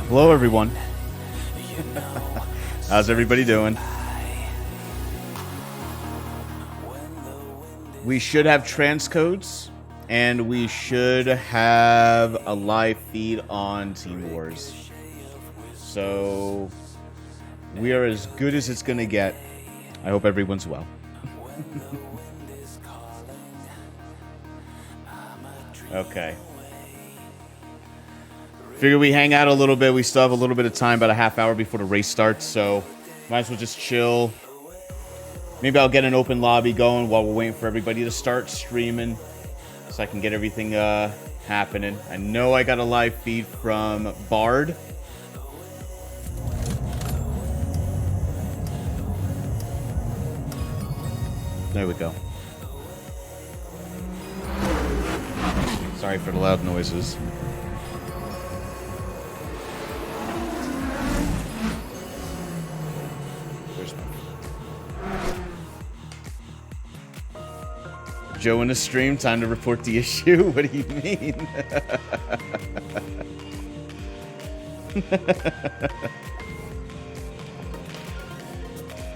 Hello, everyone. How's everybody doing? We should have transcodes, and we should have a live feed on Team Wars. So, we are as good as it's going to get. I hope everyone's well. Okay. Figure we hang out a little bit. We still have a little bit of time, about a half hour before the race starts, so might as well just chill. Maybe I'll get an open lobby going while we're waiting for everybody to start streaming so I can get everything happening. I know I got a live feed from Bard. There we go. Sorry for the loud noises. Joe in the stream, time to report the issue? What do you mean?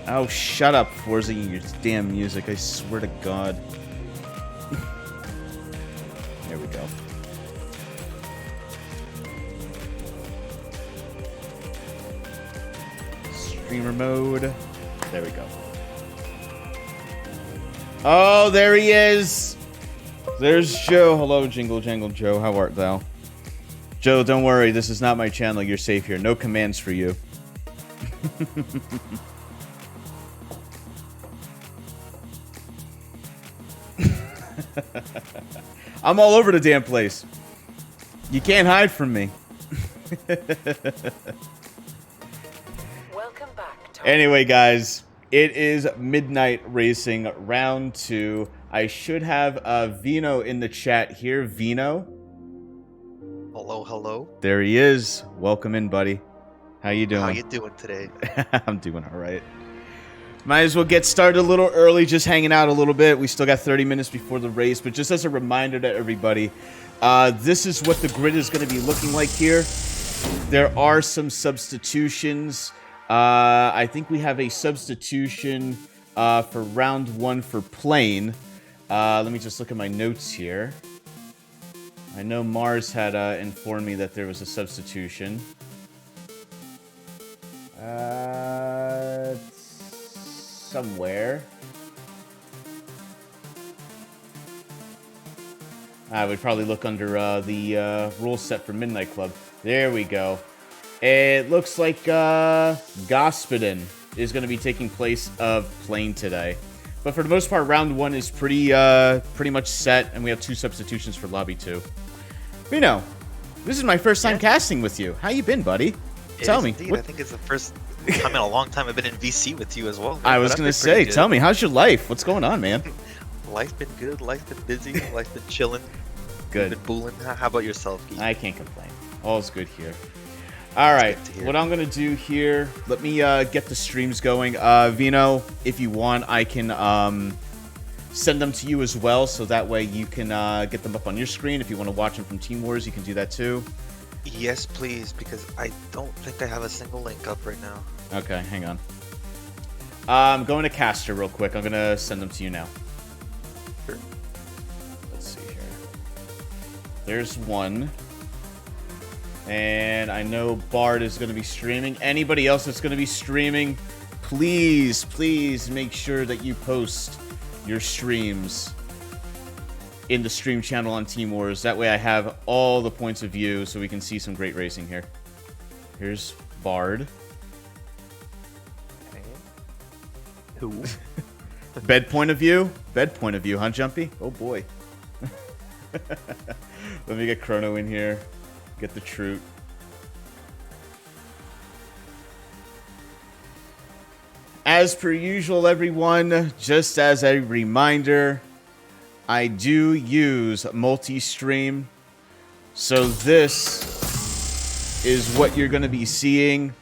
Oh, shut up, Forza, your damn music. I swear to God. There we go. Streamer mode. There we go. Oh, there he is. There's Joe. Hello, Jingle Jangle Joe. How art thou? Joe, don't worry. This is not my channel. You're safe here. No commands for you. I'm all over the damn place. You can't hide from me. Welcome back, Tom. Anyway, guys. It is Midnight Racing Round 2. I should have Vino in the chat here. Vino. Hello, hello. There he is. Welcome in, buddy. How you doing? How you doing today? I'm doing all right. Might as well get started a little early, just hanging out a little bit. We still got 30 minutes before the race, but just as a reminder to everybody, this is what the grid is going to be looking like here. There are some substitutions. I think we have a substitution for round 1 for plane. Let me just look at my notes here. I know Mars had informed me that there was a substitution. Somewhere. I would probably look under the rule set for Midnight Club. There we go. It looks like Gospodin is going to be taking place of plane today. But for the most part, round 1 is pretty much set, and we have 2 substitutions for lobby 2. Vino, this is my first time casting with you. How you been, buddy? Tell me. Indeed. I think it's the first time in a long time I've been in VC with you as well. I was going to say, tell me, how's your life? What's going on, man? Life's been good. Life's been busy. Life's been chilling. Good. Been booling. How about yourself, Geek? I can't complain. All's good here. All right, what I'm going to do here, let me get the streams going. Vino, if you want, I can send them to you as well, so that way you can get them up on your screen. If you want to watch them from Team Wars, you can do that too. Yes, please, because I don't think I have a single link up right now. Okay, hang on. I'm going to Caster real quick. I'm going to send them to you now. Sure. Let's see here. There's one. And I know Bard is going to be streaming. Anybody else that's going to be streaming, please, please make sure that you post your streams in the stream channel on Team Wars. That way I have all the points of view so we can see some great racing here. Here's Bard. Okay. Who? Bed point of view? Bed point of view, huh, Jumpy? Oh, boy. Let me get Chrono in here. Get the Troot. As per usual, everyone, just as a reminder, I do use multi-stream. So this is what you're going to be seeing.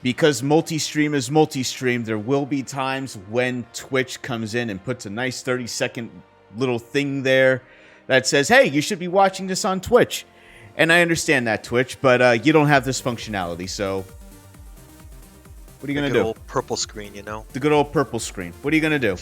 Because multi-stream is multi-stream, there will be times when Twitch comes in and puts a nice 30-second little thing there that says, hey, you should be watching this on Twitch. And I understand that, Twitch, but you don't have this functionality, so what are you going to do? The good old purple screen, you know? The good old purple screen. What are you going to do?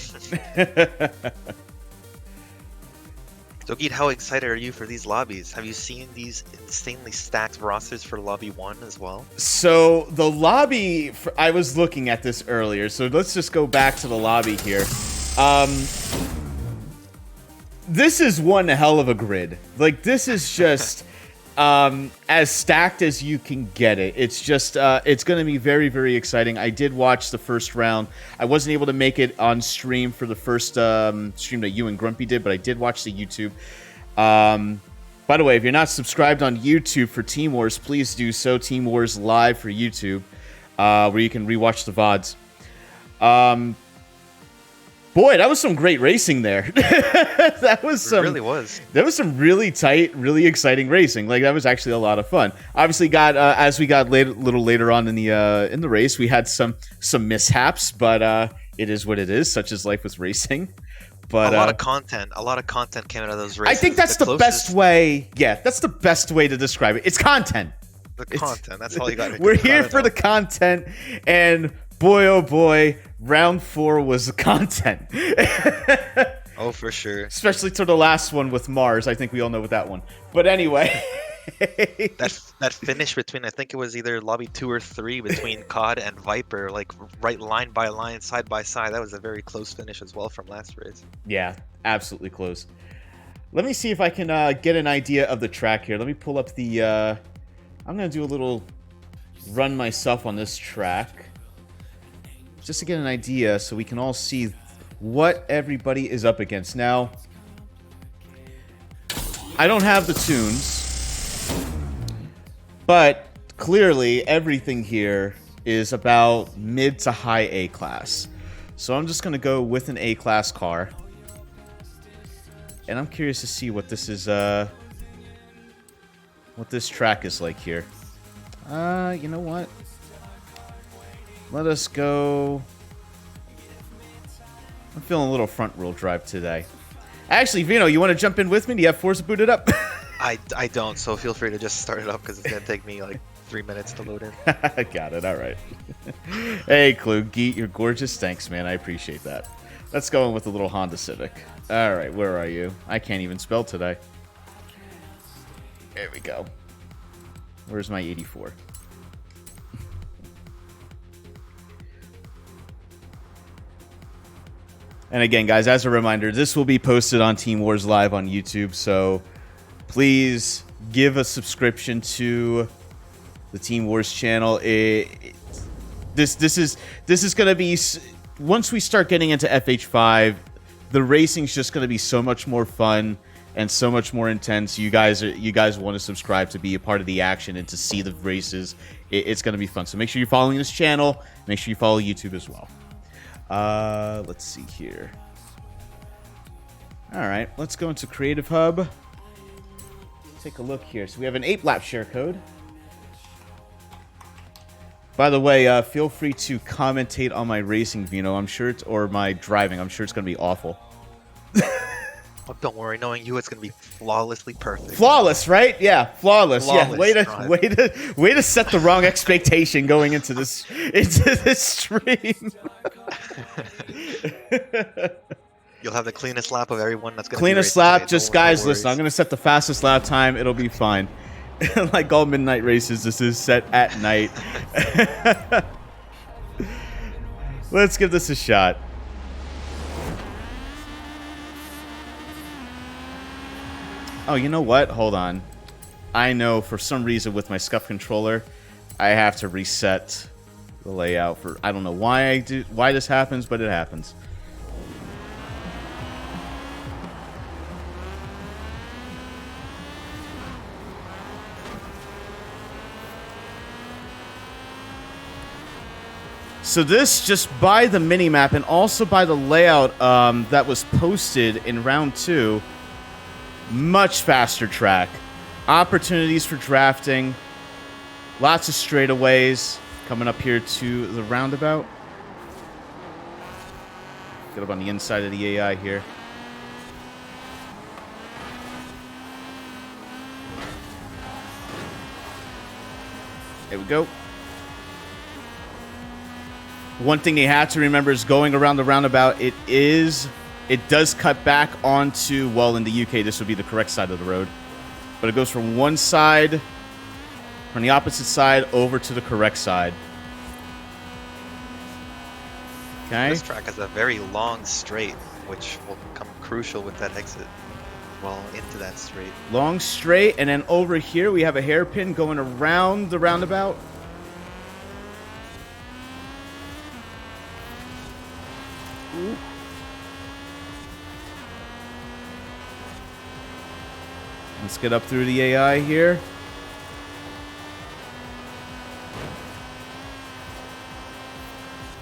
So, Geet, how excited are you for these lobbies? Have you seen these insanely stacked rosters for Lobby 1 as well? So, the lobby... I was looking at this earlier, so let's just go back to the lobby here. This is one hell of a grid. Like, this is just... as stacked as you can get it. It's just, it's going to be very, very exciting. I did watch the first round. I wasn't able to make it on stream for the first stream that you and Grumpy did, but I did watch the YouTube. By the way, if you're not subscribed on YouTube for Team Wars, please do so. Team Wars Live for YouTube, where you can rewatch the VODs. Boy, that was some great racing there. That was some. It really was. That was some really tight, really exciting racing. Like, that was actually a lot of fun. Obviously, as we got a little later on in the race, we had some mishaps, but it is what it is. Such is life with racing. But a lot of content came out of those races. I think that's the best way. Yeah, that's the best way to describe it. It's content. That's all you got. We're here for the content, and boy, oh boy, round 4 was the content. Oh, for sure. Especially to the last one with Mars. I think we all know what that one. But anyway. that finish between, I think it was either lobby 2 or 3 between COD and Viper, like right line by line, side by side. That was a very close finish as well from last race. Yeah, absolutely close. Let me see if I can get an idea of the track here. Let me pull up the... I'm going to do a little run myself on this track, just to get an idea so we can all see what everybody is up against. Now, I don't have the tunes, but clearly everything here is about mid to high A class. So I'm just going to go with an A class car. And I'm curious to see what this is, what this track is like here. You know what? Let us go... I'm feeling a little front wheel drive today. Actually, Vino, you want to jump in with me? Do you have Forza booted up? I don't, so feel free to just start it up because it's going to take me like 3 minutes to load in. Got it, alright. Hey, Clue, Geet, you're gorgeous. Thanks, man, I appreciate that. Let's go in with a little Honda Civic. Alright, where are you? I can't even spell today. There we go. Where's my 84? And again, guys, as a reminder, this will be posted on Team Wars Live on YouTube, so please give a subscription to the Team Wars channel. This is going to be, once we start getting into FH5, the racing's just going to be so much more fun and so much more intense. You guys want to subscribe to be a part of the action and to see the races. It's going to be fun. So make sure you're following this channel. Make sure you follow YouTube as well. Let's see here. All right, let's go into Creative Hub. Take a look here. So we have an 8-lap share code. By the way, feel free to commentate on my racing, Vino. I'm sure it's, or my driving. I'm sure it's going to be awful. Oh, don't worry, knowing you, it's going to be flawlessly perfect. Flawless, right? Yeah, flawless. Yeah, way to set the wrong expectation going into this stream. You'll have the cleanest lap of everyone. That's going to cleanest lap. Today. Just guys, listen. I'm going to set the fastest lap time. It'll be fine. Like all midnight races, this is set at night. Let's give this a shot. Oh, you know what? Hold on. I know for some reason with my SCUF controller, I have to reset the layout for... I don't know why this happens, but it happens. So this, just by the minimap and also by the layout that was posted in round 2, much faster track. Opportunities for drafting. Lots of straightaways coming up here to the roundabout. Get up on the inside of the AI here. There we go. One thing they have to remember is going around the roundabout, it does cut back onto, well, in the UK, this would be the correct side of the road. But it goes from one side, from the opposite side, over to the correct side. Okay. This track has a very long straight, which will become crucial with that exit. Well, into that straight. Long straight, and then over here we have a hairpin going around the roundabout. Ooh. Let's get up through the AI here.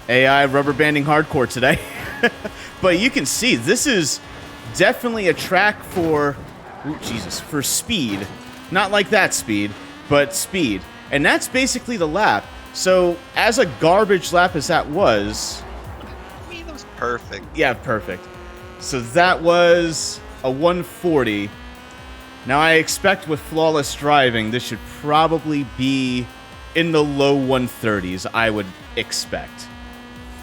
AI rubber banding hardcore today. But you can see this is definitely a track for, ooh, Jesus, for speed. Not like that speed, but speed. And that's basically the lap. So as a garbage lap as that was, I mean, that was perfect. Yeah, perfect. So that was a 140. Now I expect with flawless driving, this should probably be in the low 130s, I would expect.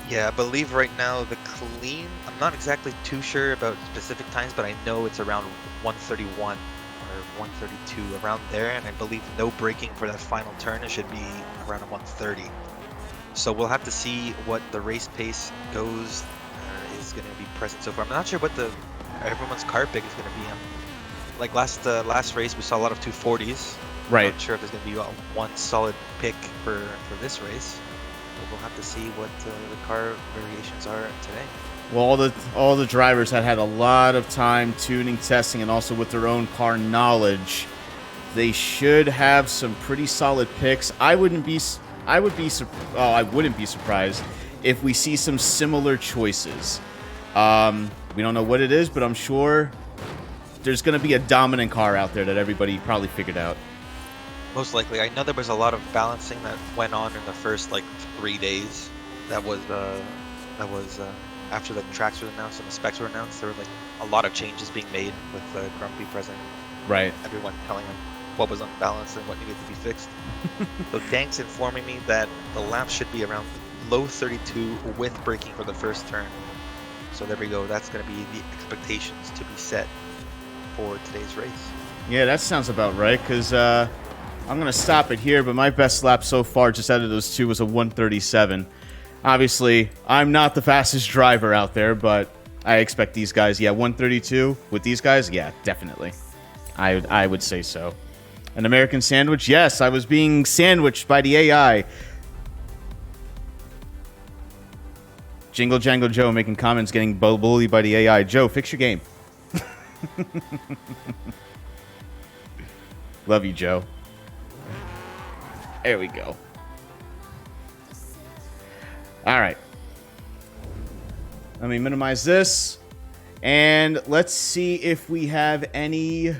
Yeah, I believe right now the clean, I'm not exactly too sure about specific times, but I know it's around 131 or 132, around there, and I believe no braking for that final turn, it should be around 130. So we'll have to see what the race pace goes, is going to be present so far. I'm not sure what everyone's car pick is going to be on. Like last race, we saw a lot of 240s. Right. I'm not sure if there's going to be one solid pick for this race. We'll have to see what the car variations are today. Well, all the drivers had a lot of time tuning, testing, and also with their own car knowledge, they should have some pretty solid picks. I wouldn't be surprised if we see some similar choices. We don't know what it is, but I'm sure there's going to be a dominant car out there that everybody probably figured out. Most likely. I know there was a lot of balancing that went on in the first 3 days. That was after the tracks were announced and the specs were announced. There were a lot of changes being made with Grumpy present. Right. Everyone telling him what was unbalanced and what needed to be fixed. So Dank's informing me that the lap should be around low 32 with braking for the first turn. So there we go. That's going to be the expectations to be set for today's race. Yeah, that sounds about right, because I'm going to stop it here, but my best lap so far just out of those two was a 137. Obviously, I'm not the fastest driver out there, but I expect these guys, 132 with these guys, definitely. I would say so. An American sandwich? Yes, I was being sandwiched by the AI. Jingle Jangle Joe making comments, getting bullied by the AI. Joe, fix your game. Love you, Joe. There we go. All right. Let me minimize this. And let's see if we have any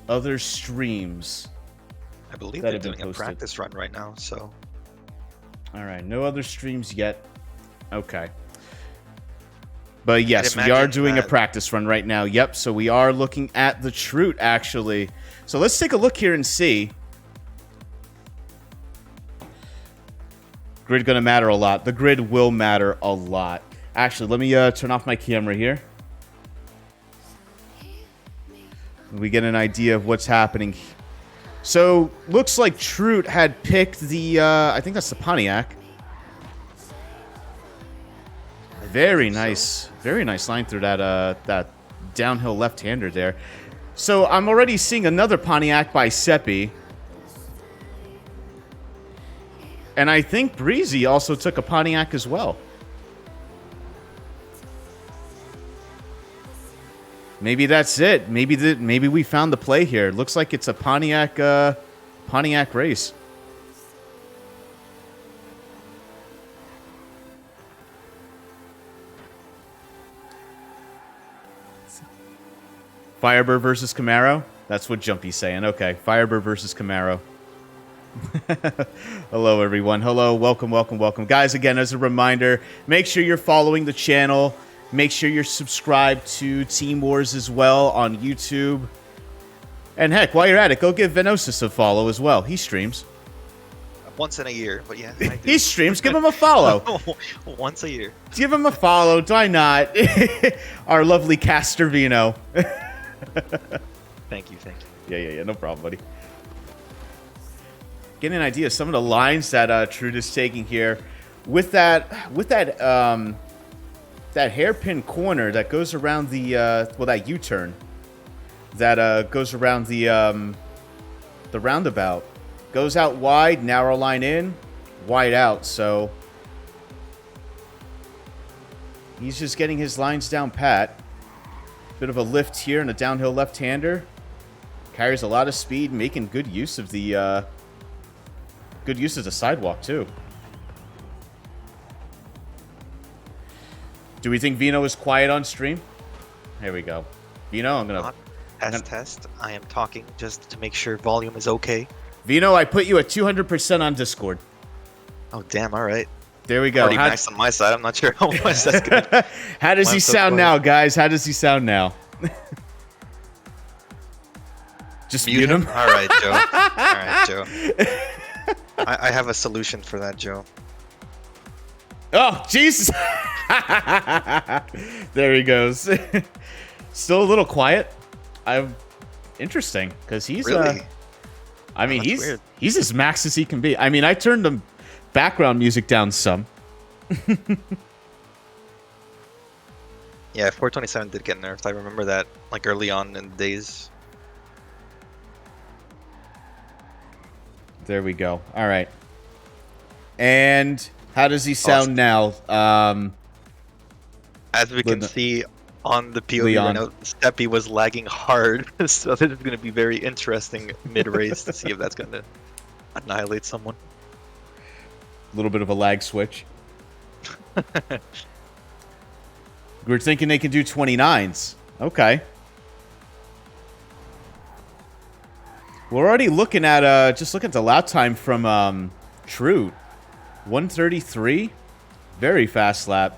other streams. I believe they're doing a practice run right now, so. All right. No other streams yet. Okay. But yes, we are doing a practice run right now. Yep. So we are looking at the Troot, actually. So let's take a look here and see. Grid gonna matter a lot. The grid will matter a lot. Actually, let me turn off my camera here. We get an idea of what's happening. So, looks like Troot had picked the, I think that's the Pontiac. Very nice line through that downhill left-hander there. So, I'm already seeing another Pontiac by Seppi. And I think Breezy also took a Pontiac as well. Maybe that's it. Maybe we found the play here. Looks like it's a Pontiac race. Firebird versus Camaro? That's what Jumpy's saying. Okay, Firebird versus Camaro. Hello, everyone. Hello, welcome. Guys, again, as a reminder, make sure you're following the channel. Make sure you're subscribed to Team Wars as well on YouTube. And heck, while you're at it, go give Venosis a follow as well. He streams. once in a year, but yeah, I do. He streams. Give him a follow. Once a year. Give him a follow. Do I not? Our lovely caster Vino. Thank you. Yeah. No problem, buddy. Getting an idea of some of the lines that Troot is taking here. With that hairpin corner that goes around the that U-turn that goes around the roundabout, goes out wide, narrow line in, wide out. So he's just getting his lines down pat. Bit of a lift here and a downhill left-hander. Carries a lot of speed, making good use of the sidewalk too. Do we think Vino is quiet on stream? Here we go. Vino, I'm gonna... Test. I am talking just to make sure volume is okay. Vino, I put you at 200% on Discord. Oh, damn, alright. There we go. Already maxed on my side. I'm not sure how much that's gonna... How does he sound now, guys? How does he sound now? Just mute him? Alright, Joe. I have a solution for that, Joe. Oh, Jesus! There he goes. Still a little quiet. Interesting, because he's really? I mean, he's as max as he can be. I mean, I turned the background music down some. Yeah, 427 did get nerfed. I remember that, like, early on in the days. There we go. All right. And how does he sound now? As we can see on the POV right now, Steppy was lagging hard, so this is going to be very interesting mid-race to see if that's going to annihilate someone. A little bit of a lag switch. We're thinking they can do 29s. Okay. We're already looking at, just look at the lap time from Troot. 133. Very fast lap.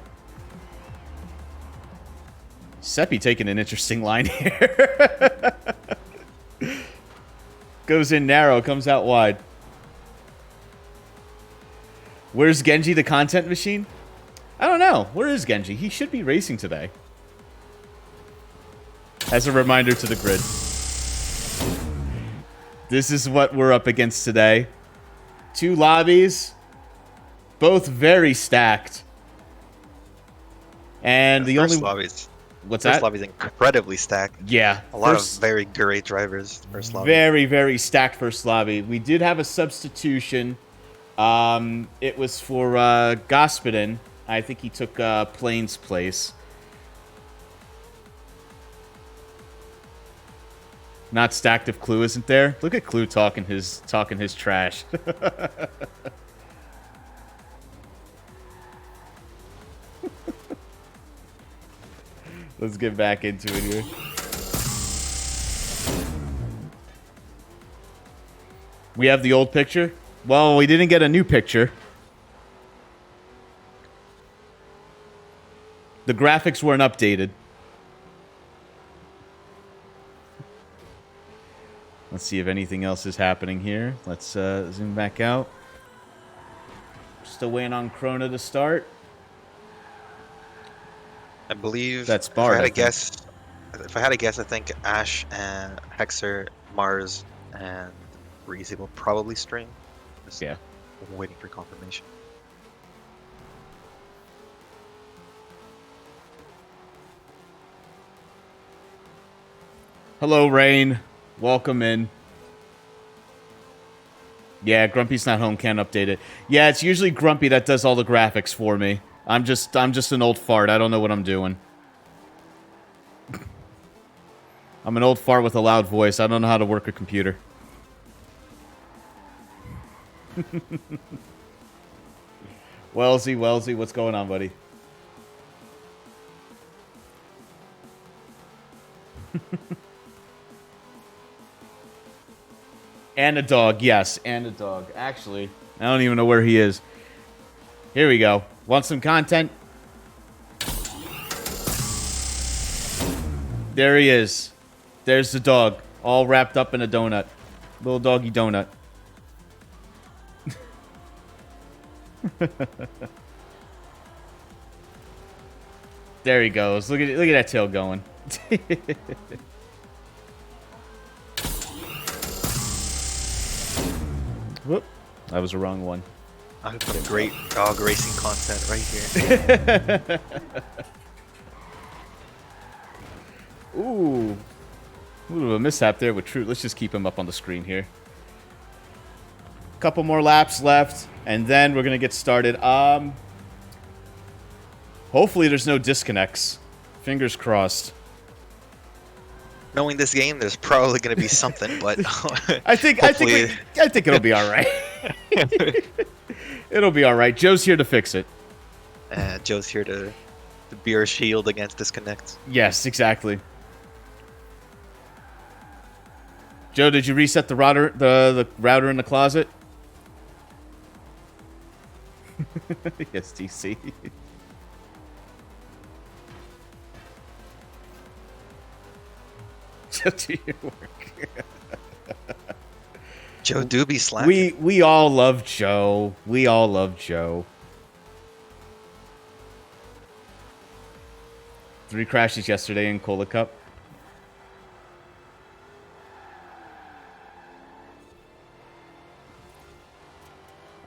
Seppi taking an interesting line here. Goes in narrow, comes out wide. Where's Genji, the content machine? I don't know. Where is Genji? He should be racing today. As a reminder to the grid. This is what we're up against today. 2 lobbies. Both very stacked. And the only... lobbies. What's first that? lobby's incredibly stacked. Yeah. A lot of very great drivers first lobby. Very, very stacked first lobby. We did have a substitution. It was for Господин. I think he took Plane's place. Not stacked if Clue isn't there. Look at Clue talking his trash. Let's get back into it here. We have the old picture? Well, we didn't get a new picture. The graphics weren't updated. Let's see if anything else is happening here. Let's zoom back out. Still waiting on Krona to start. I believe that's Bard. If I had to guess, I think Ash and Hexer, Mars, and Breezy will probably stream. Just waiting for confirmation. Hello, Rain. Welcome in. Yeah, Grumpy's not home. Can't update it. Yeah, it's usually Grumpy that does all the graphics for me. I'm just an old fart. I don't know what I'm doing. I'm an old fart with a loud voice. I don't know how to work a computer. Wellesley, what's going on, buddy? And a dog, yes, and a dog. Actually, I don't even know where he is. Here we go. Want some content? There he is. There's the dog, all wrapped up in a donut. Little doggy donut. There he goes. Look at that tail going. Whoop. That was the wrong one. I put a great dog racing content right here. Ooh. A little bit of a mishap there with Troot. Let's just keep him up on the screen here. Couple more laps left, and then we're going to get started. Hopefully there's no disconnects. Fingers crossed. Knowing this game, there's probably going to be something, but I think it'll be all right. It'll be all right. Joe's here to fix it. Joe's here to be our shield against disconnects. Yes, exactly. Joe, did you reset the router in the closet? Yes, DC. Just do your work. Joe do be slacking. We all love Joe. We all love Joe. 3 crashes yesterday in Cola Cup.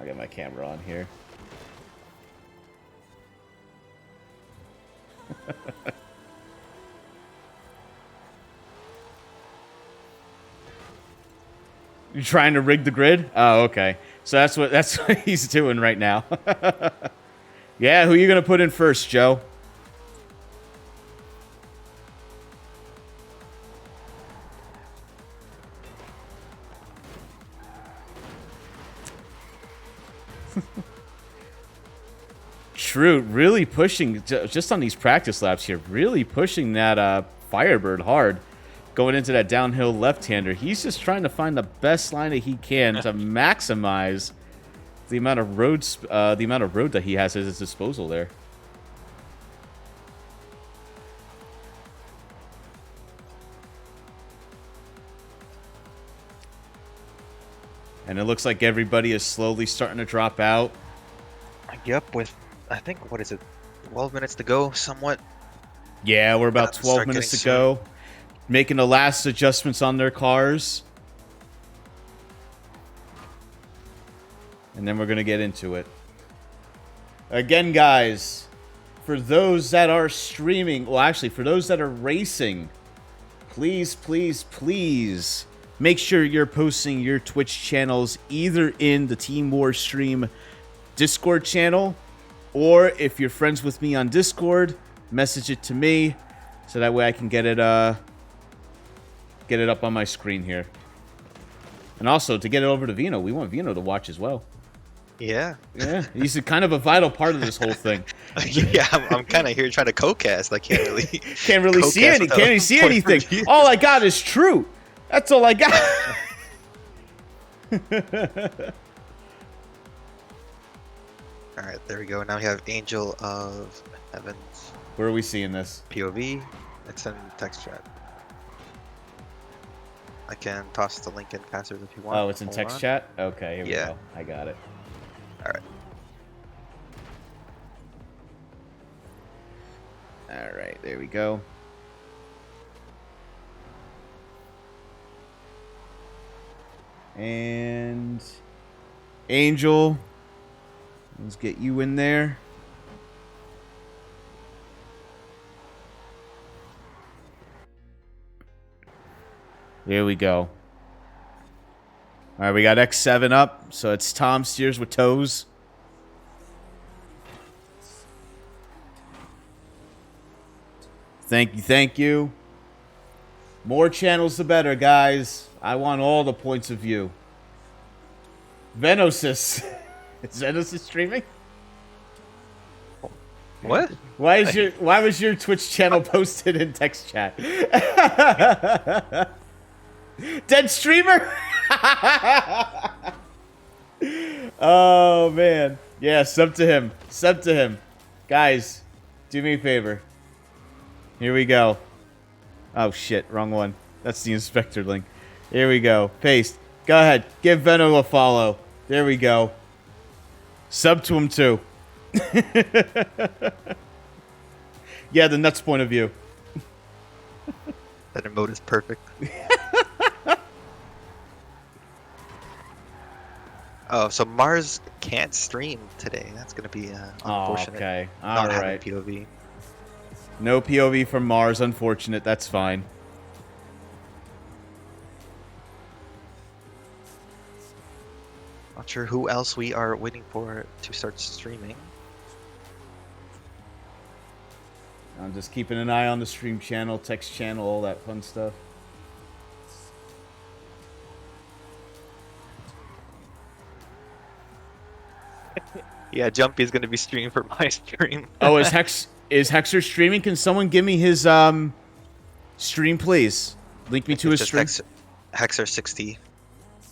I'll get my camera on here. You trying to rig the grid? Oh, okay. So that's what he's doing right now. Yeah, who are you gonna put in first, Joe? True, really pushing just on these practice laps here. Really pushing that Firebird hard. Going into that downhill left-hander, he's just trying to find the best line that he can to maximize the amount of road that he has at his disposal there. And it looks like everybody is slowly starting to drop out. Yep, with I think what is it, 12 minutes to go, somewhat. Yeah, we're about 12 minutes to go. Making the last adjustments on their cars. And then we're going to get into it. Again, guys, for those that are streaming, well, actually, for those that are racing, please, please, please make sure you're posting your Twitch channels either in the Team War Stream Discord channel, or if you're friends with me on Discord, message it to me so that way I can get it up on my screen here. And also, to get it over to Vino, we want Vino to watch as well. Yeah. Yeah, he's kind of a vital part of this whole thing. Yeah, I'm kind of here trying to co-cast. I can't really see anything. All I got is True. That's all I got. All right, there we go. Now we have Angel of Heavens. Where are we seeing this? POV. It's in text chat. I can toss the link in passers if you want. Oh, it's in text chat? Okay, here we go. I got it. Alright. Alright, there we go. And Angel, let's get you in there. There we go. All right, we got X7 up, so it's Tom Steers with toes. Thank you. More channels the better, guys. I want all the points of view. Venosis. Is Venosis streaming? What? Why was your Twitch channel posted in text chat? Dead streamer? Oh man. Yeah, sub to him. Sub to him. Guys, do me a favor. Here we go. Oh shit, wrong one. That's the inspector link. Here we go. Paste. Go ahead. Give Veno a follow. There we go. Sub to him too. Yeah, the nuts point of view. That emote is perfect. Oh, so Mars can't stream today. That's gonna be unfortunate. Oh, okay. All Not right. having POV. No POV from Mars. Unfortunate. That's fine. Not sure who else we are waiting for to start streaming. I'm just keeping an eye on the stream channel, text channel, all that fun stuff. Yeah, Jumpy is going to be streaming for my stream. Oh, is Hexer streaming? Can someone give me his stream, please? Link me to his stream. Hexer 60.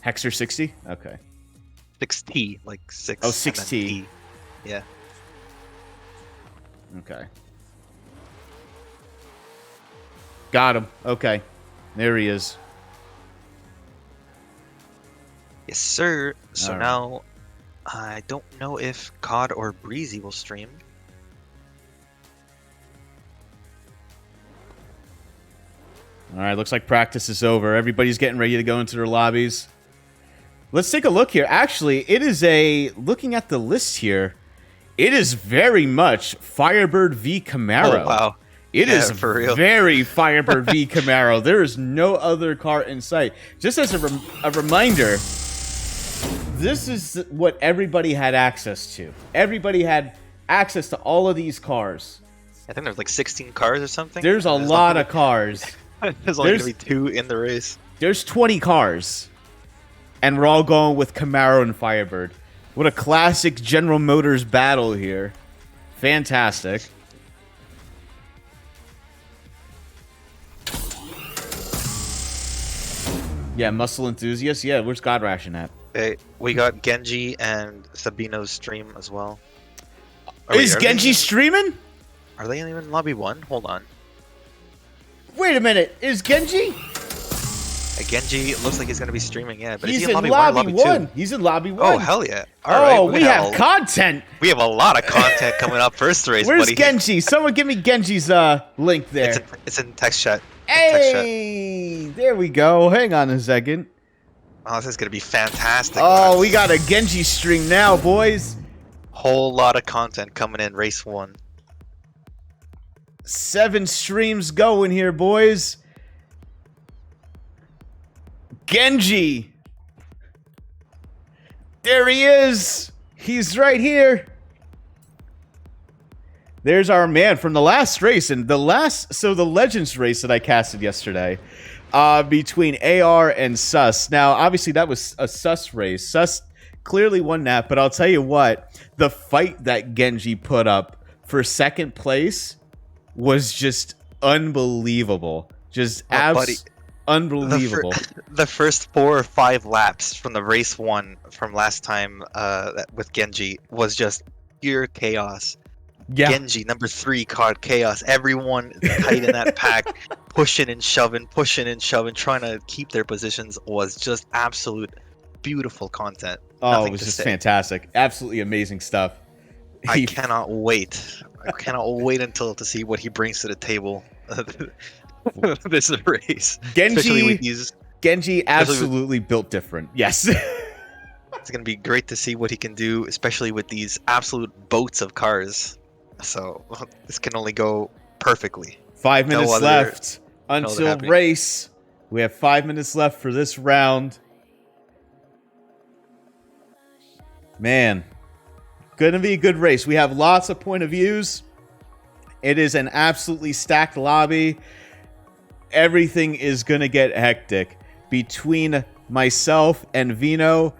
Hexer 60? Okay. 6T, like 6. Oh, 6T. Yeah. Okay. Got him. Okay. There he is. Yes, sir. So All right. now, I don't know if COD or Breezy will stream. All right, looks like practice is over. Everybody's getting ready to go into their lobbies. Let's take a look here. Actually, it is looking at the list here, it is very much Firebird v Camaro. Oh, wow. It is for real. very Firebird v Camaro. There is no other car in sight. Just as a reminder, this is what everybody had access to. Everybody had access to all of these cars. I think there's like 16 cars or something. There's a lot of cars. There's only going to be 2 in the race. There's 20 cars. And we're all going with Camaro and Firebird. What a classic General Motors battle here. Fantastic. Yeah, Muscle Enthusiast. Yeah, where's God Ration at? Hey, we got Genji and Sabino's stream as well. Is Genji streaming? Are they even in lobby 1? Hold on. Wait a minute. Is Genji? Genji looks like he's going to be streaming, yeah. But He's is he in in lobby 1. 2? He's in lobby 1. Oh, hell yeah. All right, we have content. We have a lot of content coming up first race, Where's buddy. Genji? Someone give me Genji's link there. It's in text chat. Hey, there we go. Hang on a second. Oh, this is going to be fantastic. Oh, man. we got a Genji stream now, boys. Whole lot of content coming in race 1. 7 streams going here, boys. Genji. There he is. He's right here. There's our man from the last race. And the Legends race that I casted yesterday between AR and Sus. Now, obviously, that was a Sus race. Sus clearly won that. But I'll tell you what, the fight that Genji put up for second place was just unbelievable. Just unbelievable. The first 4 or 5 laps from the race 1 from last time with Genji was just pure chaos. Yeah. Genji, number 3, CODCAOS. Everyone tight in that pack, pushing and shoving, trying to keep their positions was just absolute beautiful content. Oh, Nothing it was to just say. Fantastic. Absolutely amazing stuff. I cannot wait. I cannot wait until to see what he brings to the table. This race. Especially with these, Genji absolutely built different. Yes. It's going to be great to see what he can do, especially with these absolute boats of cars. So this can only go perfectly. 5 minutes left until race. We have 5 minutes left for this round. Man, gonna be a good race. We have lots of point of views. It is an absolutely stacked lobby. Everything is gonna get hectic. Between myself and Vino,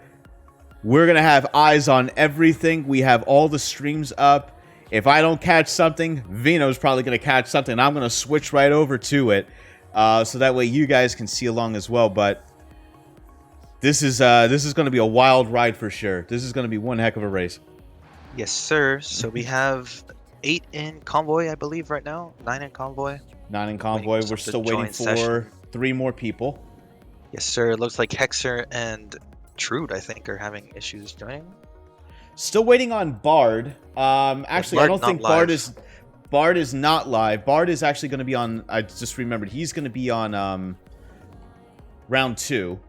we're gonna have eyes on everything. We have all the streams up. If I don't catch something, Vino's probably gonna catch something. And I'm gonna switch right over to it, so that way you guys can see along as well. But this is gonna be a wild ride for sure. This is gonna be one heck of a race. Yes, sir. So we have 8 in convoy, I believe, right now. 9 in convoy. 9 in convoy. We're still waiting for 3 more people. Yes, sir. It looks like Hexer and Troot, I think, are having issues joining. Still waiting on Bard. Actually, I don't think Bard is not live. Bard is actually going to be on. I just remembered he's going to be on round 2.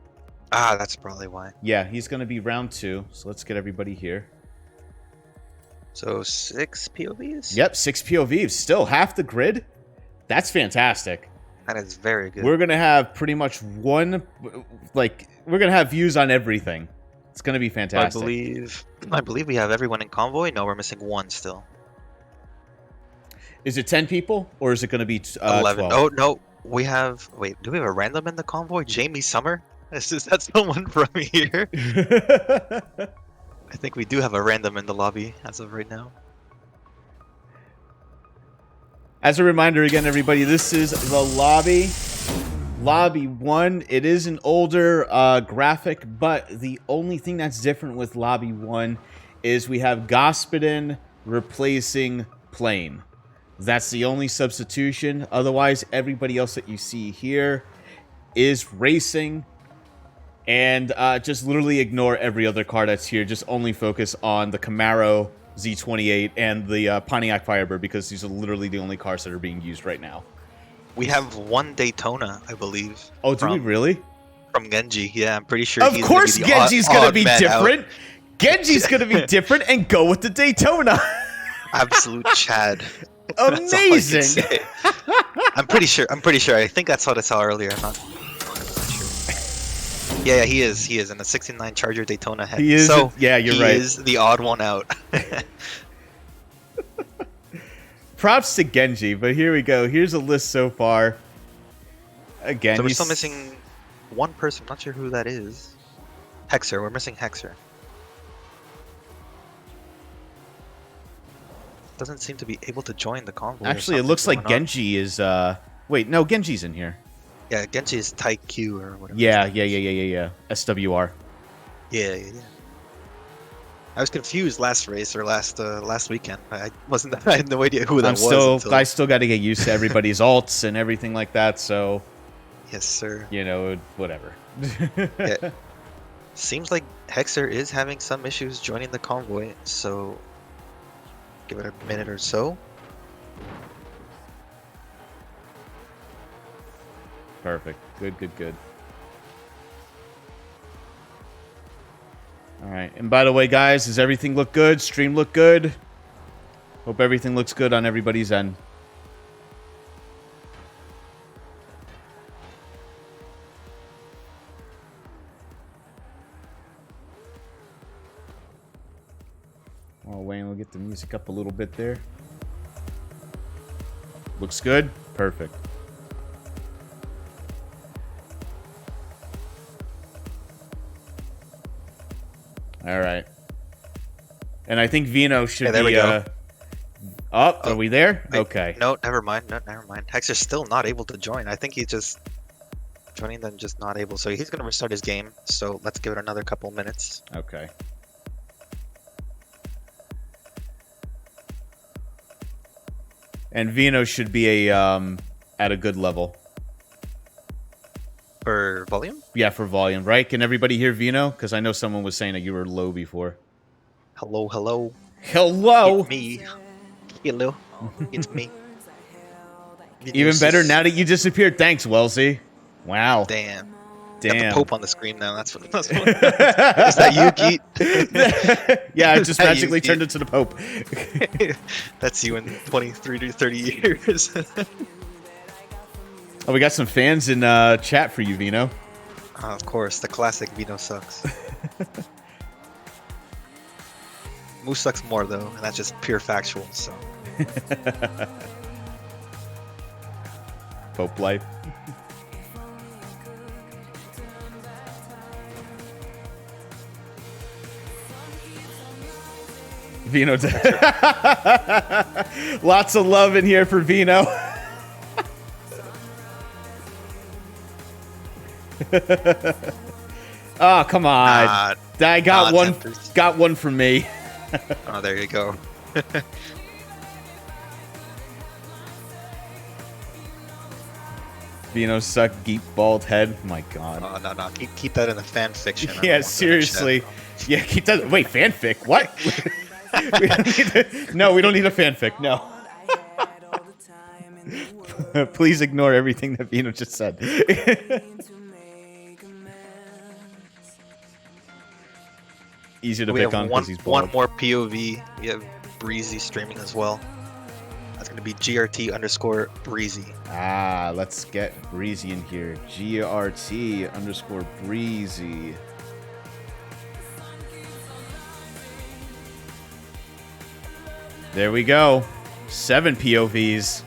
Ah, that's probably why. Yeah, he's going to be round 2. So let's get everybody here. So 6 POVs? Yep, 6 POVs. Still half the grid. That's fantastic. That is very good. We're going to have pretty much one, like, we're going to have views on everything. It's going to be fantastic. I believe we have everyone in convoy. No, we're missing 1 still. Is it 10 people or is it going to be 11? 12? Oh, no. We have... Wait, do we have a random in the convoy? Jamie Summer? Is that someone from here? I think we do have a random in the lobby as of right now. As a reminder again, everybody, this is the lobby. Lobby 1. It is an older graphic, but the only thing that's different with Lobby 1 is we have Господин replacing Plane. That's the only substitution. Otherwise, everybody else that you see here is racing. And just literally ignore every other car that's here. Just only focus on the Camaro Z28 and the Pontiac Firebird, because these are literally the only cars that are being used right now. We have 1 Daytona, I believe. Oh, do we really? From Genji, yeah, I'm pretty sure. Of course, Genji's gonna be different. Genji's gonna be different and go with the Daytona. Absolute Chad. Amazing. I'm pretty sure. I think that's what I saw earlier. I'm not 100% sure. Yeah, he is. He is in a 69 Charger Daytona head. He is. So yeah, you're right. He is the odd one out. Props to Genji, but here we go. Here's a list so far. Again, so we're still missing 1 person. I'm not sure who that is. Hexer. We're missing Hexer. Doesn't seem to be able to join the convoy. Actually, it looks like Genji is. Wait, no, Genji's in here. Yeah, Genji is Taikyu or whatever. Yeah. SWR. Yeah. I was confused last race or last weekend. I had no idea who that was. I still got to get used to everybody's alts and everything like that. So. Yes, sir. You know, whatever. Yeah. Seems like Hexer is having some issues joining the convoy. So. Give it a minute or so. Perfect. Good. Alright, and by the way, guys, does everything look good? Stream look good? Hope everything looks good on everybody's end. Oh, Wayne, we'll get the music up a little bit there. Looks good? Perfect. All right. And I think Vino should there be... we go. Are we there? Wait, okay. No, never mind. Hexer's still not able to join. I think he's just joining then just not able. So he's going to restart his game. So let's give it another couple minutes. Okay. And Vino should be at a good level. For volume? Yeah, for volume, right? Can everybody hear Vino? Because I know someone was saying that you were low before. Hello. Hello! It's me. Hello. It's me. Even better now that you disappeared. Thanks, Wellesley. Wow. Damn. Got the Pope on the screen now. That's what. Is that you, Geet? Yeah, I just magically turned into the Pope. That's you in 23 to 30 years. Oh, we got some fans in chat for you, Vino. Of course, the classic Vino sucks. Moose sucks more though, and that's just pure factual. So. Pope life. Vino. Lots of love in here for Vino. Oh, come on. I got one. Got one from me. Oh, there you go. Vino suck, geek, bald head. My God. Oh, no. Keep that in the fan fiction. Yeah, seriously. Yeah, keep that. Wait, fanfic? What? No, we don't need a fanfic. No. Please ignore everything that Vino just said. Easier to We pick have on because he's one bald. more POV. We have Breezy streaming as well. That's going to be GRT_Breezy. Ah, let's get Breezy in here. GRT_Breezy. There we go. 7 POVs.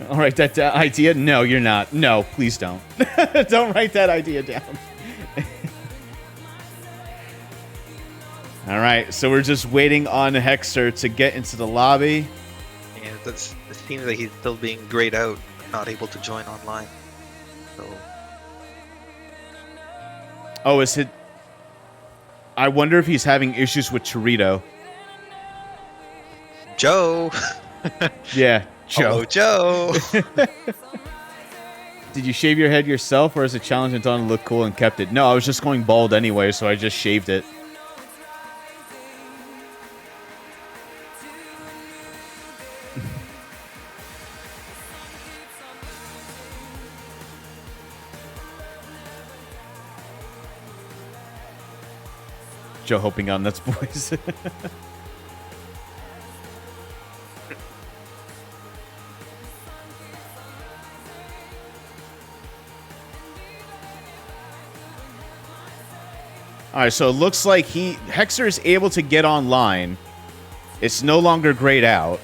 I'll write that idea. No, you're not. No, please don't. Don't write that idea down. All right, so we're just waiting on Hexer to get into the lobby. And it seems like he's still being grayed out, not able to join online. So. Oh, is it? I wonder if he's having issues with Torito. Joe! Yeah, Joe. Hello, Joe! Did you shave your head yourself, or is it challenge and done to look cool and kept it? No, I was just going bald anyway, so I just shaved it. Joe hoping on nuts, boys. Alright, so it looks like Hexer is able to get online. It's no longer grayed out.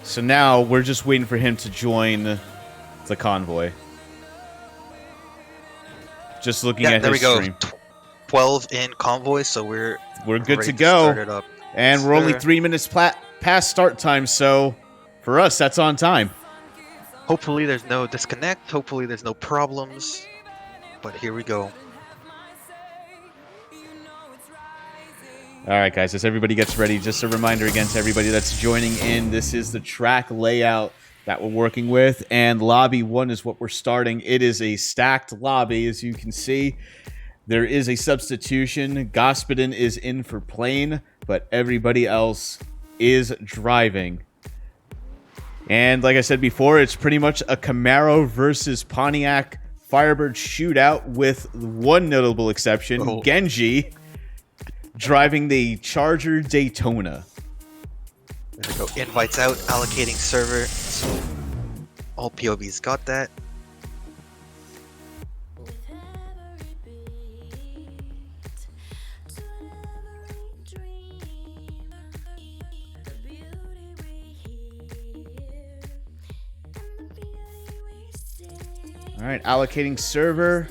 So now we're just waiting for him to join the convoy. Just looking at his stream. 12 in convoy, so we're good to go. Start it up. And we're only 3 minutes past start time, so for us, that's on time. Hopefully there's no disconnect. Hopefully there's no problems. But here we go. All right, guys, as everybody gets ready, just a reminder again to everybody that's joining in, this is the track layout that we're working with, and Lobby 1 is what we're starting. It is a stacked lobby, as you can see. There is a substitution. Господин is in for plane, but everybody else is driving. And like I said before, it's pretty much a Camaro versus Pontiac Firebird shootout with one notable exception, Genji driving the Charger Daytona. There we go. Invites out, allocating server. So all POVs got that. All right, allocating server.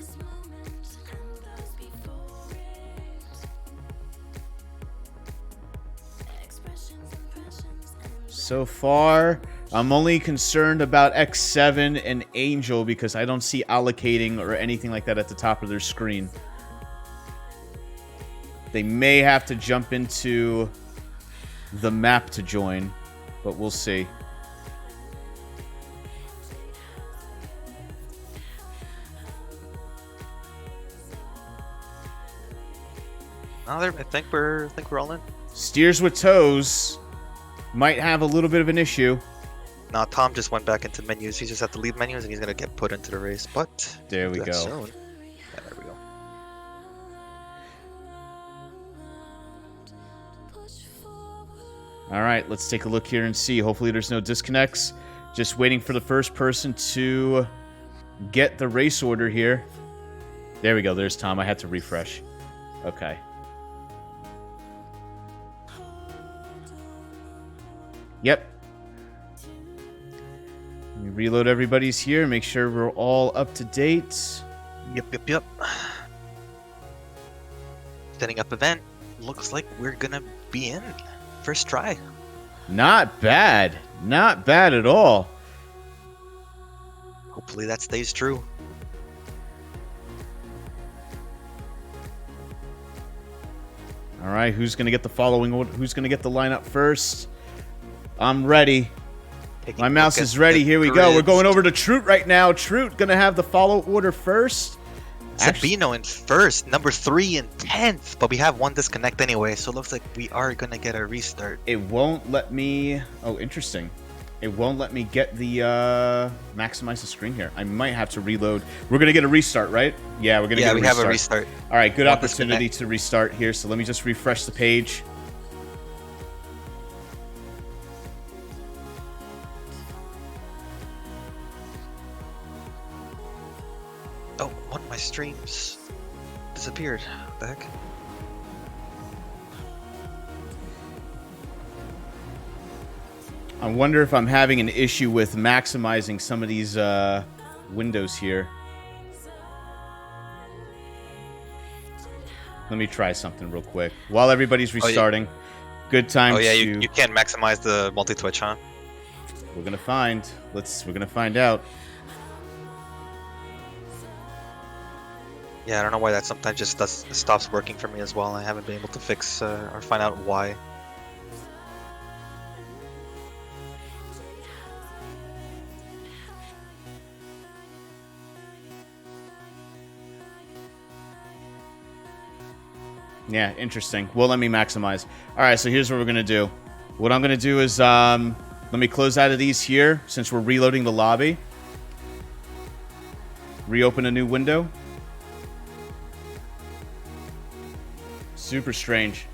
So far, I'm only concerned about X7 and Angel because I don't see allocating or anything like that at the top of their screen. They may have to jump into the map to join, but we'll see. I think we're all in. Steers with toes might have a little bit of an issue. Now Tom just went back into menus. He just have to leave menus and he's gonna get put into the race. But there we go. Soon. Yeah, there we go. All right, let's take a look here and see. Hopefully there's no disconnects. Just waiting for the first person to get the race order here. There we go. There's Tom. I had to refresh. Okay. Yep. Let me reload everybody's here. Make sure we're all up to date. Yep. Setting up event. Looks like we're gonna be in. First try. Not bad. Not bad at all. Hopefully that stays true. All right, who's going to get the following order? Who's going to get the lineup first? I'm ready. My mouse is ready. Here we go. We're going over to Troot right now. Troot gonna have the follow order first. Sabino in first, number 3 in 10th, but we have one disconnect anyway, so it looks like we are gonna get a restart. It won't let me. Oh, interesting. It won't let me get the maximize the screen here. I might have to reload. We're gonna get a restart, right? Yeah, we're gonna get a restart. Yeah, we have a restart. All right, good opportunity to restart here. So let me just refresh the page. Oh, one of my streams disappeared. What the heck? I wonder if I'm having an issue with maximizing some of these windows here. Let me try something real quick. While everybody's restarting, good time to... you can't maximize the multi-twitch, huh? We're gonna find. We're gonna find out. Yeah, I don't know why that sometimes just stops working for me as well. I haven't been able to fix or find out why. Yeah, interesting. Well, let me maximize. All right, so here's what we're going to do. What I'm going to do is let me close out of these here since we're reloading the lobby. Reopen a new window. Super strange.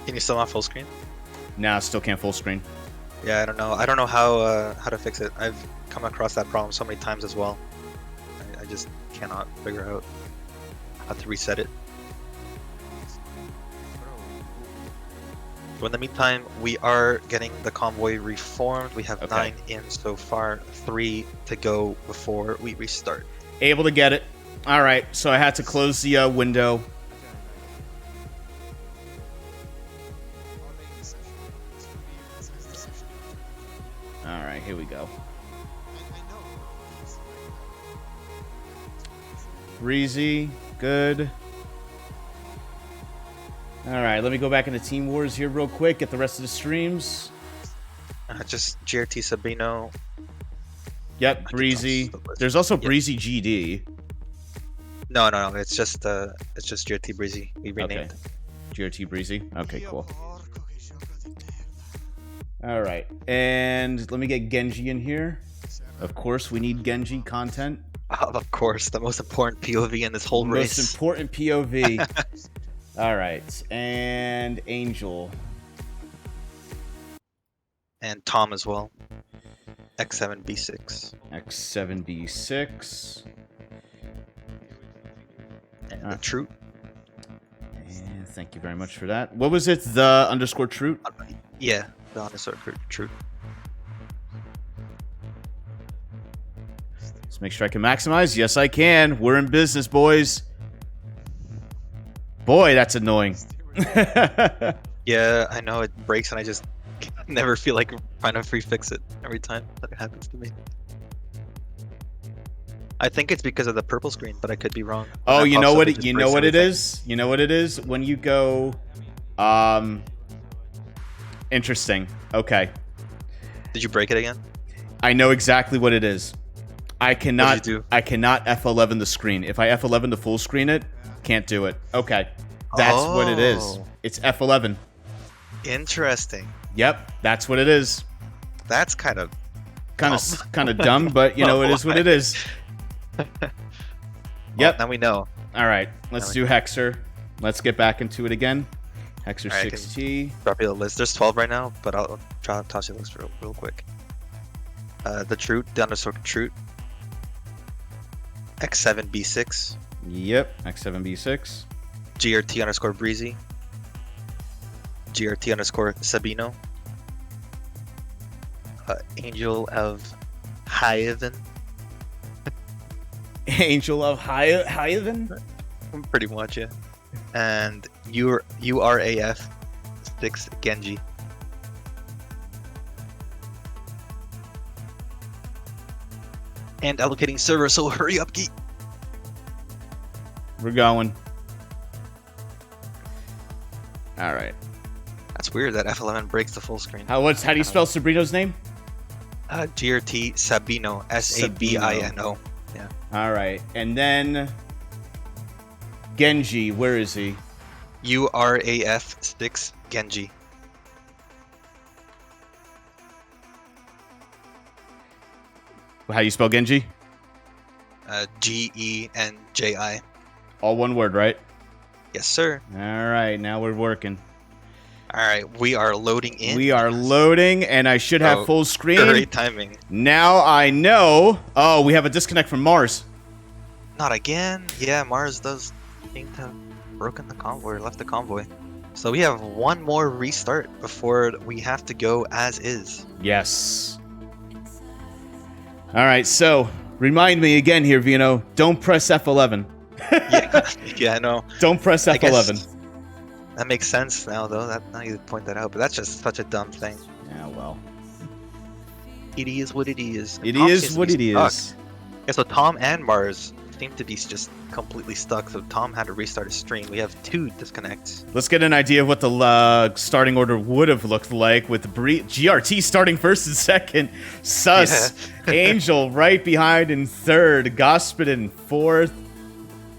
Can you still not full screen? Nah, still can't full screen. Yeah, I don't know. I don't know how to fix it. I've come across that problem so many times as well. I just cannot figure out how to reset it. So in the meantime, we are getting the convoy reformed. We have 9 in so far, 3 to go before we restart. Able to get it. All right, so I had to close the window. All right, here we go. Breezy, good. All right, let me go back into Team Wars here real quick, get the rest of the streams. Just GRT Sabino. Yep, Breezy. There's also Breezy GD. No, it's just GRT Breezy. We renamed. Okay. GRT Breezy. Okay, cool. All right, and let me get Genji in here. Of course, we need Genji content. Of course, the most important POV in this whole race. Most important POV. All right, and Angel. And Tom as well. X7B6. X7B6. And the Troot. And thank you very much for that. What was it? The underscore Troot? Yeah, the underscore Troot. Let's make sure I can maximize. Yes, I can. We're in business, boys. Boy, that's annoying. Yeah, I know it breaks and I just never feel like trying to free fix it every time that it happens to me. I think it's because of the purple screen, but I could be wrong. Oh, you know what it is? You know what it is? When you go interesting. Okay. Did you break it again? I know exactly what it is. I cannot F11 the screen. If I F11 the full screen it, can't do it. Okay. That's what it is. It's F11. Interesting. Yep, that's what it is. That's kind of dumb, but you know, it is what it is. Yep. Now we know. All right, let's do Hexer. Let's get back into it again. Hexer 6T. Drop you the list. There's 12 right now, but I'll try to toss you the list real quick. The Troot, the underscore Troot. X7B6. Yep, X7B6. GRT underscore Breezy. GRT underscore Sabino. angelOfHaeven. angelOfHaeven? Pretty much, yeah. And URAF 6 Genji. And allocating server, so hurry up, Geet. We're going. All right. That's It's weird that F11 breaks the full screen. How do you spell Sabrino's name? GRT Sabino, Sabino. Yeah. All right, and then Genji, where is he? URAF6 Genji. How do you spell Genji? GENJI. All one word, right? Yes, sir. All right, now we're working. All right, we are loading in. We are loading, and I should have full screen. Great timing. Now I know. Oh, we have a disconnect from Mars. Not again. Yeah, Mars does seem to have broken the convoy, or left the convoy. So we have one more restart before we have to go as is. Yes. All right, so remind me again here, Vino. Don't press F11. Yeah, I know. Don't press F11. That makes sense now, though. Now you point that out, but that's just such a dumb thing. Yeah, well. It is what it is. It is what it is. Yeah, so Tom and Mars seem to be just completely stuck, so Tom had to restart his stream. We have 2 disconnects. Let's get an idea of what the starting order would have looked like with GRT starting first and second, Sus, Yeah. Angel right behind in third, Gospin in fourth,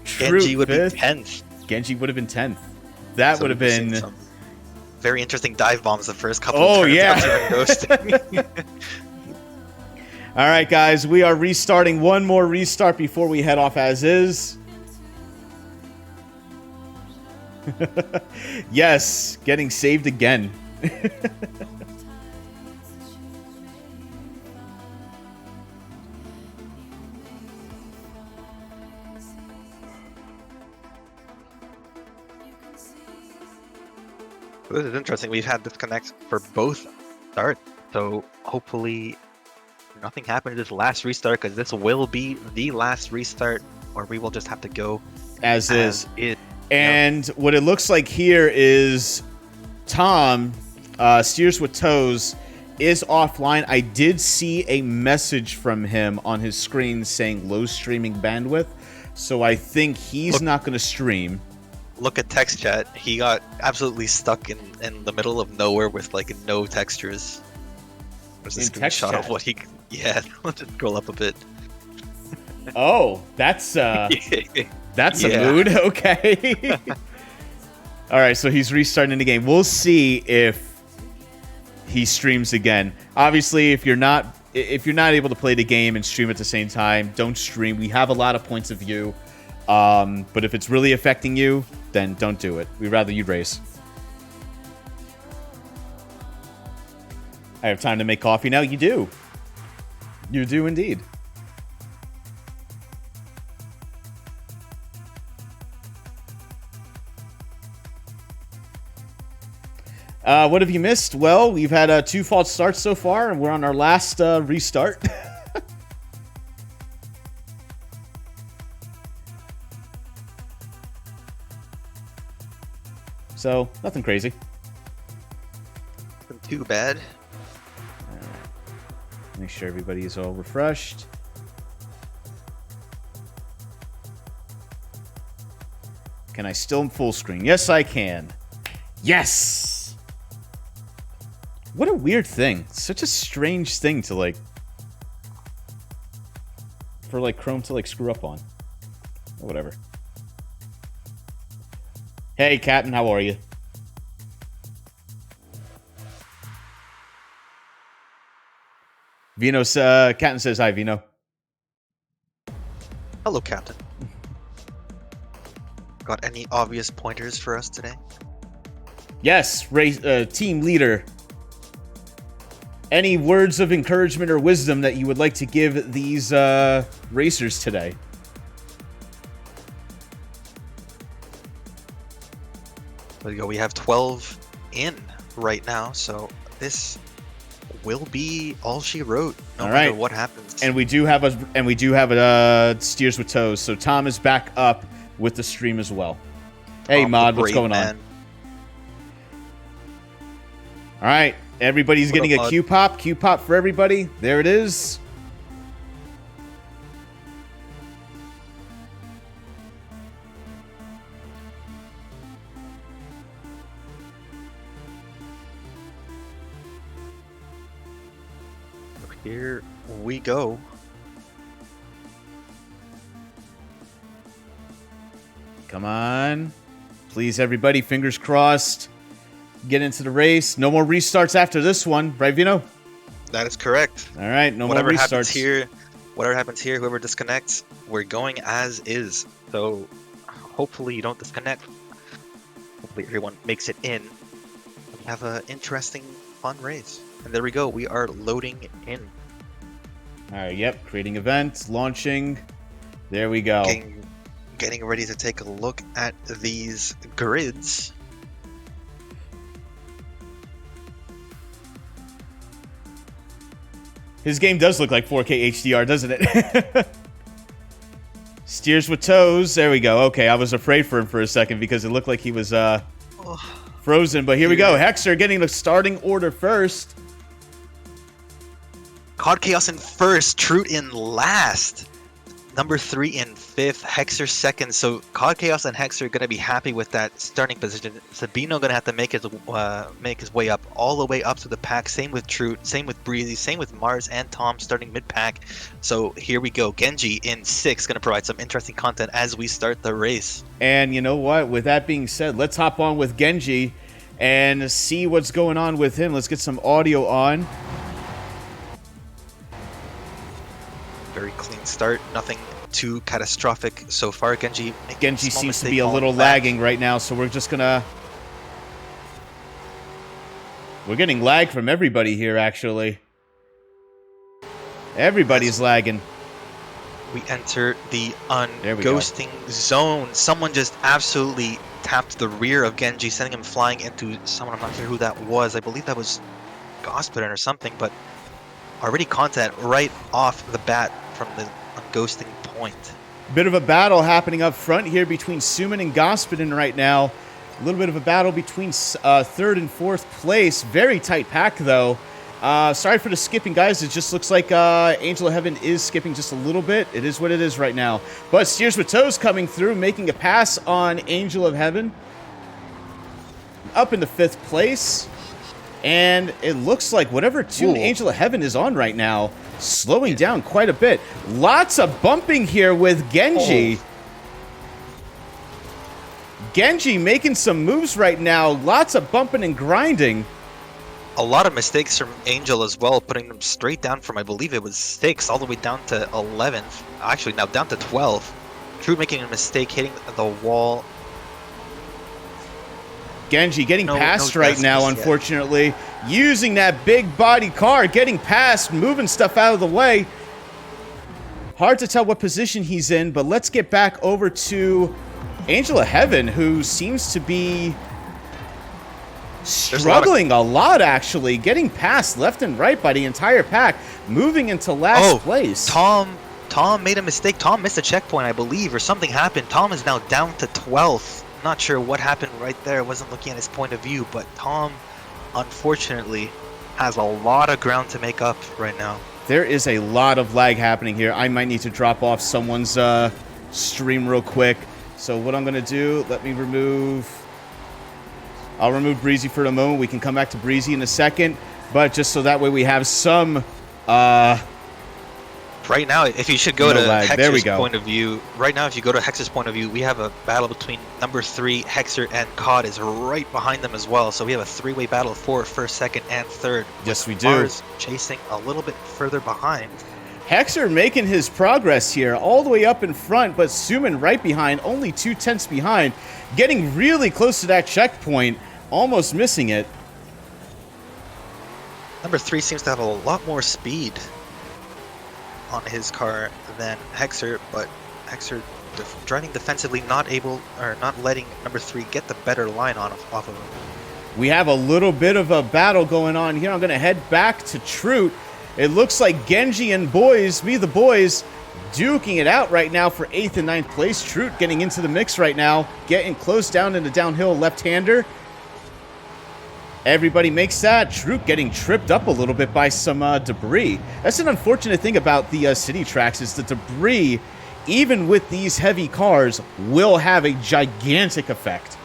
Genji would be fifth. 10th. Genji would have been 10th. That would have been some very interesting dive bombs the first couple Oh, of turns. yeah. All right, guys, we are restarting. One more restart before we head off as is. Yes, getting saved again. This is interesting. We've had disconnects for both starts, so hopefully nothing happened to this last restart, because this will be the last restart, or we will just have to go as is. It. And what it looks like here is Tom, Steers with Toes, is offline. I did see a message from him on his screen saying low streaming bandwidth, so I think he's not going to stream. Look at text chat. He got absolutely stuck in the middle of nowhere with like no textures. There's a screenshot of what he. Yeah, let's just scroll up a bit. Oh, that's that's a mood. Okay. All right, so he's restarting the game. We'll see if he streams again. Obviously, if you're not able to play the game and stream at the same time, don't stream. We have a lot of points of view. But if it's really affecting you, then don't do it. We'd rather you race. I have time to make coffee now. You do. You do indeed. What have you missed? Well, we've had 2 false starts so far, and we're on our last restart. So, nothing crazy. Nothing too bad. Make sure everybody is all refreshed. Can I still full screen? Yes, I can. Yes! What a weird thing. It's such a strange thing to, like... for, like, Chrome to, like, screw up on. Or whatever. Hey, Captain, how are you? Vino, Captain says hi, Vino. Hello, Captain. Got any obvious pointers for us today? Yes, race, team leader. Any words of encouragement or wisdom that you would like to give these racers today? There you go. We have 12 in right now, so this will be all she wrote. No matter what happens. And we do have a Steers with Toes. So Tom is back up with the stream as well. Hey, Mod, what's going on? All right, everybody's getting a Q pop. Q pop for everybody. There it is. Here we go. Come on. Please, everybody, fingers crossed. Get into the race. No more restarts after this one, right, Vino? That is correct. All right, no Whatever more restarts. happens here, whatever happens here, whoever disconnects, we're going as is. So hopefully you don't disconnect. Hopefully everyone makes it in. We have an interesting, fun race. And there we go. We are loading in. All right, yep. Creating event, launching. There we go. Getting ready to take a look at these grids. His game does look like 4K HDR, doesn't it? Steers with toes. There we go. Okay, I was afraid for him for a second because it looked like he was frozen. But here we go. Hexer getting the starting order first. CODCAOS in first, Troot in last. Number 3 in 5th, Hexer second. So CODCAOS and Hexer are going to be happy with that starting position. Sabino going to have to make his way up all the way up to the pack. Same with Troot, same with Breezy, same with Mars and Tom starting mid-pack. So here we go. Genji in 6th, going to provide some interesting content as we start the race. And you know what? With that being said, let's hop on with Genji and see what's going on with him. Let's get some audio on. Very clean start. Nothing too catastrophic so far. Genji seems to be a little lagging right now, so we're just gonna... We're getting lag from everybody here, actually. Everybody's lagging. We enter the unghosting zone. Someone just absolutely tapped the rear of Genji, sending him flying into someone. I'm not sure who that was. I believe that was Gospelen or something, but already contact right off the bat from the ghosting point. Bit of a battle happening up front here between Suimin and Gospelen right now. A little bit of a battle between 3rd and 4th place. Very tight pack, though. Sorry for the skipping, guys. It just looks like angelOfHaeven is skipping just a little bit. It is what it is right now. But Steers with Toes coming through, making a pass on angelOfHaeven. Up in the 5th place. And it looks like whatever tune angelOfHaeven is on right now, slowing down quite a bit. Lots of bumping here with Genji. Genji making some moves right now. Lots of bumping and grinding. A lot of mistakes from Angel as well, putting them straight down from, I believe it was 6, all the way down to 11th. Actually, now down to 12. Troot making a mistake, hitting the wall. Genji getting past right now, unfortunately. Using that big body car, getting past, moving stuff out of the way. Hard to tell what position he's in, but let's get back over to angelOfHaeven, who seems to be struggling a lot, actually. Getting past left and right by the entire pack, moving into last place. Tom made a mistake. Tom missed a checkpoint, I believe, or something happened. Tom is now down to 12th. Not sure what happened right there. Wasn't looking at his point of view, but Tom, unfortunately, has a lot of ground to make up right now. There is a lot of lag happening here. I might need to drop off someone's stream real quick. So what I'm going to do, I'll remove Breezy for the moment. We can come back to Breezy in a second, but just so that way we have some... Right now, if you should go to Hexer's point of view, right now, if you go to Hexer's point of view, we have a battle between number 3, Hexer, and COD is right behind them as well. So we have a 3-way battle for 1st, 2nd, and 3rd. Yes, we do. Mars chasing a little bit further behind. Hexer making his progress here, all the way up in front, but Suimin right behind, only 2/10 behind, getting really close to that checkpoint, almost missing it. Number 3 seems to have a lot more speed on his car than Hexer, but Hexer driving defensively, not letting number 3 get the better line off of him. We have a little bit of a battle going on here. I'm going to head back to Troot. It looks like Genji and the boys, duking it out right now for 8th and 9th place. Troot getting into the mix right now, getting close down in the downhill left-hander. Everybody makes that. Troot getting tripped up a little bit by some debris. That's an unfortunate thing about the city tracks, is the debris, even with these heavy cars, will have a gigantic effect.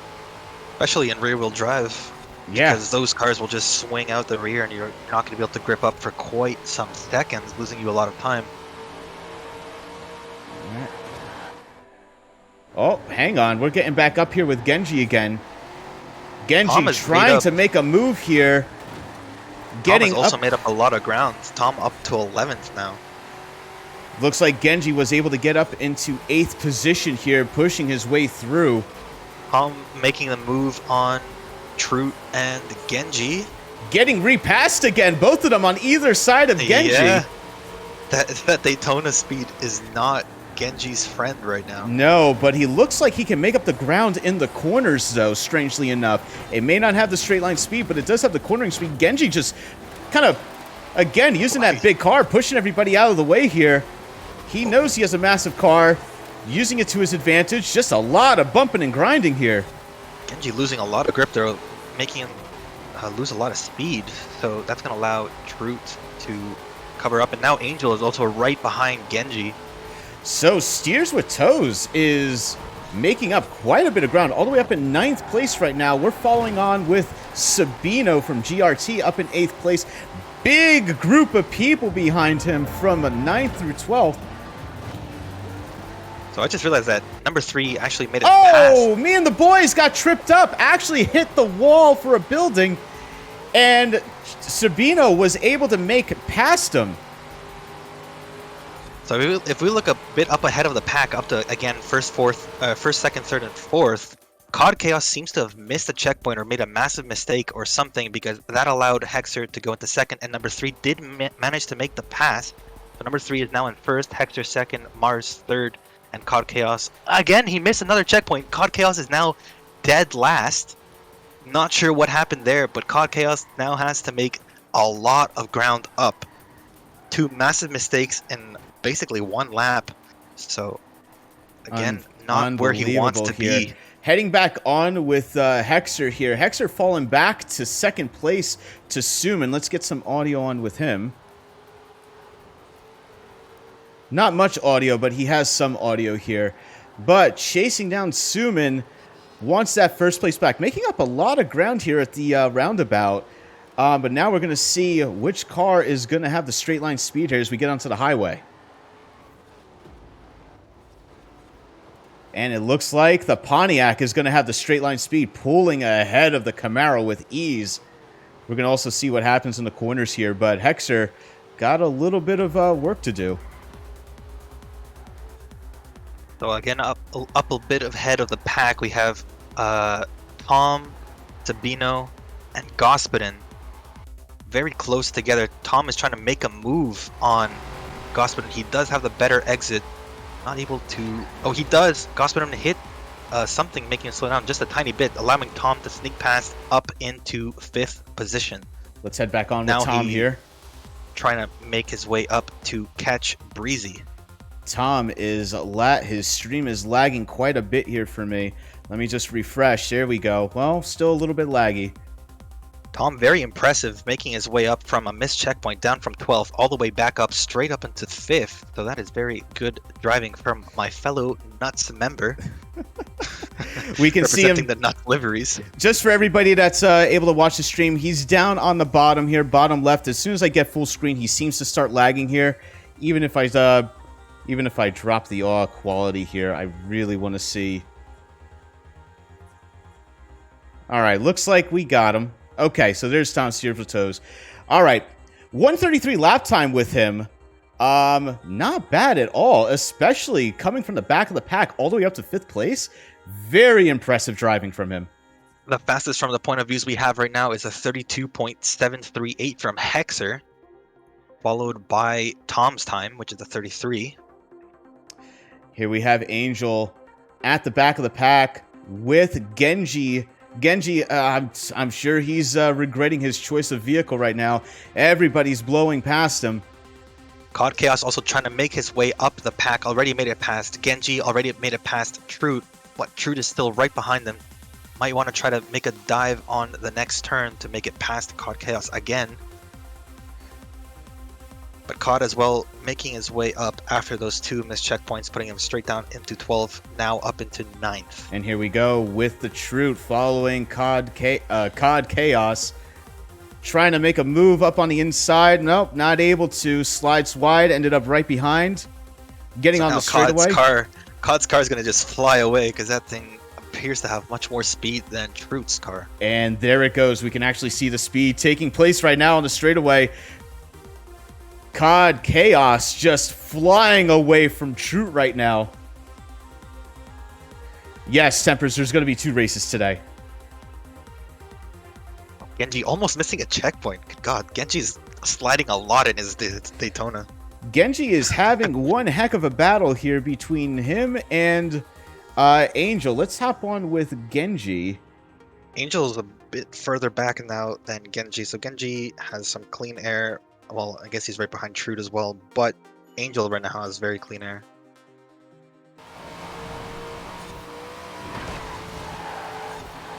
Especially in rear-wheel drive. Yeah. Because those cars will just swing out the rear and you're not going to be able to grip up for quite some seconds, losing you a lot of time. Oh, hang on. We're getting back up here with Genji again. Genji trying to make a move here. Tom has also made up a lot of ground. Tom up to 11th now. Looks like Genji was able to get up into 8th position here, pushing his way through. Tom making the move on Troot and Genji. Getting repassed again, both of them on either side of Genji. Yeah, that Daytona speed is not Genji's friend right now. No, but he looks like he can make up the ground in the corners, though, strangely enough. It may not have the straight line speed, but it does have the cornering speed. Genji just kind of, again, using that big car, pushing everybody out of the way here. He knows he has a massive car, using it to his advantage. Just a lot of bumping and grinding here. Genji losing a lot of grip there, making him lose a lot of speed. So that's going to allow Troot to cover up. And now Angel is also right behind Genji. So Steers with Toes is making up quite a bit of ground, all the way up in 9th place right now. We're following on with Sabino from GRT up in 8th place. Big group of people behind him from 9th through 12th. So I just realized that number 3 actually made it past. Oh, me and the boys got tripped up, actually hit the wall for a building, and Sabino was able to make it past him. So if we look a bit up ahead of the pack, up to, again, first, second, third, and fourth, CODCAOS seems to have missed a checkpoint or made a massive mistake or something, because that allowed Hexer to go into second, and number 3 did manage to make the pass. So number 3 is now in first, Hexer second, Mars third, and CODCAOS. Again, he missed another checkpoint. CODCAOS is now dead last. Not sure what happened there, but CODCAOS now has to make a lot of ground up. 2 massive mistakes in basically 1 lap. So, again, not where he wants to be. Heading back on with Hexer here. Hexer falling back to 2nd place to Suimin. Let's get some audio on with him. Not much audio, but he has some audio here. But chasing down Suimin wants that 1st place back, making up a lot of ground here at the roundabout. But now we're going to see which car is going to have the straight line speed here as we get onto the highway. And it looks like the Pontiac is going to have the straight line speed, pulling ahead of the Camaro with ease. We're going to also see what happens in the corners here, but Hexer got a little bit of work to do. So again, up a bit ahead of the pack, we have Tom, Sabino, and Gospodin very close together. Tom is trying to make a move on Gospodin. He does have the better exit. Not able to... Oh, he does. Gospodin hit something, making him slow down just a tiny bit, allowing Tom to sneak past up into 5th position. Let's head back on with Tom here. Trying to make his way up to catch Breezy. Tom is his stream is lagging quite a bit here for me. Let me just refresh. There we go. Well, still a little bit laggy. Tom, very impressive, making his way up from a missed checkpoint, down from 12th, all the way back up, straight up into 5th. So that is very good driving from my fellow Nuts member. We can see him representing the Nuts liveries. Just for everybody that's able to watch the stream, he's down on the bottom here, bottom left. As soon as I get full screen, he seems to start lagging here. Even if I drop the AW quality here, I really want to see. All right, looks like we got him. Okay, so there's Tom Steers with Toes. All right, 133 lap time with him. Not bad at all, especially coming from the back of the pack all the way up to 5th place. Very impressive driving from him. The fastest from the point of views we have right now is a 32.738 from Hexer, followed by Tom's time, which is a 33. Here we have Angel at the back of the pack with Genji. I'm sure he's regretting his choice of vehicle right now. Everybody's blowing past him. CODCAOS also trying to make his way up the pack. Already made it past Genji. Already made it past Troot. But Troot is still right behind them. Might want to try to make a dive on the next turn to make it past CODCAOS again. But Cod as well, making his way up after those 2 missed checkpoints, putting him straight down into 12th, now up into 9th. And here we go with the Troot following CODCAOS. Trying to make a move up on the inside. Nope, not able to. Slides wide, ended up right behind. Getting on the straightaway. Cod's car is going to just fly away because that thing appears to have much more speed than Troot's car. And there it goes. We can actually see the speed taking place right now on the straightaway. CODCAOS just flying away from Troot right now. Yes, Tempers, there's going to be 2 races today. Genji almost missing a checkpoint. Good God, Genji's sliding a lot in his Daytona. Genji is having one heck of a battle here between him and Angel. Let's hop on with Genji. Angel's a bit further back now than Genji, so Genji has some clean air. Well, I guess he's right behind Troot as well, but Angel right now has very clean air.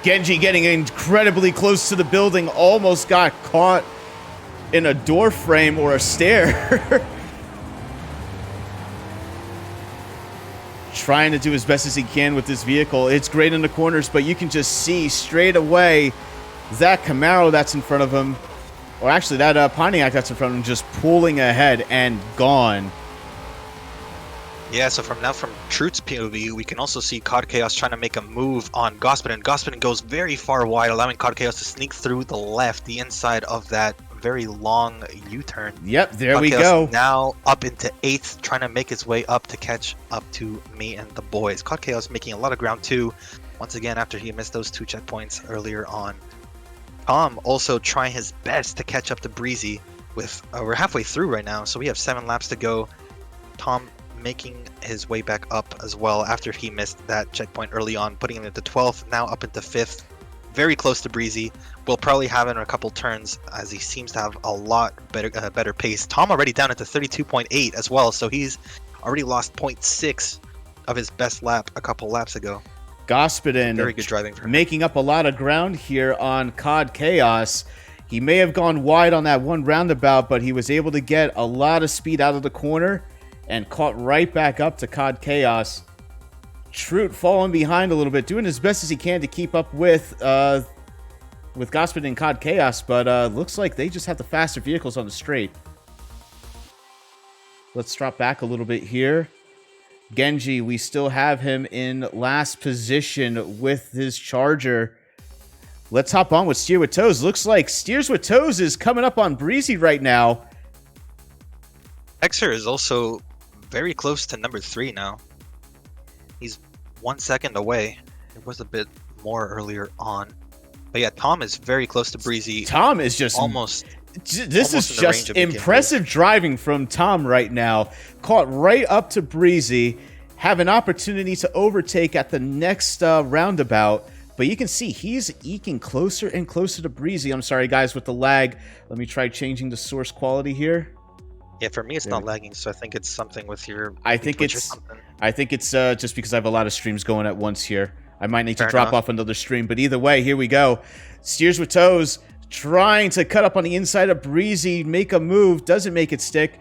Genji getting incredibly close to the building, almost got caught in a door frame or a stair. Trying to do as best as he can with this vehicle. It's great in the corners, but you can just see straight away that Camaro that's in front of him, or actually that Pontiac that's in front of him, just pulling ahead and gone. Yeah, so from Troot's POV, we can also see CODCAOS trying to make a move on Gospodin. Gospodin goes very far wide, allowing CODCAOS to sneak through the left, the inside of that very long U-turn. Yep, there we go. Now up into 8th, trying to make his way up to catch up to me and the boys. CODCAOS making a lot of ground too, once again after he missed those 2 checkpoints earlier on. Tom also trying his best to catch up to Breezy. With we're halfway through right now, so we have 7 laps to go. Tom making his way back up as well after he missed that checkpoint early on, putting him into 12th, now up into 5th. Very close to Breezy. We'll probably have him in a couple turns as he seems to have a lot better pace. Tom already down into 32.8 as well, so he's already lost 0.6 of his best lap a couple laps ago. Gospodin very good driving for him. Making up a lot of ground here on CODCAOS. He may have gone wide on that one roundabout, but he was able to get a lot of speed out of the corner and caught right back up to CODCAOS. Troot falling behind a little bit, doing as best as he can to keep up with Gospodin and CODCAOS, but looks like they just have the faster vehicles on the straight. Let's drop back a little bit here. Genji, we still have him in last position with his Charger. Let's hop on with Steer with Toes. Looks like Steers with Toes is coming up on Breezy right now. Xer is also very close to number 3 now. He's 1 second away. It was a bit more earlier on. But yeah, Tom is very close to Breezy. Tom is just almost... This is just impressive driving from Tom right now. Caught right up to Breezy. Have an opportunity to overtake at the next roundabout. But you can see he's eking closer and closer to Breezy. I'm sorry, guys, with the lag. Let me try changing the source quality here. Yeah, for me, it's not lagging, so I think it's something with your... I think it's just because I have a lot of streams going at once here. I might need to drop off another stream. But either way, here we go. Steers with Toes. Trying to cut up on the inside of Breezy, make a move, doesn't make it stick.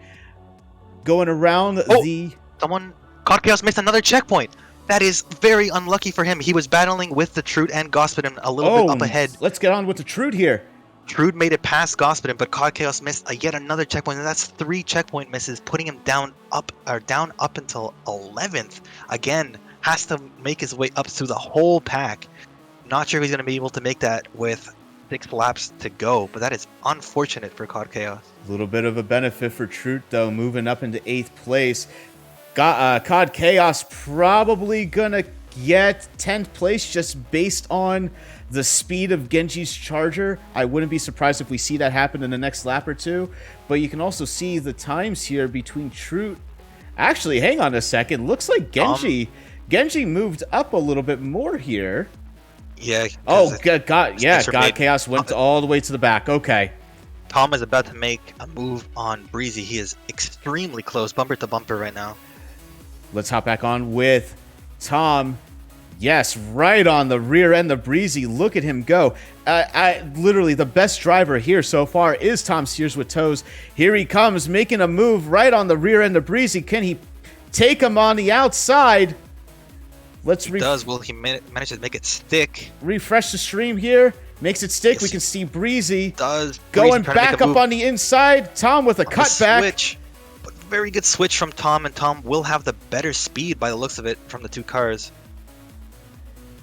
Going around the... CODCAOS missed another checkpoint. That is very unlucky for him. He was battling with the Troot and Gospodin a little bit up ahead. Let's get on with the Troot here. Troot made it past Gospodin, but CODCAOS missed yet another checkpoint, and that's 3 checkpoint misses, putting him down up until 11th. Again, has to make his way up through the whole pack. Not sure if he's going to be able to make that with 6 laps to go, but that is unfortunate for CODCAOS. A little bit of a benefit for Troot, though, moving up into 8th place. CODCAOS probably going to get 10th place just based on the speed of Genji's Charger. I wouldn't be surprised if we see that happen in the next lap or 2, but you can also see the times here between Troot. Actually, hang on a second. Looks like Genji moved up a little bit more here. Yeah. CODCAOS went all the way to the back. Okay. Tom is about to make a move on Breezy. He is extremely close, bumper to bumper right now. Let's hop back on with Tom. Yes, right on the rear end of Breezy. Look at him go. Literally, the best driver here so far is Tom Steers with toes. Here he comes, making a move right on the rear end of Breezy. Can he take him on the outside? Let's Will he manage to make it stick? Refresh the stream here. Makes it stick. Yes. We can see Breezy Does going back up on the inside. Tom with a cutback. Switch. But very good switch from Tom, and Tom will have the better speed by the looks of it from the two cars.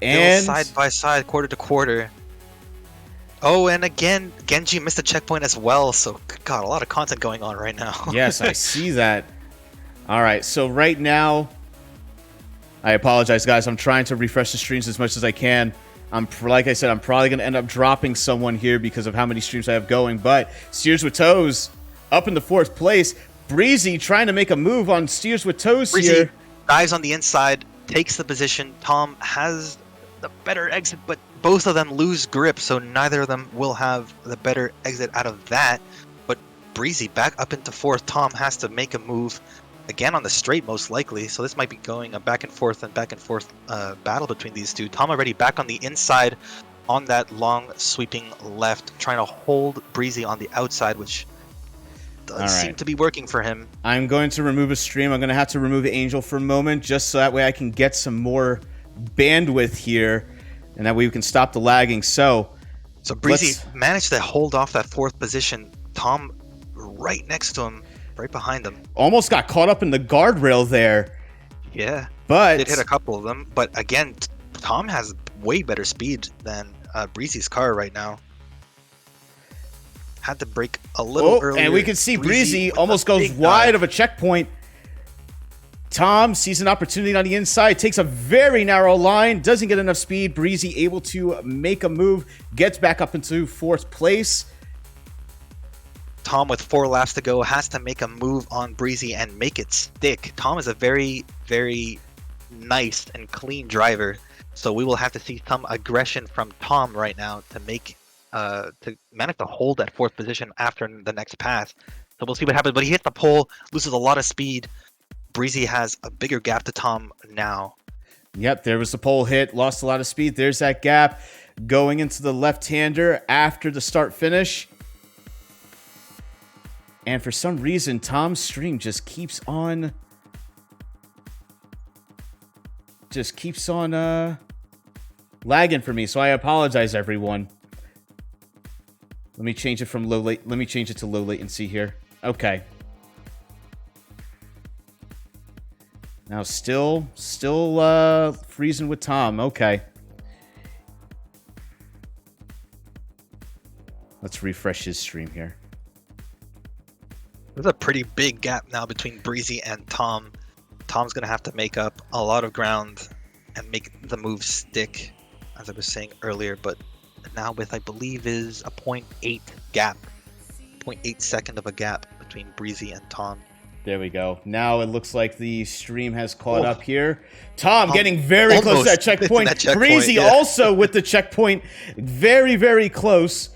And side by side, quarter to quarter. Oh, and again, Genji missed a checkpoint as well. So, God, a lot of content going on right now. Yes, I see that. All right, so right now, I apologize, guys. I'm trying to refresh the streams as much as I can. Like I said, I'm probably going to end up dropping someone here because of how many streams I have going. But Steers with Toes up in the 4th place. Breezy trying to make a move on Steers with Toes Breezy here. dives on the inside, takes the position. Tom has the better exit, but both of them lose grip, so neither of them will have the better exit out of that. But Breezy back up into 4th. Tom has to make a move again on the straight, most likely. So this might be going a back and forth battle between these two. Tom already back on the inside on that long sweeping left, trying to hold Breezy on the outside, which does seem to be working for him. I'm going to remove a stream. I'm going to have to remove Angel for a moment, just so that way I can get some more bandwidth here, and that way we can stop the lagging. So Breezy managed to hold off that 4th position. Tom right next to him, right behind him. Almost got caught up in the guardrail there. Yeah, but it hit a couple of them. But again, Tom has way better speed than Breezy's car right now. Had to brake a little earlier. And we can see Breezy almost goes wide of a checkpoint. Tom sees an opportunity on the inside, takes a very narrow line, doesn't get enough speed. Breezy able to make a move, gets back up into 4th place. Tom, with 4 laps to go, has to make a move on Breezy and make it stick. Tom is a very, very nice and clean driver, so we will have to see some aggression from Tom right now to manage to hold that 4th position after the next pass. So we'll see what happens. But he hits the pole, loses a lot of speed. Breezy has a bigger gap to Tom now. Yep, there was the pole hit, lost a lot of speed. There's that gap going into the left-hander after the start-finish. And for some reason, Tom's stream just keeps on lagging for me. So I apologize, everyone. Let me change it from let me change it to low latency here. Okay. Now still freezing with Tom. Okay. Let's refresh his stream here. There's a pretty big gap now between Breezy and Tom. Tom's going to have to make up a lot of ground and make the move stick, as I was saying earlier, but now with, I believe, is a 0.8 gap, 0.8 second of a gap between Breezy and Tom. There we go. Now it looks like the stream has caught up here. Tom getting very close to that checkpoint. Breezy also with the checkpoint. Very, very close.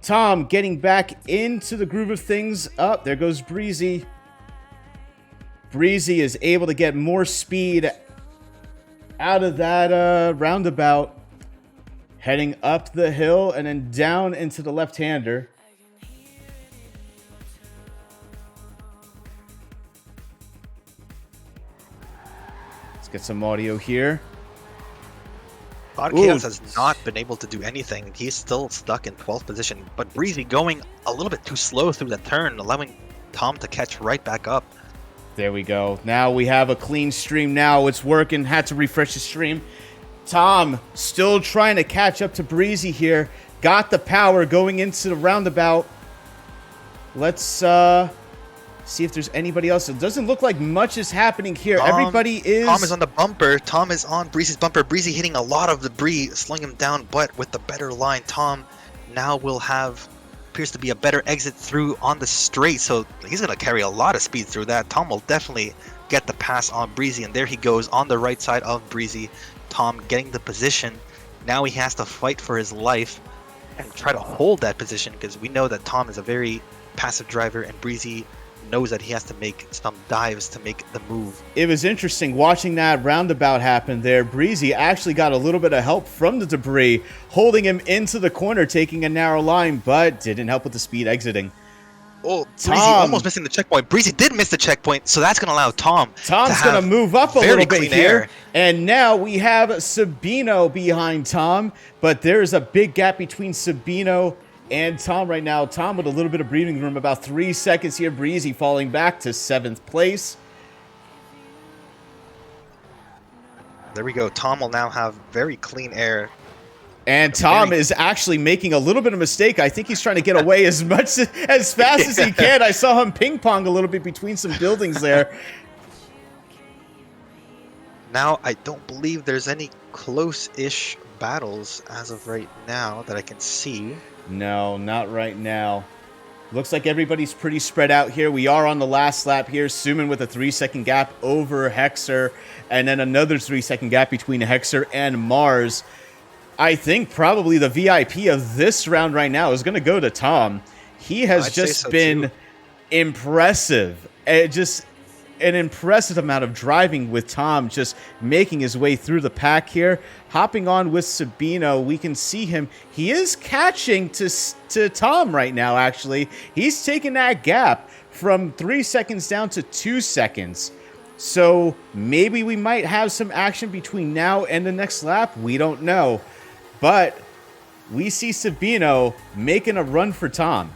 Tom getting back into the groove of things. Up there goes Breezy. Breezy is able to get more speed out of that roundabout. Heading up the hill and then down into the left-hander. Let's get some audio here. CODCAOS has not been able to do anything. He's still stuck in 12th position, but Breezy going a little bit too slow through the turn, allowing Tom to catch right back up. There we go. Now we have a clean stream. Now it's working. Had to refresh the stream. Tom still trying to catch up to Breezy here. Got the power going into the roundabout. Let's see if there's anybody else. It doesn't look like much is happening here. Everybody is... Tom is on the bumper. Tom is on Breezy's bumper. Breezy hitting a lot of debris, slowing him down, but with the better line, Tom now will have... appears to be a better exit through on the straight, so he's going to carry a lot of speed through that. Tom will definitely get the pass on Breezy, and there he goes on the right side of Breezy. Tom getting the position. Now he has to fight for his life and try to hold that position, because we know that Tom is a very passive driver and Breezy knows that he has to make some dives to make the move. It was interesting watching that roundabout happen there. Breezy actually got a little bit of help from the debris, holding him into the corner, taking a narrow line, but didn't help with the speed exiting. Oh, Breezy almost missing the checkpoint. Breezy did miss the checkpoint, so that's going to allow Tom's going to move up a little bit here. And now we have Sabino behind Tom, but there's a big gap between Sabino and Tom right now. Tom with a little bit of breathing room, about 3 seconds here. Breezy falling back to 7th place. There we go. Tom will now have very clean air. And Tom is actually making a little bit of mistake. I think he's trying to get away as fast as he can. I saw him ping pong a little bit between some buildings there. Now, I don't believe there's any close-ish battles as of right now that I can see. No, not right now. Looks like everybody's pretty spread out here. We are on the last lap here. Suimin with a 3-second gap over Hexer, and then another 3-second gap between Hexer and Mars. I think probably the VIP of this round right now is going to go to Tom. He has just been impressive. Just an impressive amount of driving with Tom, just making his way through the pack here. Hopping on with Sabino, we can see him. He is catching to Tom right now, actually. He's taking that gap from 3 seconds down to 2 seconds. So maybe we might have some action between now and the next lap. We don't know. But we see Sabino making a run for Tom.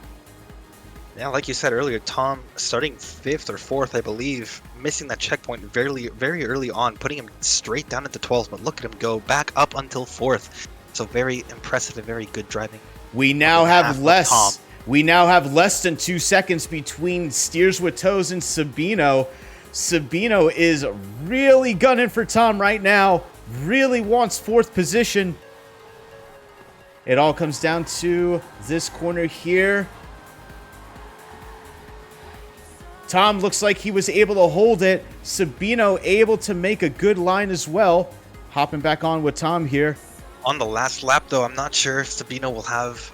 Yeah, like you said earlier, Tom starting 5th or 4th, I believe, missing that checkpoint very early on, putting him straight down into 12th. But look at him go back up until 4th. So very impressive and very good driving. We now have less. We now have less than 2 seconds between Steers with Toes and Sabino. Sabino is really gunning for Tom right now. Really wants 4th position. It all comes down to this corner here. Tom looks like he was able to hold it. Sabino able to make a good line as well. Hopping back on with Tom here. On the last lap, though, I'm not sure if Sabino will have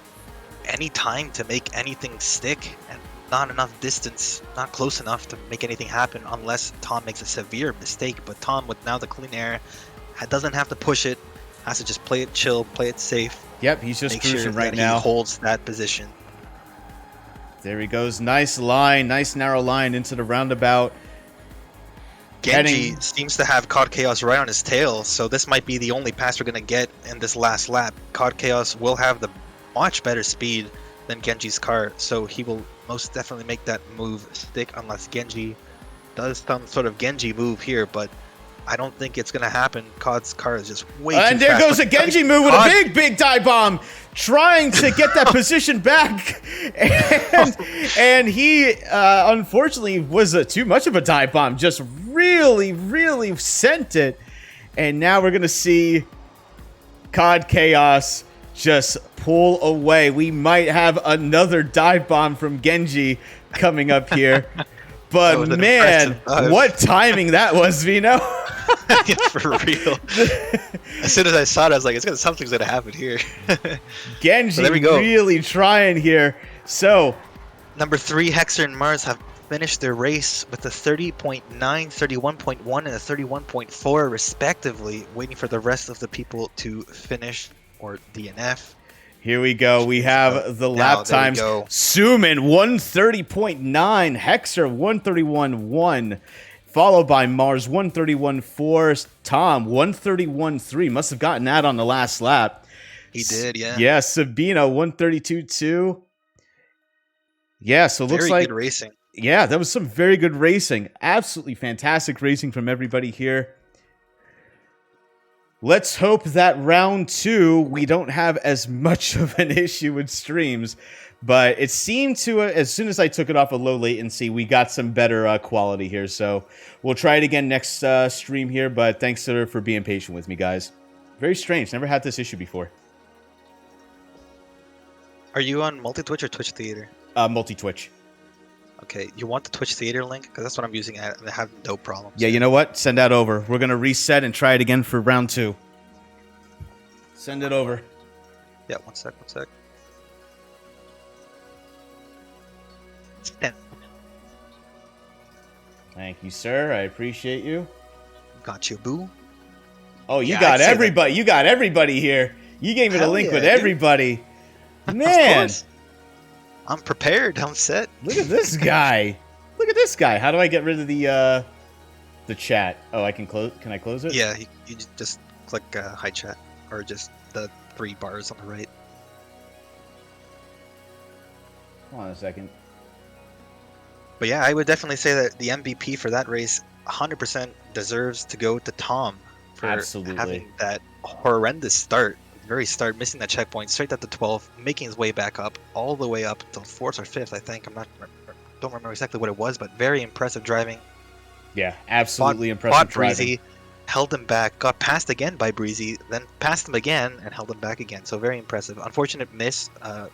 any time to make anything stick. And not enough distance, not close enough to make anything happen unless Tom makes a severe mistake. But Tom, with now the clean air, doesn't have to push it. Has to just play it chill, play it safe. Yep, he's just cruising right now. He holds that position. There he goes. Nice line, nice narrow line into the roundabout. Genji seems to have CODCAOS right on his tail, so this might be the only pass we're going to get in this last lap. CODCAOS will have the much better speed than Genji's car, so he will most definitely make that move stick unless Genji does some sort of Genji move here, but I don't think it's going to happen. COD's car is just way too fast. And there goes a Genji move with a big dive bomb, trying to get that position back. And he, unfortunately, was too much of a dive bomb. Just really sent it. And now we're going to see CODCAOS just pull away. We might have another dive bomb from Genji coming up here. But man, what timing that was, Vino. For real. As soon as I saw it, I was like, something's gonna happen here. Genji really trying here. So number 3, Hexer and Mars have finished their race with a 30.9, 31.1, and a 31.4 respectively, waiting for the rest of the people to finish or DNF. Here we go. We have the lap times. Suimin 130.9, Hexer 131.1, followed by Mars 131.4, Tom 131.3. Must have gotten that on the last lap. He did, yeah. Yeah, Sabino 132.2. Yeah, so it looks like good racing. Yeah, that was some very good racing. Absolutely fantastic racing from everybody here. Let's hope that round 2, we don't have as much of an issue with streams. But it seemed to, as soon as I took it off of low latency, we got some better quality here. So we'll try it again next stream here. But thanks for being patient with me, guys. Very strange. Never had this issue before. Are you on multi-Twitch or Twitch Theater? Multi-Twitch. Okay, you want the Twitch Theater link? Because that's what I'm using. I have no problems. Yeah, you know what? Send that over. We're going to reset and try it again for round 2. Send it over. Yeah, one sec. Thank you, sir. I appreciate you. Got you, boo. Oh, you Yeah, got I'd say everybody. You got everybody here. You gave me the Hell link yeah, with dude. everybody. Of Man, course. I'm prepared. I'm set. look at this guy. Look at this guy. How do I get rid of the chat? Oh, I can close. Can I close it? Yeah, you just click hi chat, or just the 3 bars on the right. Hold on a second. But yeah, I would definitely say that the MVP for that race 100% deserves to go to Tom for Absolutely. having that horrendous start. Very start, missing that checkpoint, straight up to 12, making his way back up, all the way up to 4th or 5th, I think. Don't remember exactly what it was, but very impressive driving. Yeah, absolutely impressive Fought driving. Breezy, held him back, got passed again by Breezy, then passed him again and held him back again. So very impressive. Unfortunate miss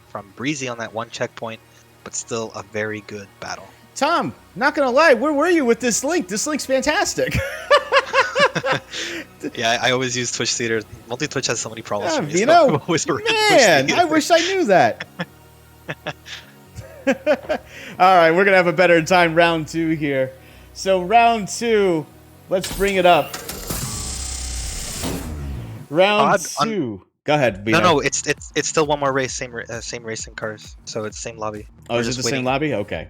from Breezy on that one checkpoint, but still a very good battle. Tom, not gonna lie, where were you with this link? This link's fantastic. Yeah, I always use Twitch Theater. Multi-Twitch has so many problems for me. You So know, I'm always around Twitch man, Theater. I wish I knew that. All right, we're gonna have a better time round 2 here. So round 2, let's bring it up. Round 2. Go ahead. Vito. No, it's still one more race, same racing cars. So it's same lobby. Oh, is it the same lobby? Okay.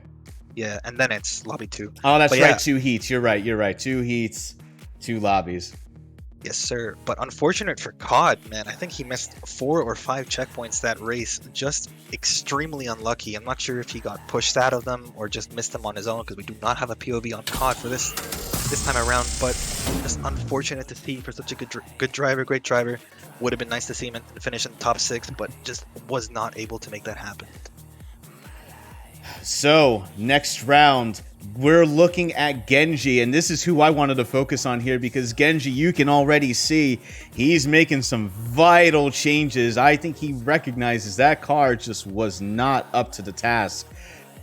Yeah, and then it's lobby 2. Oh, that's But right. yeah. 2 heats. You're right. 2 heats, 2 lobbies. Yes, sir. But unfortunate for COD, man. I think he missed 4 or 5 checkpoints that race. Just extremely unlucky. I'm not sure if he got pushed out of them or just missed them on his own, because we do not have a POV on COD for this time around. But just unfortunate to see for such a good driver, great driver. Would have been nice to see him finish in the top 6, but just was not able to make that happen. So, next round, we're looking at Genji, and this is who I wanted to focus on here, because Genji, you can already see, he's making some vital changes. I think he recognizes that car just was not up to the task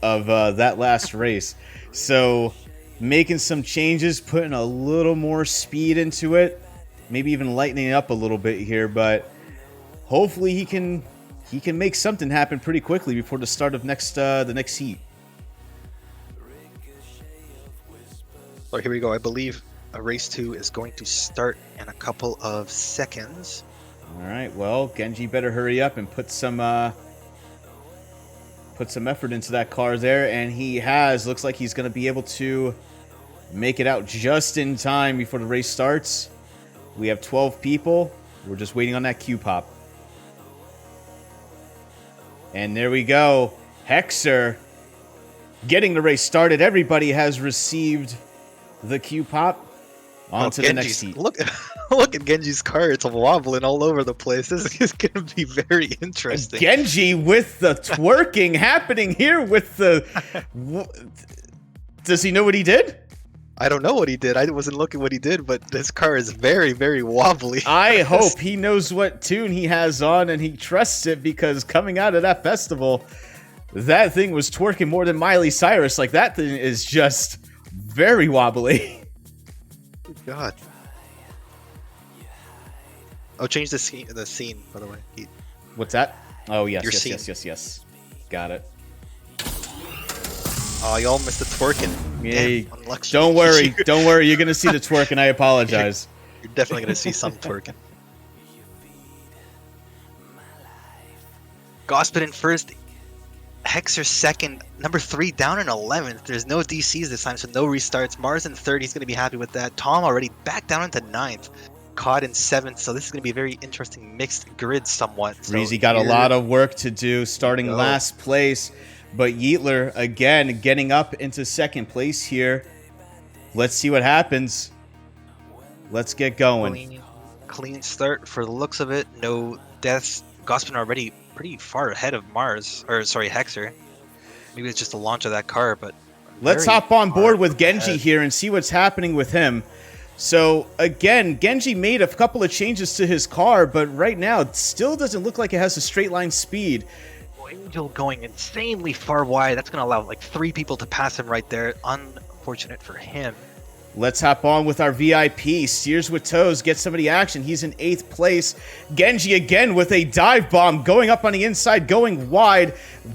of that last race. So, making some changes, putting a little more speed into it, maybe even lightening it up a little bit here, but hopefully he can make something happen pretty quickly before the start of the next heat. So here we go. I believe race 2 is going to start in a couple of seconds. All right. Well, Genji better hurry up and put some effort into that car there, and he has. Looks like he's going to be able to make it out just in time before the race starts. We have 12 people. We're just waiting on that Q pop. And there we go. Hexer getting the race started. Everybody has received the Q pop. On to the next heat. Look at Genji's car. It's wobbling all over the place. This is going to be very interesting. Genji with the twerking happening here with the... Does he know what he did? I don't know what he did. I wasn't looking what he did, but this car is very, very wobbly. I hope he knows what tune he has on and he trusts it, because coming out of that festival, that thing was twerking more than Miley Cyrus. Like, that thing is just very wobbly. God. Oh, change the scene, by the way. What's that? Oh, yes, Your yes. Got it. Oh, y'all missed the twerking. Yay. Damn, unlucky. Don't worry. You're going to see the twerk, and I apologize. You're definitely going to see some twerking. Gospin in first. Hexer second. Number 3 down in 11th. There's no DCs this time, so no restarts. Mars in third. He's going to be happy with that. Tom already back down into 9th. COD in 7th. So this is going to be a very interesting mixed grid somewhat. Breezy got a lot of work to do, starting last place. But yeetlur, again, getting up into second place here. Let's see what happens. Let's get going. Clean start for the looks of it. No deaths. Gospin already pretty far ahead of Hexer. Maybe it's just the launch of that car, but... Let's hop on board with Genji here and see what's happening with him. So, again, Genji made a couple of changes to his car, but right now, it still doesn't look like it has a straight line speed. Angel going insanely far wide. That's going to allow like 3 people to pass him right there. Unfortunate for him. Let's hop on with our VIP. Steers with toes, gets some of the action. He's in 8th place. Genji again with a dive bomb, going up on the inside, going wide,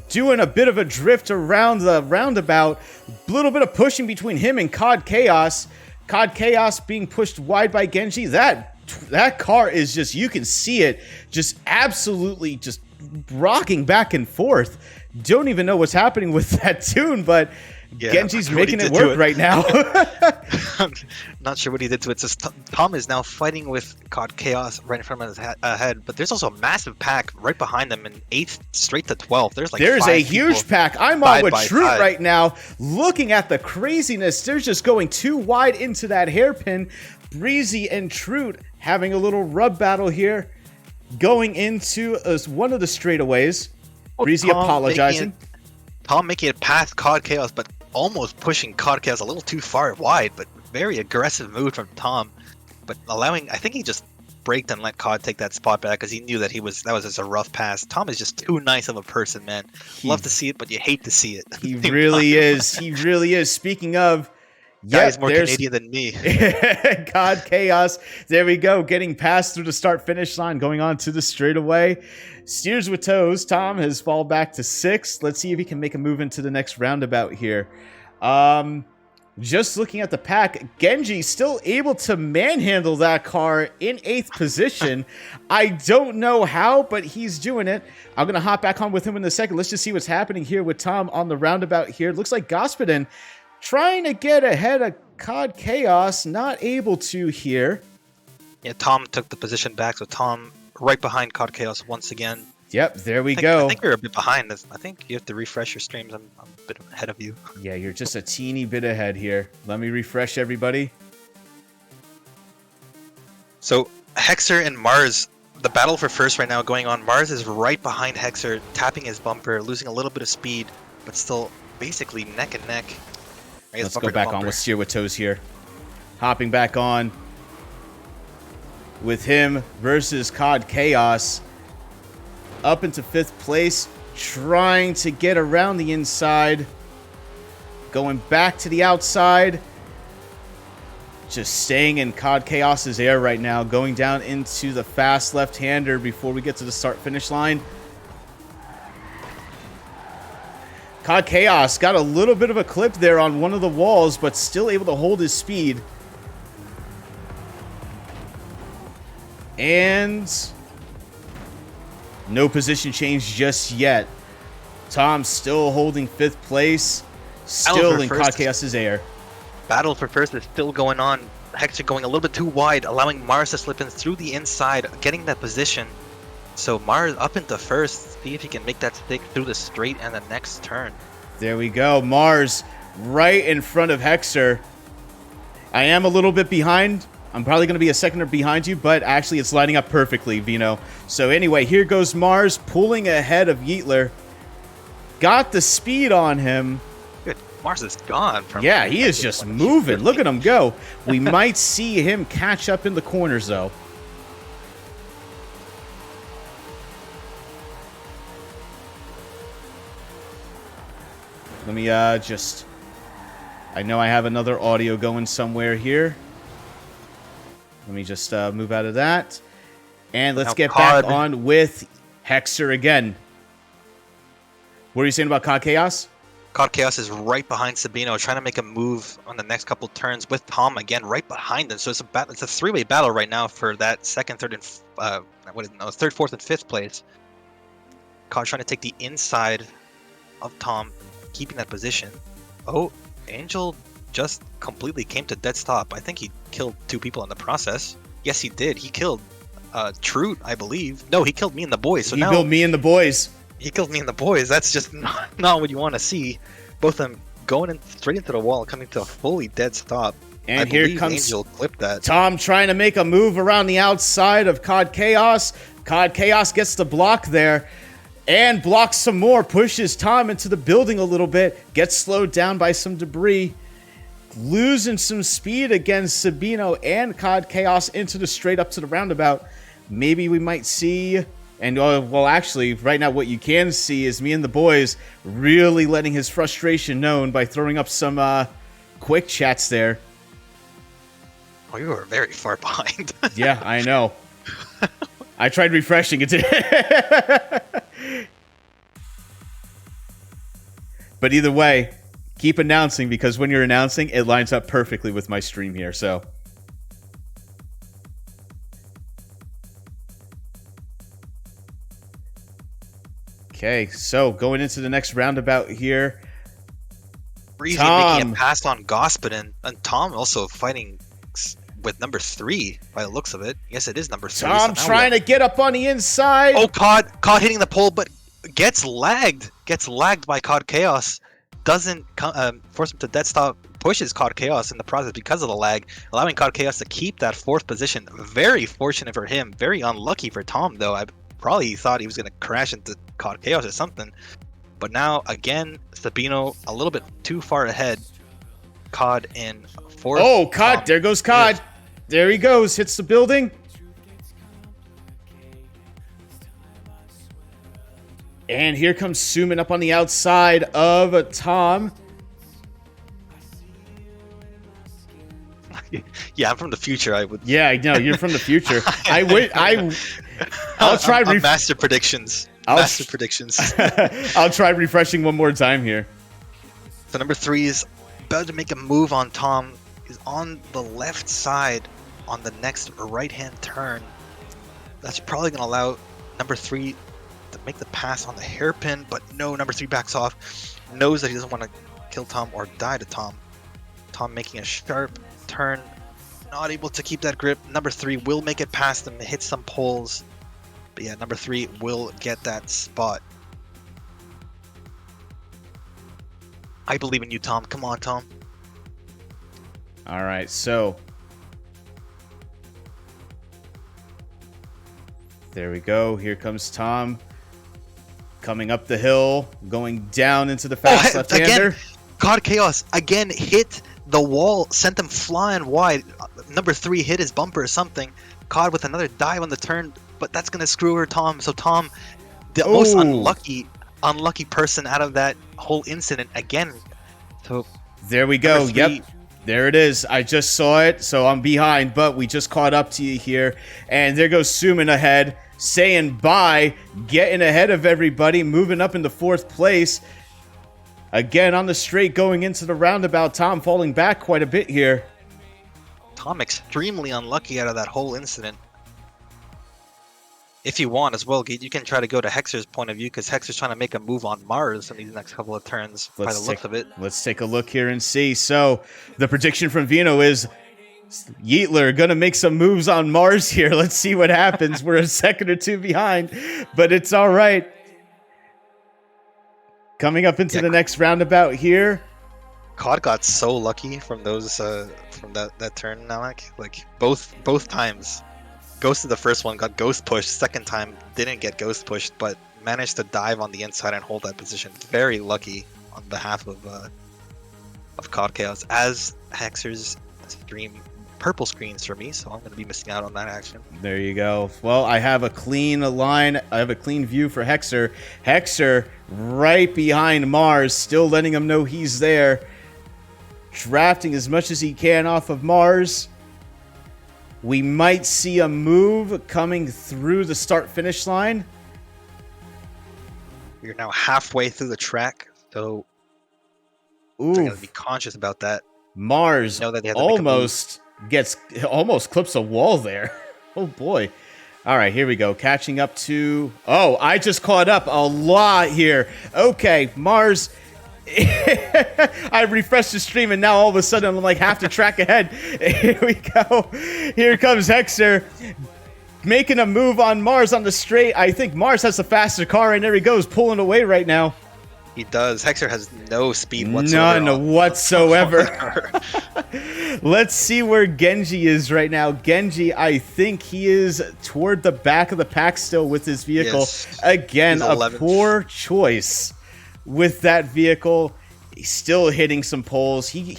doing a bit of a drift around the roundabout. A little bit of pushing between him and CODCAOS. CODCAOS being pushed wide by Genji. That car is just, you can see it, just absolutely just rocking back and forth. Don't even know what's happening with that tune, but yeah, Genji's making it work right now. I'm not sure what he did to it. So Tom is now fighting with CODCAOS right in front of his head, but there's also a massive pack right behind them in 8th straight to 12th. There's a huge pack. I'm on with Troot right now, looking at the craziness. They're just going too wide into that hairpin. Breezy and Troot having a little rub battle here, going into one of the straightaways. Breezy apologizing. Tom making it past CODCAOS, but almost pushing CODCAOS a little too far wide, but very aggressive move from Tom. But I think he just braked and let COD take that spot back because he knew that that was just a rough pass. Tom is just too nice of a person, man. Love to see it, but you hate to see it. He really is. He really is. Speaking of, yeah, he's more Canadian than me. CODCAOS. There we go. Getting passed through the start-finish line, going on to the straightaway. Steers with toes. Tom has fallen back to 6th. Let's see if he can make a move into the next roundabout here. Just looking at the pack, Genji still able to manhandle that car in 8th position. I don't know how, but he's doing it. I'm going to hop back on with him in a second. Let's just see what's happening here with Tom on the roundabout here. It looks like Gospodin trying to get ahead of CODCAOS, not able to here. Yeah, Tom took the position back, so Tom right behind CODCAOS once again. Yep, there we go. I think you're a bit behind this. I think you have to refresh your streams. I'm a bit ahead of you. Yeah, you're just a teeny bit ahead here. Let me refresh everybody. So Hexer and Mars, the battle for first right now going on. Mars is right behind Hexer, tapping his bumper, losing a little bit of speed, but still basically neck and neck. Let's go back on with Steer with Toes here. Hopping back on with him versus CODCAOS. Up into 5th place, trying to get around the inside. Going back to the outside. Just staying in CODCAOS's air right now. Going down into the fast left-hander before we get to the start-finish line. CODCAOS got a little bit of a clip there on one of the walls, but still able to hold his speed. And no position change just yet. Tom still holding 5th place, still in CODCAOS's air. Battle for first is still going on. Hector going a little bit too wide, allowing Mars to slip in through the inside, getting that position. So Mars up into 1st, see if he can make that stick through the straight and the next turn. There we go. Mars right in front of Hexer. I am a little bit behind. I'm probably going to be a second or behind you, but actually it's lining up perfectly, Vino. So anyway, here goes Mars pulling ahead of yeetlur. Got the speed on him. Good. Mars is gone. Yeah, he is just moving. Look at him go. We might see him catch up in the corners, though. Let me just... I know I have another audio going somewhere here. Let me just move out of that. And let's get back on with Hexer again. What are you saying about CODCAOS? CODCAOS is right behind Sabino, trying to make a move on the next couple turns with Tom again right behind him. So it's a three-way battle right now for that second, third, and third, fourth, and 5th place. COD trying to take the inside of Tom, keeping that position. Oh, Angel just completely came to dead stop. I think he killed 2 people in the process. Yes, he did. He killed Troot, I believe. No, he killed me and the boys. So he killed me and the boys. He killed me and the boys. That's just not what you want to see. Both of them going straight into the wall, coming to a fully dead stop. And here comes Angel clipped that. Tom trying to make a move around the outside of CODCAOS. CODCAOS gets the block there. And blocks some more, pushes Tom into the building a little bit, gets slowed down by some debris, losing some speed against Sabino and CODCAOS into the straight up to the roundabout. Maybe we might see, and well, actually, right now what you can see is me and the boys really letting his frustration known by throwing up some quick chats there. Oh, you were very far behind. Yeah, I know. I tried refreshing it. But either way, keep announcing, because when you're announcing, it lines up perfectly with my stream here, so. Okay, so going into the next roundabout here. Breezy Tom. making a pass on Господин, and Tom also fighting with number 3 by the looks of it. Yes, it is number 3. Tom trying to get up on the inside. Oh, COD hitting the pole, but gets lagged. Gets lagged by CODCAOS. Doesn't force him to dead stop. Pushes CODCAOS in the process because of the lag, allowing CODCAOS to keep that 4th position. Very fortunate for him. Very unlucky for Tom, though. I probably thought he was going to crash into CODCAOS or something. But now, again, Sabino a little bit too far ahead. COD in 4th. Oh, COD. There goes COD. Yes. There he goes. Hits the building. And here comes Suimin up on the outside of Tom. Yeah, I'm from the future. I would. Yeah, I know you're from the future. I'll try. Master predictions. Master predictions. I'll try refreshing one more time here. So number 3 is about to make a move on Tom. Is on the left side on the next right-hand turn. That's probably going to allow number 3 to make the pass on the hairpin, but no, number 3 backs off. Knows that he doesn't want to kill Tom or die to Tom. Tom making a sharp turn, not able to keep that grip. Number 3 will make it past him, hit some poles. But yeah, number 3 will get that spot. I believe in you, Tom. Come on, Tom. All right, so there we go. Here comes Tom coming up the hill, going down into the fast left-hander. Again, CODCAOS again hit the wall, sent him flying wide. Number 3 hit his bumper or something. COD with another dive on the turn, but that's gonna screw her Tom. So Tom, the most unlucky person out of that whole incident again. So there we go. Yep. There it is. I just saw it, so I'm behind, but we just caught up to you here. And there goes Suimin ahead, saying bye, getting ahead of everybody, moving up into 4th place. Again, on the straight going into the roundabout, Tom falling back quite a bit here. Tom extremely unlucky out of that whole incident. If you want as well, you can try to go to Hexer's point of view, because Hexer's trying to make a move on Mars in these next couple of turns by the looks of it. Let's take a look here and see. So the prediction from Vino is yeetlur gonna make some moves on Mars here. Let's see what happens. We're a second or 2 behind, but it's all right. Coming up into the next roundabout here. COD got so lucky from those from that turn, Nalak. Like both times. Ghosted the first one, got ghost pushed. Second time, didn't get ghost pushed, but managed to dive on the inside and hold that position. Very lucky on behalf of CODCAOS. As Hexer's stream purple screens for me, so I'm going to be missing out on that action. There you go. Well, I have a clean line. I have a clean view for Hexer. Hexer right behind Mars, still letting him know he's there. Drafting as much as he can off of Mars. We might see a move coming through the start-finish line. We're now halfway through the track, so they're going to be conscious about that. Mars almost clips a wall there. Oh boy. All right, here we go. Catching up to... Oh, I just caught up a lot here. Okay, Mars... I refreshed the stream and now all of a sudden I'm like half the track ahead. Here we go. Here comes Hexer making a move on Mars on the straight. I think Mars has a faster car and there he goes, pulling away right now. He does. Hexer has no speed whatsoever. None whatsoever. Let's see where Genji is right now. Genji, I think he is toward the back of the pack still with his vehicle. Yes. Again, a poor choice with that vehicle. He's still hitting some poles. He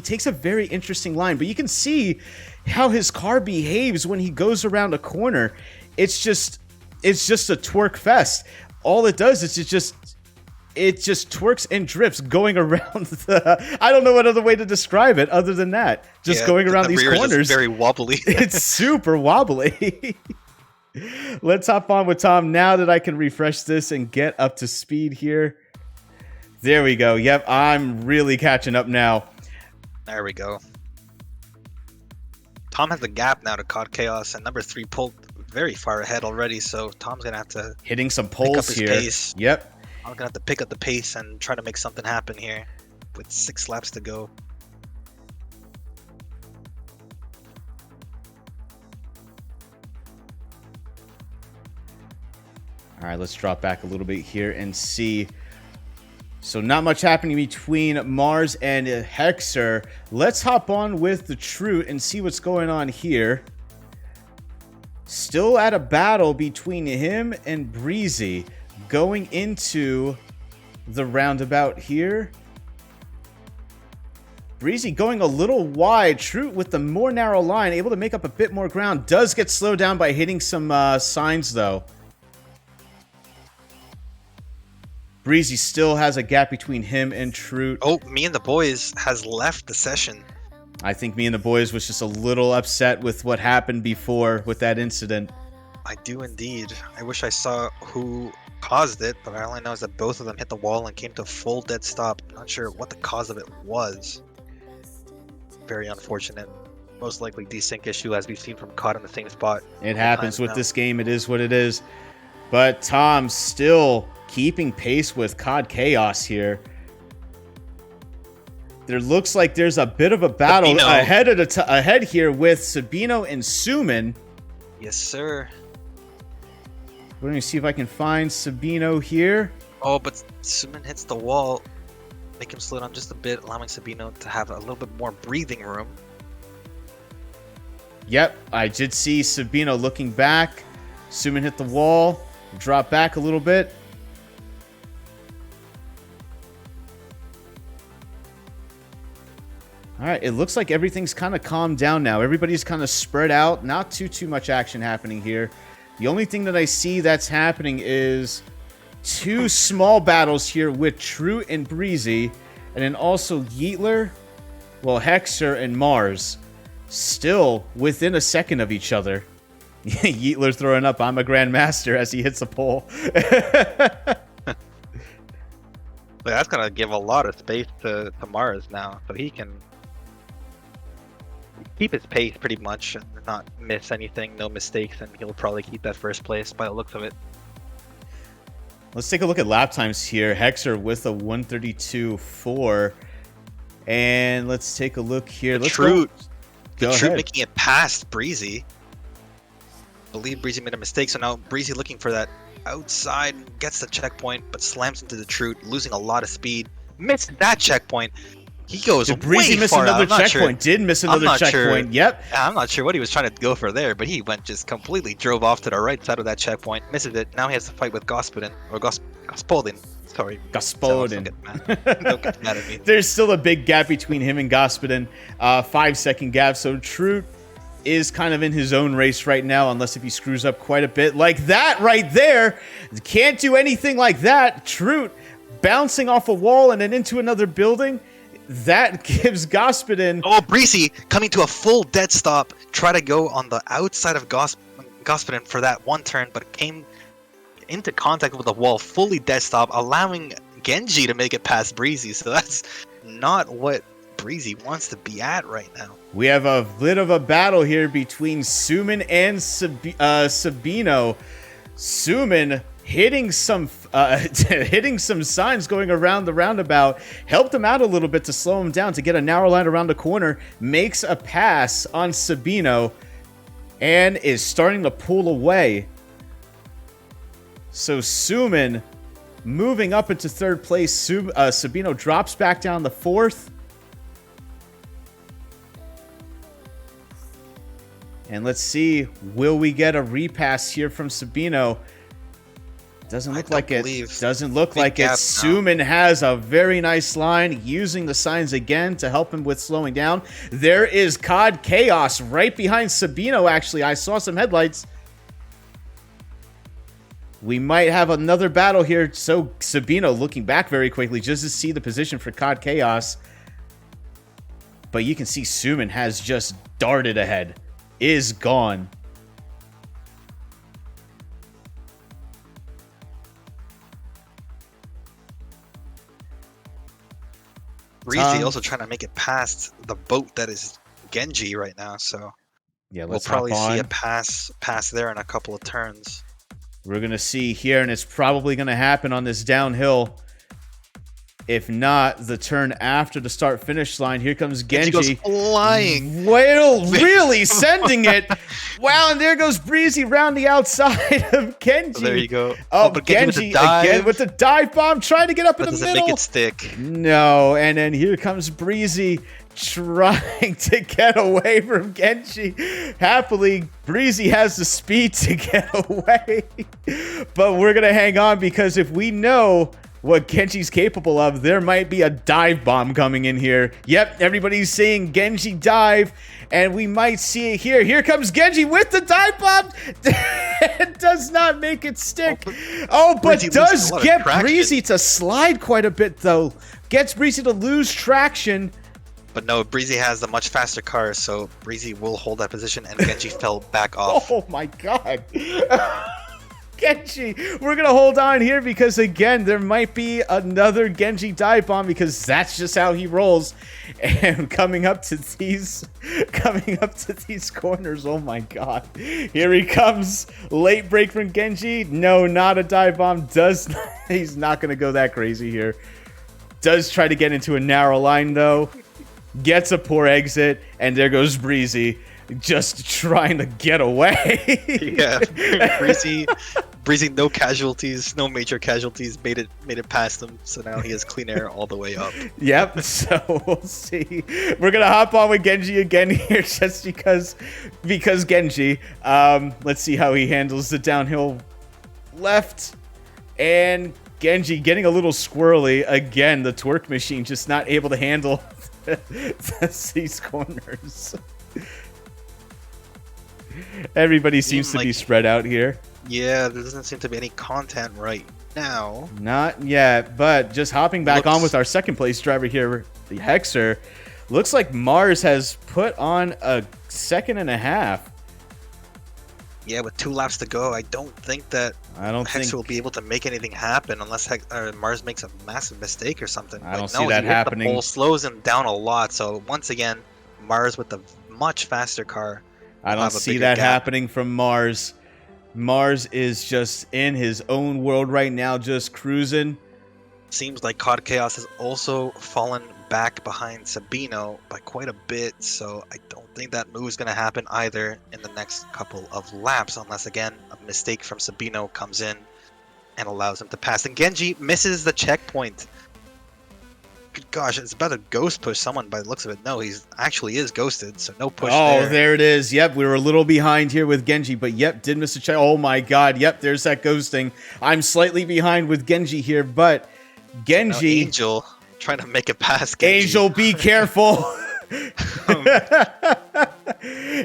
takes a very interesting line, but you can see how his car behaves when he goes around a corner. It's just a twerk fest. All it does is it just twerks and drips going around the... I don't know what other way to describe it other than that. Just going around these corners. Is very wobbly. It's super wobbly. Let's hop on with Tom now that I can refresh this and get up to speed here. There we go. Yep, I'm really catching up now. There we go. Tom has the gap now to CODCAOS, and number 3 pulled very far ahead already, so Tom's going to have to... Hitting some poles here. Pace. Yep. I'm going to have to pick up the pace and try to make something happen here with 6 laps to go. All right, let's drop back a little bit here and see. So not much happening between Mars and Hexer. Let's hop on with the Troot and see what's going on here. Still at a battle between him and Breezy going into the roundabout here. Breezy going a little wide. Troot with the more narrow line, able to make up a bit more ground. Does get slowed down by hitting some signs, though. Breezy still has a gap between him and Troot. Oh, Me and the Boys has left the session. I think Me and the Boys was just a little upset with what happened before with that incident. I do indeed. I wish I saw who caused it, but all I know is that both of them hit the wall and came to a full dead stop. Not sure what the cause of it was. Very unfortunate. Most likely desync issue, as we've seen from caught in the same spot. It happens with this game. It is what it is. But Tom still keeping pace with CODCAOS here. There looks like there's a bit of a battle ahead here with Sabino and Suimin. Yes, sir. We're going to see if I can find Sabino here. Oh, but Suimin hits the wall. Make him slow down just a bit, allowing Sabino to have a little bit more breathing room. Yep, I did see Sabino looking back. Suimin hit the wall, drop back a little bit. All right, it looks like everything's kind of calmed down now. Everybody's kind of spread out. Not too much action happening here. The only thing that I see that's happening is 2 small battles here with Troot and Breezy, and then also yeetlur, well, Hexer and Mars, still within a second of each other. yeetlur throwing up, I'm a grandmaster, as he hits a pole. That's going to give a lot of space to Mars now, so he can keep his pace pretty much and not miss anything, no mistakes, and he'll probably keep that first place by the looks of it. Let's take a look at lap times here. Hexer with a 132.4. And let's take a look here. The Troot making it past Breezy. I believe Breezy made a mistake, so now Breezy looking for that outside, gets the checkpoint, but slams into the Troot, losing a lot of speed. Missed that checkpoint. He goes Did Breezy way miss far another out. checkpoint? Did miss another checkpoint. Sure. Yep. I'm not sure what he was trying to go for there, but he went just completely drove off to the right side of that checkpoint, misses it. Now he has to fight with Gospodin, or Gospodin. Sorry. Gospodin. Don't get mad at me. There's still a big gap between him and Gospodin. 5-second gap. So Troot is kind of in his own race right now, unless if he screws up quite a bit. Like that right there. Can't do anything like that. Troot bouncing off a wall and then into another building. That gives Gospodin... Oh, Breezy coming to a full dead stop. Try to go on the outside of Gospodin for that one turn, but came into contact with the wall, fully dead stop, allowing Genji to make it past Breezy. So that's not what Breezy wants to be at right now. We have a bit of a battle here between Suimin and Sabino. Suimin hitting some signs going around the roundabout, helped him out a little bit to slow him down to get a narrow line around the corner, makes a pass on Sabino, and is starting to pull away. So Suimin moving up into third place. Sabino drops back down to fourth. And let's see, will we get a repass here from Sabino? Doesn't look like it. Doesn't look like it. Suimin has a very nice line, using the signs again to help him with slowing down. There is CODCAOS right behind Sabino, actually. I saw some headlights. We might have another battle here. So Sabino looking back very quickly just to see the position for CODCAOS. But you can see Suimin has just darted ahead. Is gone. Breezy also trying to make it past the boat that is Genji right now, so yeah, we'll probably see a pass there in a couple of turns. We're going to see here, and it's probably going to happen on this downhill. If not, the turn after the start-finish line. Here comes Genji. Goes flying. Well, really sending it. Wow, and there goes Breezy round the outside of Genji. So there you go. Oh, but Genji again with the dive bomb, trying to get up in the middle. Doesn't make it stick. No, and then here comes Breezy trying to get away from Genji. Happily, Breezy has the speed to get away. But we're going to hang on because if we know what Genji's capable of, there might be a dive bomb coming in here. Yep, everybody's saying Genji dive, and we might see it here. Here comes Genji with the dive bomb. It does not make it stick. Oh, but does get Breezy to slide quite a bit, though. Gets Breezy to lose traction. But no, Breezy has the much faster car, so Breezy will hold that position, and Genji fell back off. Oh my god. Genji, we're gonna hold on here because again there might be another Genji dive bomb because that's just how he rolls. And coming up to these corners, oh my god, here he comes. Late break from Genji. No, not a dive bomb. He's not gonna go that crazy here. Does try to get into a narrow line though, gets a poor exit, and there goes Breezy just trying to get away. Yeah, Breezy, no casualties, no major casualties, made it past him. So now he has clean air all the way up. Yep. So we'll see. We're gonna hop on with Genji again here, just because Genji. Let's see how he handles the downhill left, and Genji getting a little squirrely again. The twerk machine just not able to handle these corners. Everybody seems to be spread out here. Yeah, there doesn't seem to be any content right now. Not yet, but just hopping back on with our second place driver here, the Hexer. Looks like Mars has put on a 2.5. Yeah, with 2 laps to go, I don't think that Hexer will be able to make anything happen unless Mars makes a massive mistake or something. I don't see that happening. The pole slows him down a lot, so once again, Mars with the much faster car. I don't see that happening from Mars. Mars is just in his own world right now, just cruising. Seems like CODCAOS has also fallen back behind Sabino by quite a bit, so I don't think that move is going to happen either in the next couple of laps, unless, again, a mistake from Sabino comes in and allows him to pass. And Genji misses the checkpoint. Good gosh, it's about to ghost push someone by the looks of it. No, he's actually is ghosted, so no push there. Oh, there it is. Yep, we were a little behind here with Genji, but yep, did miss a check. Oh my god, yep, there's that ghosting. I'm slightly behind with Genji here, but Genji... Angel trying to make it past Genji. Angel, be careful.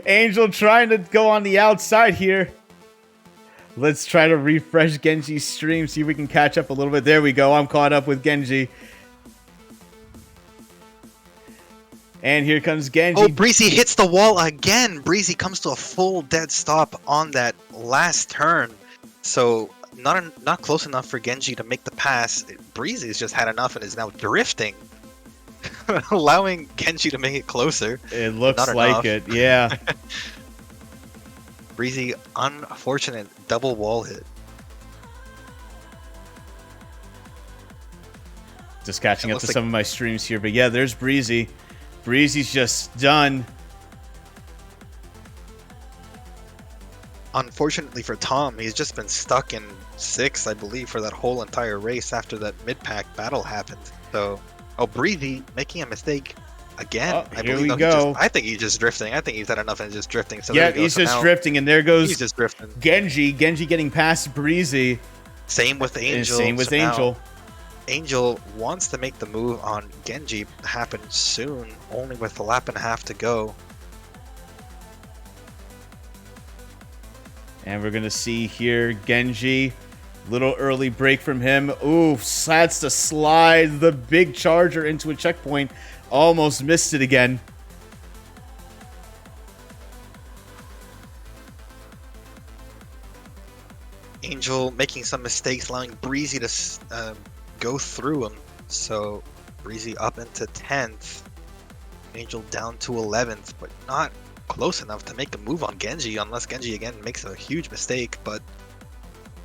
Angel trying to go on the outside here. Let's try to refresh Genji's stream, see if we can catch up a little bit. There we go, I'm caught up with Genji. And here comes Genji. Oh, Breezy hits the wall again. Breezy comes to a full dead stop on that last turn. So not close enough for Genji to make the pass. Breezy's just had enough and is now drifting, allowing Genji to make it closer. It looks like it, yeah. Breezy, unfortunate double wall hit. Just catching up to some of my streams here, but yeah, there's Breezy. Breezy's just done. Unfortunately for Tom, he's just been stuck in 6th, I believe, for that whole entire race after that mid-pack battle happened. So, Breezy making a mistake again. Here we go. I think he's just drifting. I think he's had enough and just drifting. So yeah, he's just drifting, and there goes he's just drifting. Genji getting past Breezy. Same with Angel. Same with Angel. Angel wants to make the move on Genji happen soon, only with a lap and a half to go. And we're going to see here Genji Little early break from him. Ooh, that's to slide the big charger into a checkpoint. Almost missed it again. Angel making some mistakes, allowing Breezy to go through him. So Breezy up into 10th. Angel down to 11th, but not close enough to make a move on Genji, unless Genji again makes a huge mistake. But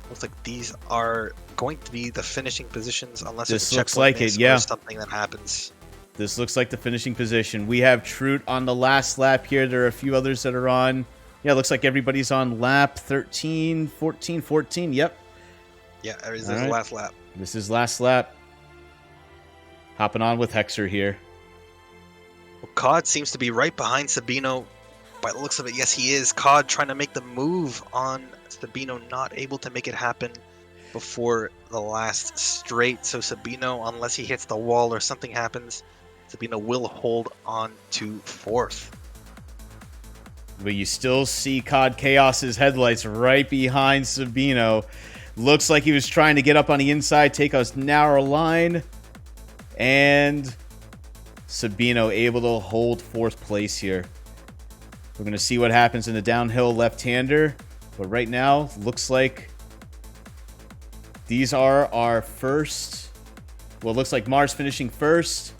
looks like these are going to be the finishing positions, unless this it's a looks checkpoint like miss it, yeah. or something that happens. This looks like the finishing position. We have Troot on the last lap here. There are a few others that are on. Yeah, looks like everybody's on lap 13, 14, 14. Yep. Yeah, this is the last lap. This is last lap. Hopping on with Hexer here. Well, COD seems to be right behind Sabino. By the looks of it, yes, he is. COD trying to make the move on Sabino, not able to make it happen before the last straight. So Sabino, unless he hits the wall or something happens, Sabino will hold on to 4th. But you still see CODCAOS's headlights right behind Sabino. Looks like he was trying to get up on the inside, take a narrow line. And Sabino able to hold 4th place here. We're going to see what happens in the downhill left-hander. But right now, looks like these are our first. Well, it looks like Mars finishing 1st.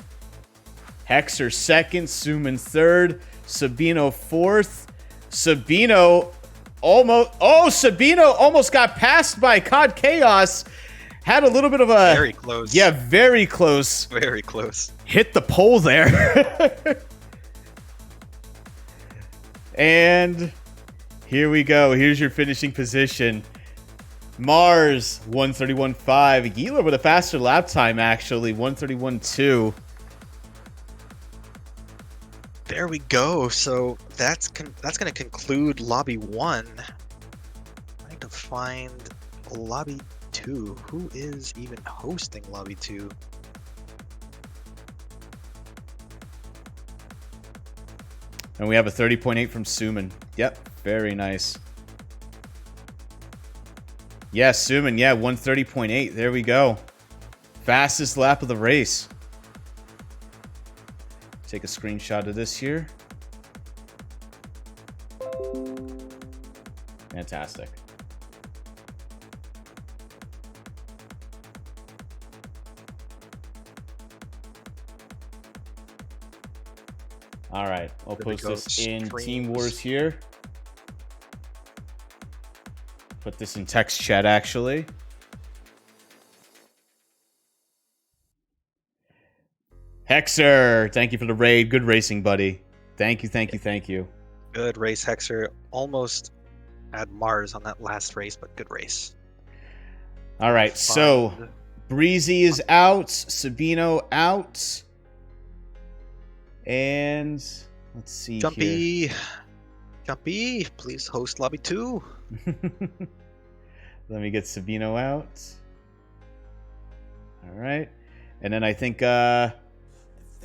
Hexer 2nd. Suimin 3rd. Sabino 4th. Sabino almost... Oh, Sabino almost got passed by CODCAOS. Had a little bit of a... Very close. Yeah, very close. Very close. Hit the pole there. And here we go. Here's your finishing position. Mars, 131.5. yeetlur with a faster lap time, actually. 131.2. There we go. So that's going to conclude Lobby 1. Trying to find Lobby 2. Who is even hosting Lobby 2? And we have a 30.8 from Suimin. Yep, very nice. Yeah, Suimin, yeah, 130.8. There we go. Fastest lap of the race. Take a screenshot of this here. Fantastic. All right, I'll post this in Team Wars here. Put this in text chat, actually. Hexer, thank you for the raid. Good racing, buddy. Thank you, thank you, thank you. Good race, Hexer. Almost at Mars on that last race, but good race. All right, so Breezy is out. Sabino out. And let's see here. Jumpy, please host Lobby 2. Let me get Sabino out. All right. And then I think,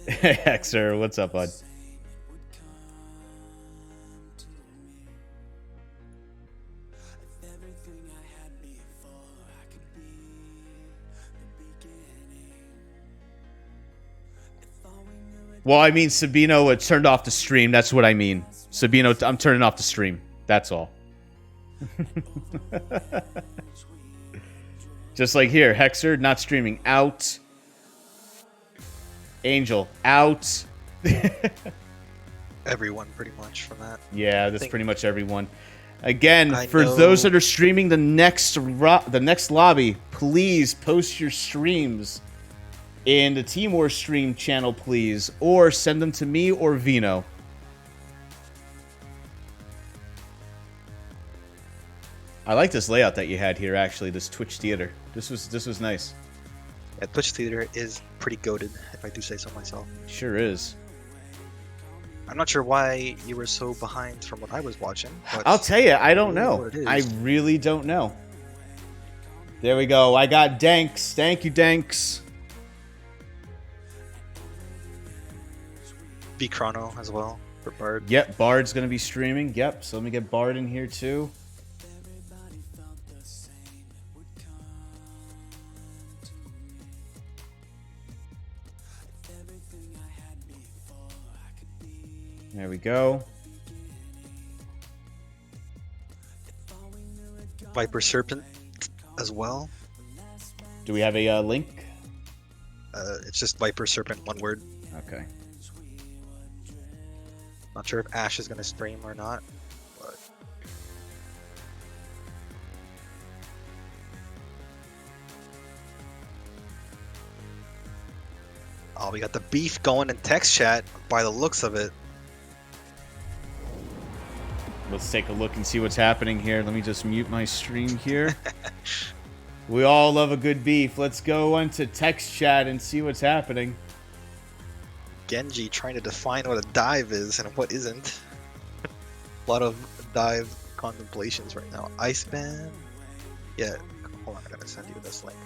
Hexer, what's up, bud? Well, I mean, Sabino turned off the stream. That's what I mean. Sabino, I'm turning off the stream. That's all. Just like here, Hexer, not streaming. Out. Angel, out. Everyone, pretty much, from that. Yeah, that's pretty much everyone. Again, for those that are streaming the next lobby, please post your streams in the Team War stream channel, please. Or send them to me or Vino. I like this layout that you had here, actually, this Twitch theater. This was nice. Yeah, Twitch theater is pretty goated, if I do say so myself. Sure is. I'm not sure why you were so behind from what I was watching. But I'll tell you, I don't know. I really don't know. There we go. I got Danks. Thank you, Danks. V Chrono as well for Bard. Yep, Bard's going to be streaming. Yep, so let me get Bard in here too. There we go. ViperSerpent as well. Do we have a link? It's just ViperSerpent, one word. Okay. Not sure if Ash is going to stream or not. But... Oh, we got the beef going in text chat by the looks of it. Let's take a look and see what's happening here. Let me just mute my stream here. We all love a good beef. Let's go into text chat and see what's happening. Genji trying to define what a dive is and what isn't. A lot of dive contemplations right now. ICEBAN. Yeah, hold on, I gotta send you this link.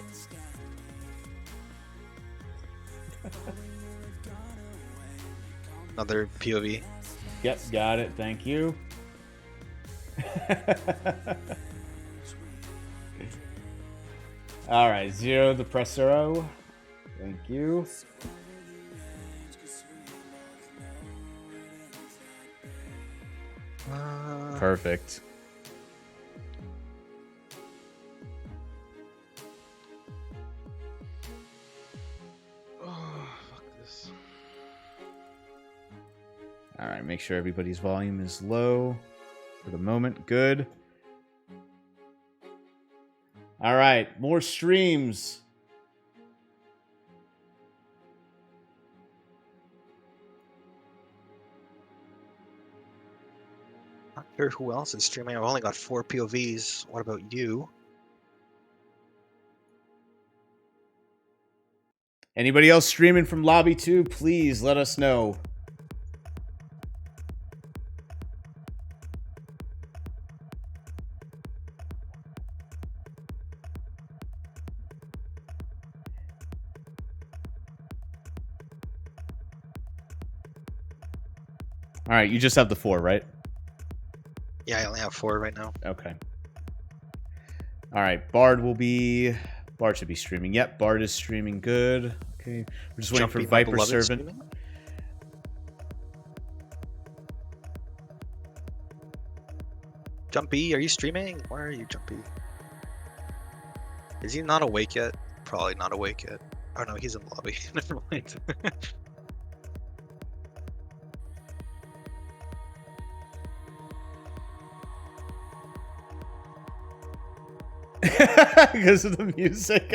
Another POV. Yep, got it. Thank you. All right, Zero the Pressero. Thank you. Perfect. Oh, fuck this. All right, make sure everybody's volume is low for the moment. Good. All right, more streams. Not sure who else is streaming. I've only got 4 POVs. What about you? Anybody else streaming from Lobby 2, please let us know. All right, you just have the 4, right? Yeah, I only have 4 right now. Okay. All right, Bard should be streaming. Yep, Bard is streaming good. Okay, we're just waiting for ViperSerpent. Jumpy, are you streaming? Where are you, Jumpy? Is he not awake yet? Probably not awake yet. Oh no, he's in the lobby. Never mind. Because of the music.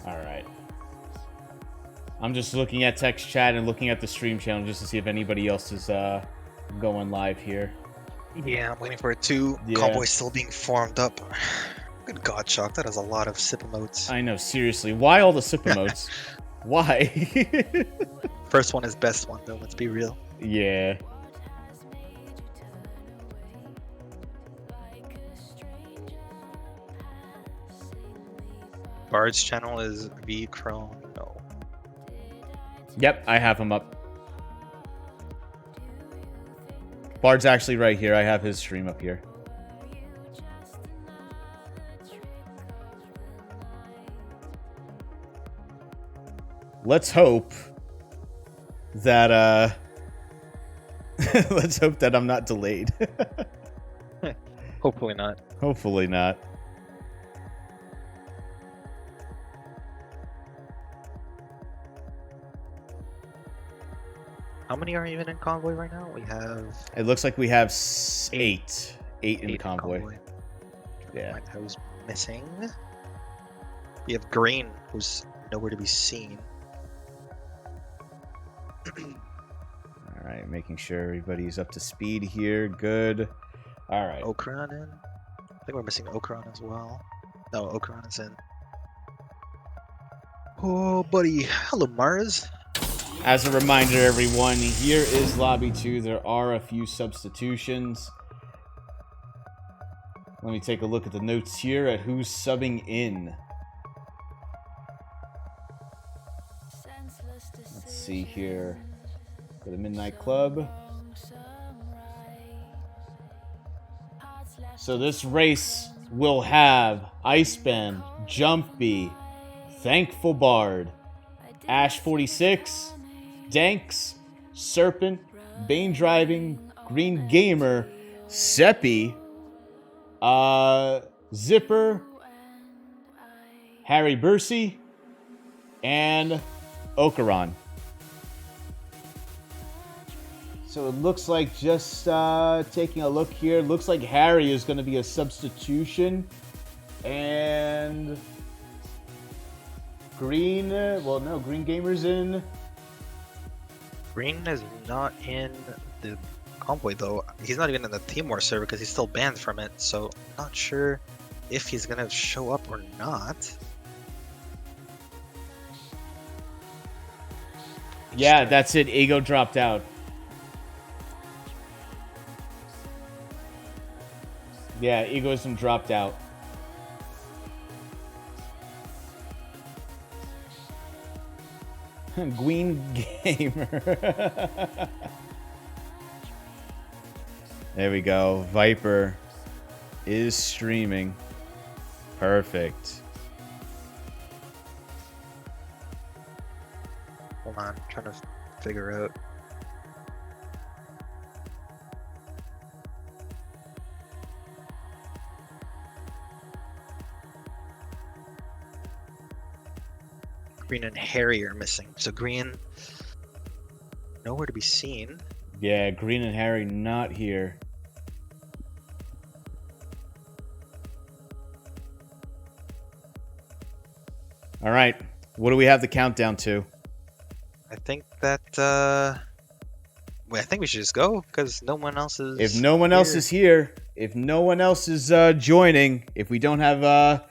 All right. I'm just looking at text chat and looking at the stream channel just to see if anybody else is going live here. Yeah, I'm waiting for it too. Yeah. Convoy still being formed up. Good God, Shock. That has a lot of sip emotes. I know, seriously. Why all the sip emotes? Why? First one is best one, though. Let's be real. Yeah. Bard's channel is V Chrome. No. Yep, I have him up. Bard's actually right here. I have his stream up here. Let's hope that let's hope that I'm not delayed. Hopefully not. Hopefully not. How many are even in Convoy right now? We have... It looks like we have 8. 8 in convoy. Yeah. Who's missing? We have Green, who's nowhere to be seen. All right, making sure everybody's up to speed here. Good. All right. Oakaran in. I think we're missing Oakaran as well. No, Oakaran is in. Oh, buddy. Hello, Mars. As a reminder, everyone, here is Lobby 2. There are a few substitutions. Let me take a look at the notes here at who's subbing in. Let's see here. Go to Midnight Club. So this race will have ICEBAN, Jumpy, Thankful Bard, Ash 46, Danks, Serpent, Bane Driving, Green Gamer, Seppi, Zipper, Harry Bursey, and Oakaran. So it looks like, just taking a look here, looks like Harry is going to be a substitution. And Green, well, no, Green Gamer's in. Green is not in the convoy, though. He's not even in the Team War server because he's still banned from it. So not sure if he's going to show up or not. Yeah, that's it. Ego dropped out. Yeah, Egoism dropped out. Green Gamer. There we go. Viper is streaming. Perfect. Hold on, I'm trying to figure out. Green and Harry are missing. So Green, nowhere to be seen. Yeah, Green and Harry not here. All right. What do we have the countdown to? I think that, I think we should just go because no one else is. If no one else is here, if no one else is joining, if we don't have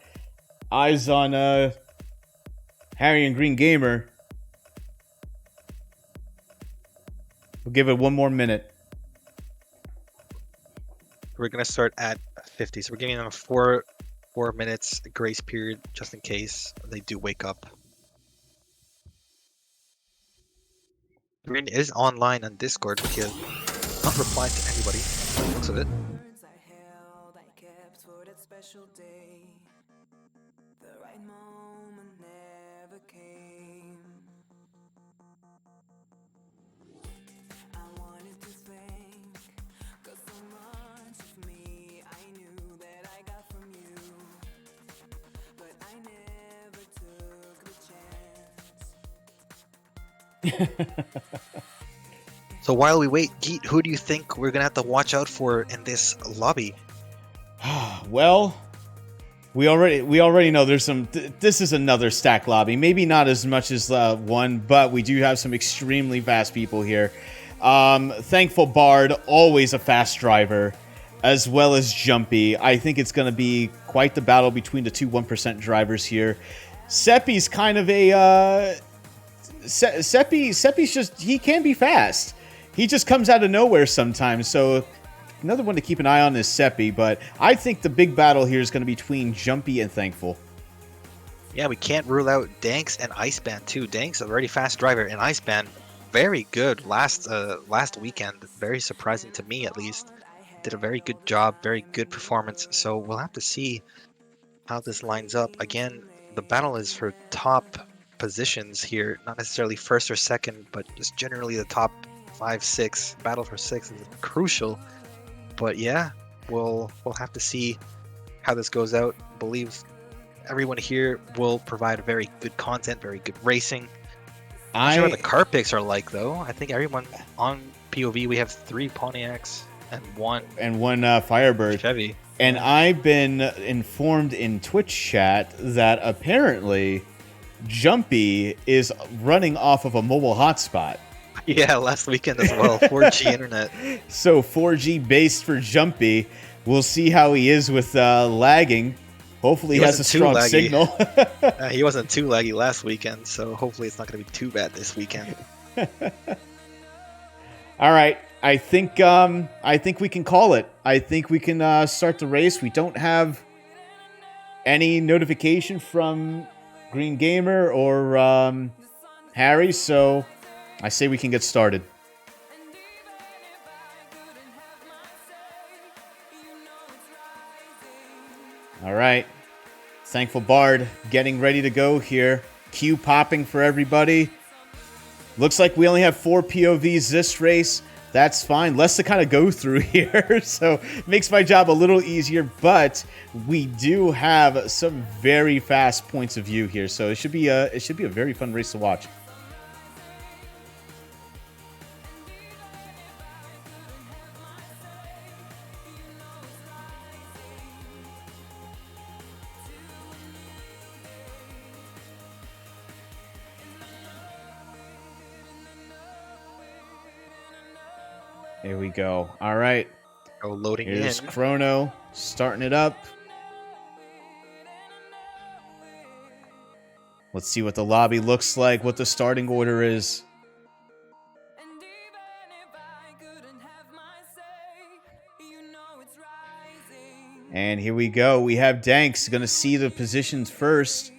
eyes on Harry and Green Gamer, we'll give it one more minute. We're gonna start at 50, so we're giving them a 4 minutes grace period just in case they do wake up. Green is online on Discord, but he has not replied to anybody. By the looks of it. So while we wait, Geet, who do you think we're gonna have to watch out for in this lobby? Well, we already know there's some. This is another stack lobby. Maybe not as much as one, but we do have some extremely fast people here. Thankful Bard, always a fast driver, as well as Jumpy. I think it's going to be quite the battle between the two 1% drivers here. Seppi's kind of a Seppi's just, he can be fast. He just comes out of nowhere sometimes. So another one to keep an eye on is Seppi, but I think the big battle here is going to be between Jumpy and Thankful. Yeah, we can't rule out Danks and ICEBAN too. Danks, a very fast driver, and ICEBAN, very good last weekend. Very surprising to me, at least. Did a very good job, very good performance. So we'll have to see how this lines up. Again, the battle is for top positions here, not necessarily first or second, but just generally the top 5, 6. Battle for 6 is crucial. But yeah, we'll have to see how this goes out. I believe everyone here will provide very good content, very good racing. I'm not sure what the car picks are like, though. I think everyone on POV, we have 3 Pontiacs and one Firebird. Chevy. And I've been informed in Twitch chat that apparently Jumpy is running off of a mobile hotspot. Yeah, last weekend as well. 4G internet. So 4G based for Jumpy. We'll see how he is with lagging. Hopefully he has a strong signal. He wasn't too laggy last weekend, so hopefully it's not going to be too bad this weekend. All right. I think we can call it. I think we can start the race. We don't have any notification from Green Gamer or Harry, so I say we can get started. All right. Thankful Bard getting ready to go here. Q popping for everybody. Looks like we only have 4 POVs this race. That's fine. Less to kind of go through here, so makes my job a little easier, but we do have some very fast points of view here, so it should be a very fun race to watch. Here we go. All right. Oh, loading Here's in. Chrono starting it up. Let's see what the lobby looks like, what the starting order is. And here we go. We have Danks going to see the positions first.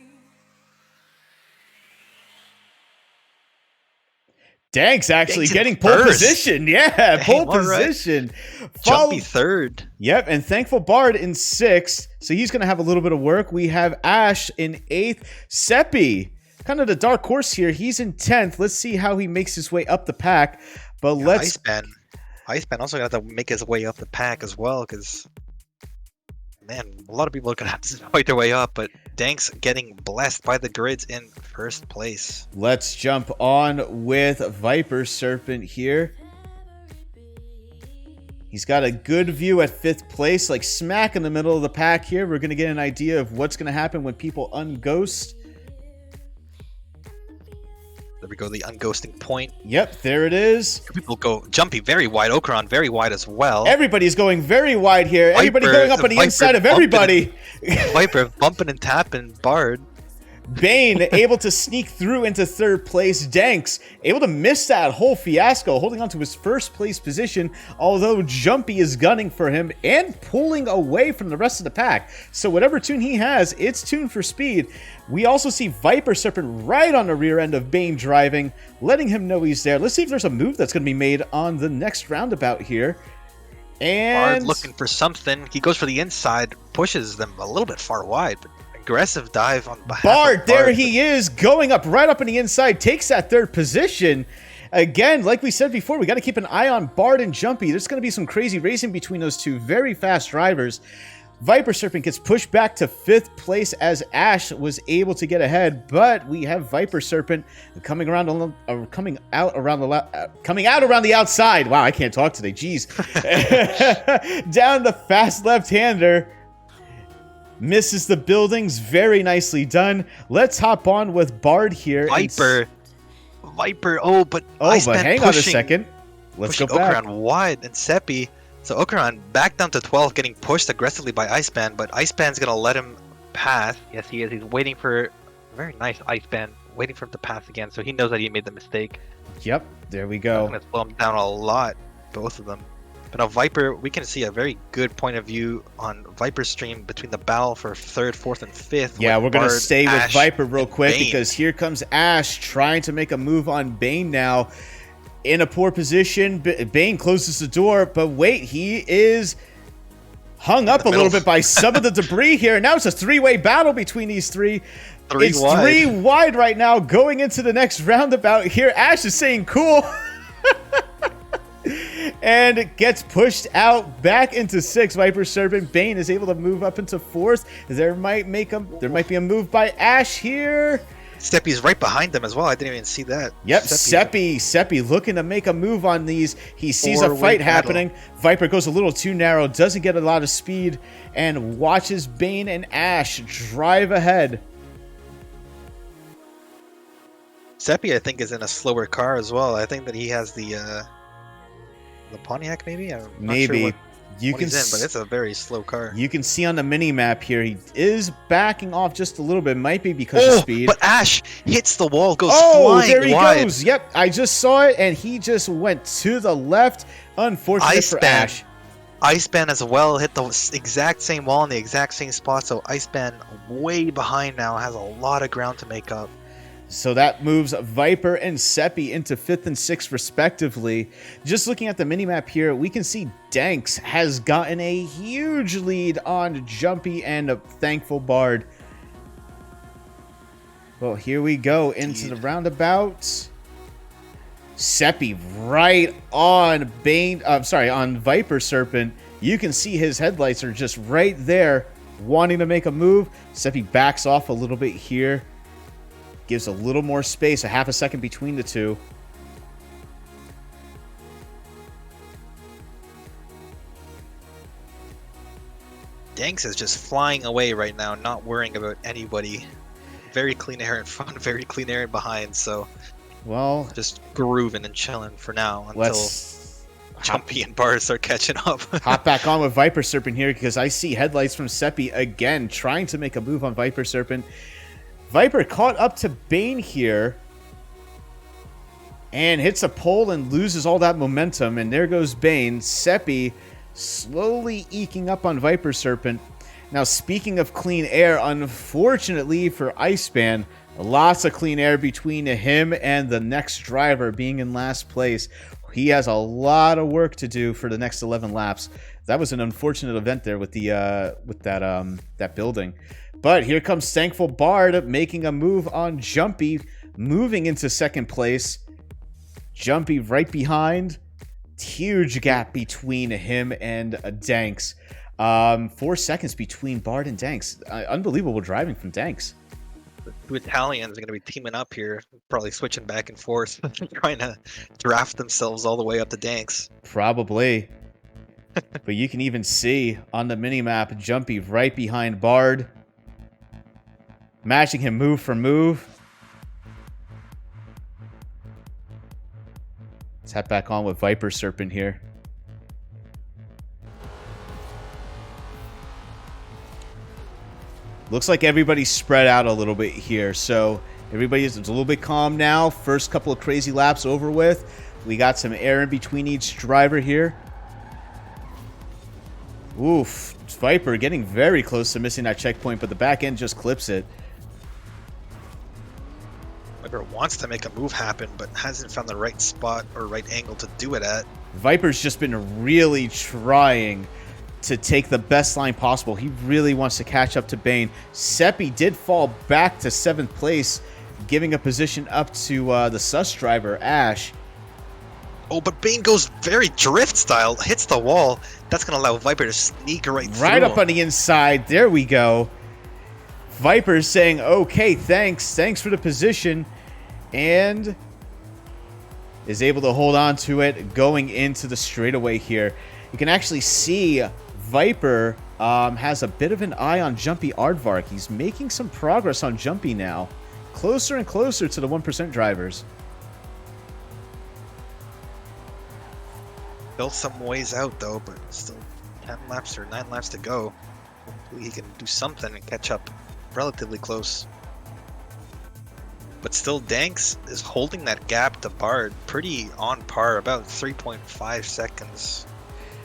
Danks actually getting pole position. Yeah, pole position. Jumpy third. Yep, and Thankful Bard in 6th. So he's going to have a little bit of work. We have Ash in 8th. Seppi, kind of the dark horse here. He's in 10th. Let's see how he makes his way up the pack. But yeah, let's... ICEBAN also got to make his way up the pack as well, because... Man, a lot of people are going to have to fight their way up, but Danks getting blessed by the grids in first place. Let's jump on with ViperSerpent here. He's got a good view at 5th place, like smack in the middle of the pack here. We're going to get an idea of what's going to happen when people unghost. There we go, the unghosting point. Yep, there it is. People go Jumpy very wide, oakaran very wide as well. Everybody's going very wide here. Everybody going up on the inside of everybody. Viper bumping and tapping Bard. Bane able to sneak through into 3rd place. Danks able to miss that whole fiasco, holding on to his 1st place position, although Jumpy is gunning for him and pulling away from the rest of the pack. So whatever tune he has, it's tuned for speed. We also see ViperSerpent right on the rear end of Bane driving, letting him know he's there. Let's see if there's a move that's going to be made on the next roundabout here. And Bard looking for something. He goes for the inside, pushes them a little bit far wide, but aggressive dive on behalf Bard, of Bard. there he is, going up right up on the inside, takes that 3rd position. Again, like we said before, we got to keep an eye on Bard and Jumpy. There's going to be some crazy racing between those two very fast drivers. ViperSerpent gets pushed back to 5th place as Ash was able to get ahead, but we have ViperSerpent coming out around the outside. Wow, I can't talk today. Jeez. Down the fast left-hander. Misses the buildings. Very nicely done. Let's hop on with Bard here. Viper. But hang on a second. Let's go back. oakaran wide and Seppi. So oakaran back down to 12, getting pushed aggressively by ICEBAN, but ICEBAN's going to let him pass. Yes, he is. He's waiting for... Very nice, ICEBAN. Waiting for him to pass again, so he knows that he made the mistake. Yep, there we go. Going to slow him down a lot, both of them. But now Viper, we can see a very good point of view on Viper's stream between the battle for 3rd, 4th, and 5th. Yeah, we're going to stay with Viper real quick Bane. because here comes Ash trying to make a move on Bane now. In a poor position, Bane closes the door, but wait, he is hung up a little bit by some of the debris here. Now it's a 3-way battle between these three. It's 3 wide right now going into the next roundabout here. Ash is saying cool. And it gets pushed out back into 6th. ViperSerpent. Bane is able to move up into 4th. There might be a move by Ash here. Seppi's right behind them as well. I didn't even see that. Yep, Seppi looking to make a move on these. He sees a fight happening. Viper goes a little too narrow, doesn't get a lot of speed, and watches Bane and Ash drive ahead. Seppi, I think, is in a slower car as well. I think that he has the Pontiac, maybe. I'm not sure Maybe. what You can he's in, but it's a very slow car. You can see on the mini map here, he is backing off just a little bit. Might be because of speed. But Ash hits the wall, goes Oh, flying there he wide. goes. Yep, I just saw it, and he just went to the left. Unfortunate for Ash. ICEBAN as well hit the exact same wall in the exact same spot, so ICEBAN way behind now, has a lot of ground to make up. So that moves Viper and Seppi into 5th and 6th respectively. Just looking at the minimap here, we can see Danks has gotten a huge lead on Jumpy and a Thankful Bard. Well, here we go into the roundabout. Seppi right on Bane, on ViperSerpent. You can see his headlights are just right there, wanting to make a move. Seppi backs off a little bit here. Gives a little more space, a half a second between the two. Danks is just flying away right now, not worrying about anybody. Very clean air in front, very clean air behind, so well, just grooving and chilling for now until Jumpy and Bard start catching up. Hop back on with ViperSerpent here because I see headlights from Seppi again, trying to make a move on ViperSerpent. Viper caught up to Bane here and hits a pole and loses all that momentum, and there goes Bane. Seppi slowly eking up on ViperSerpent. Now, speaking of clean air, unfortunately for ICEBAN, lots of clean air between him and the next driver being in last place. He has a lot of work to do for the next 11 laps. That was an unfortunate event there with the that building. But here comes Thankful Bard making a move on Jumpy, moving into 2nd place. Jumpy right behind. Huge gap between him and Danks. 4 seconds between Bard and Danks. Unbelievable driving from Danks. The 2 Italians are going to be teaming up here, probably switching back and forth, trying to draft themselves all the way up to Danks. Probably. But you can even see on the minimap, Jumpy right behind Bard. Matching him move for move. Let's head back on with ViperSerpent here. Looks like everybody's spread out a little bit here. So everybody's a little bit calm now. First couple of crazy laps over with. We got some air in between each driver here. Oof. Viper getting very close to missing that checkpoint, but the back end just clips it. Viper wants to make a move happen, but hasn't found the right spot or right angle to do it at. Viper's just been really trying to take the best line possible. He really wants to catch up to Bane. Seppi did fall back to 7th place, giving a position up to the sus driver, Ash. Oh, but Bane goes very drift style, hits the wall. That's going to allow Viper to sneak right through. Right up on the inside. There we go. Viper's saying, okay, thanks. Thanks for the position. And is able to hold on to it going into the straightaway here. You can actually see Viper has a bit of an eye on JumpyArdvark. He's making some progress on Jumpy now. Closer and closer to the 1% drivers. Still some ways out, though, but still 10 laps or 9 laps to go. Hopefully he can do something and catch up relatively close. But still, Danks is holding that gap to Bard pretty on par, about 3.5 seconds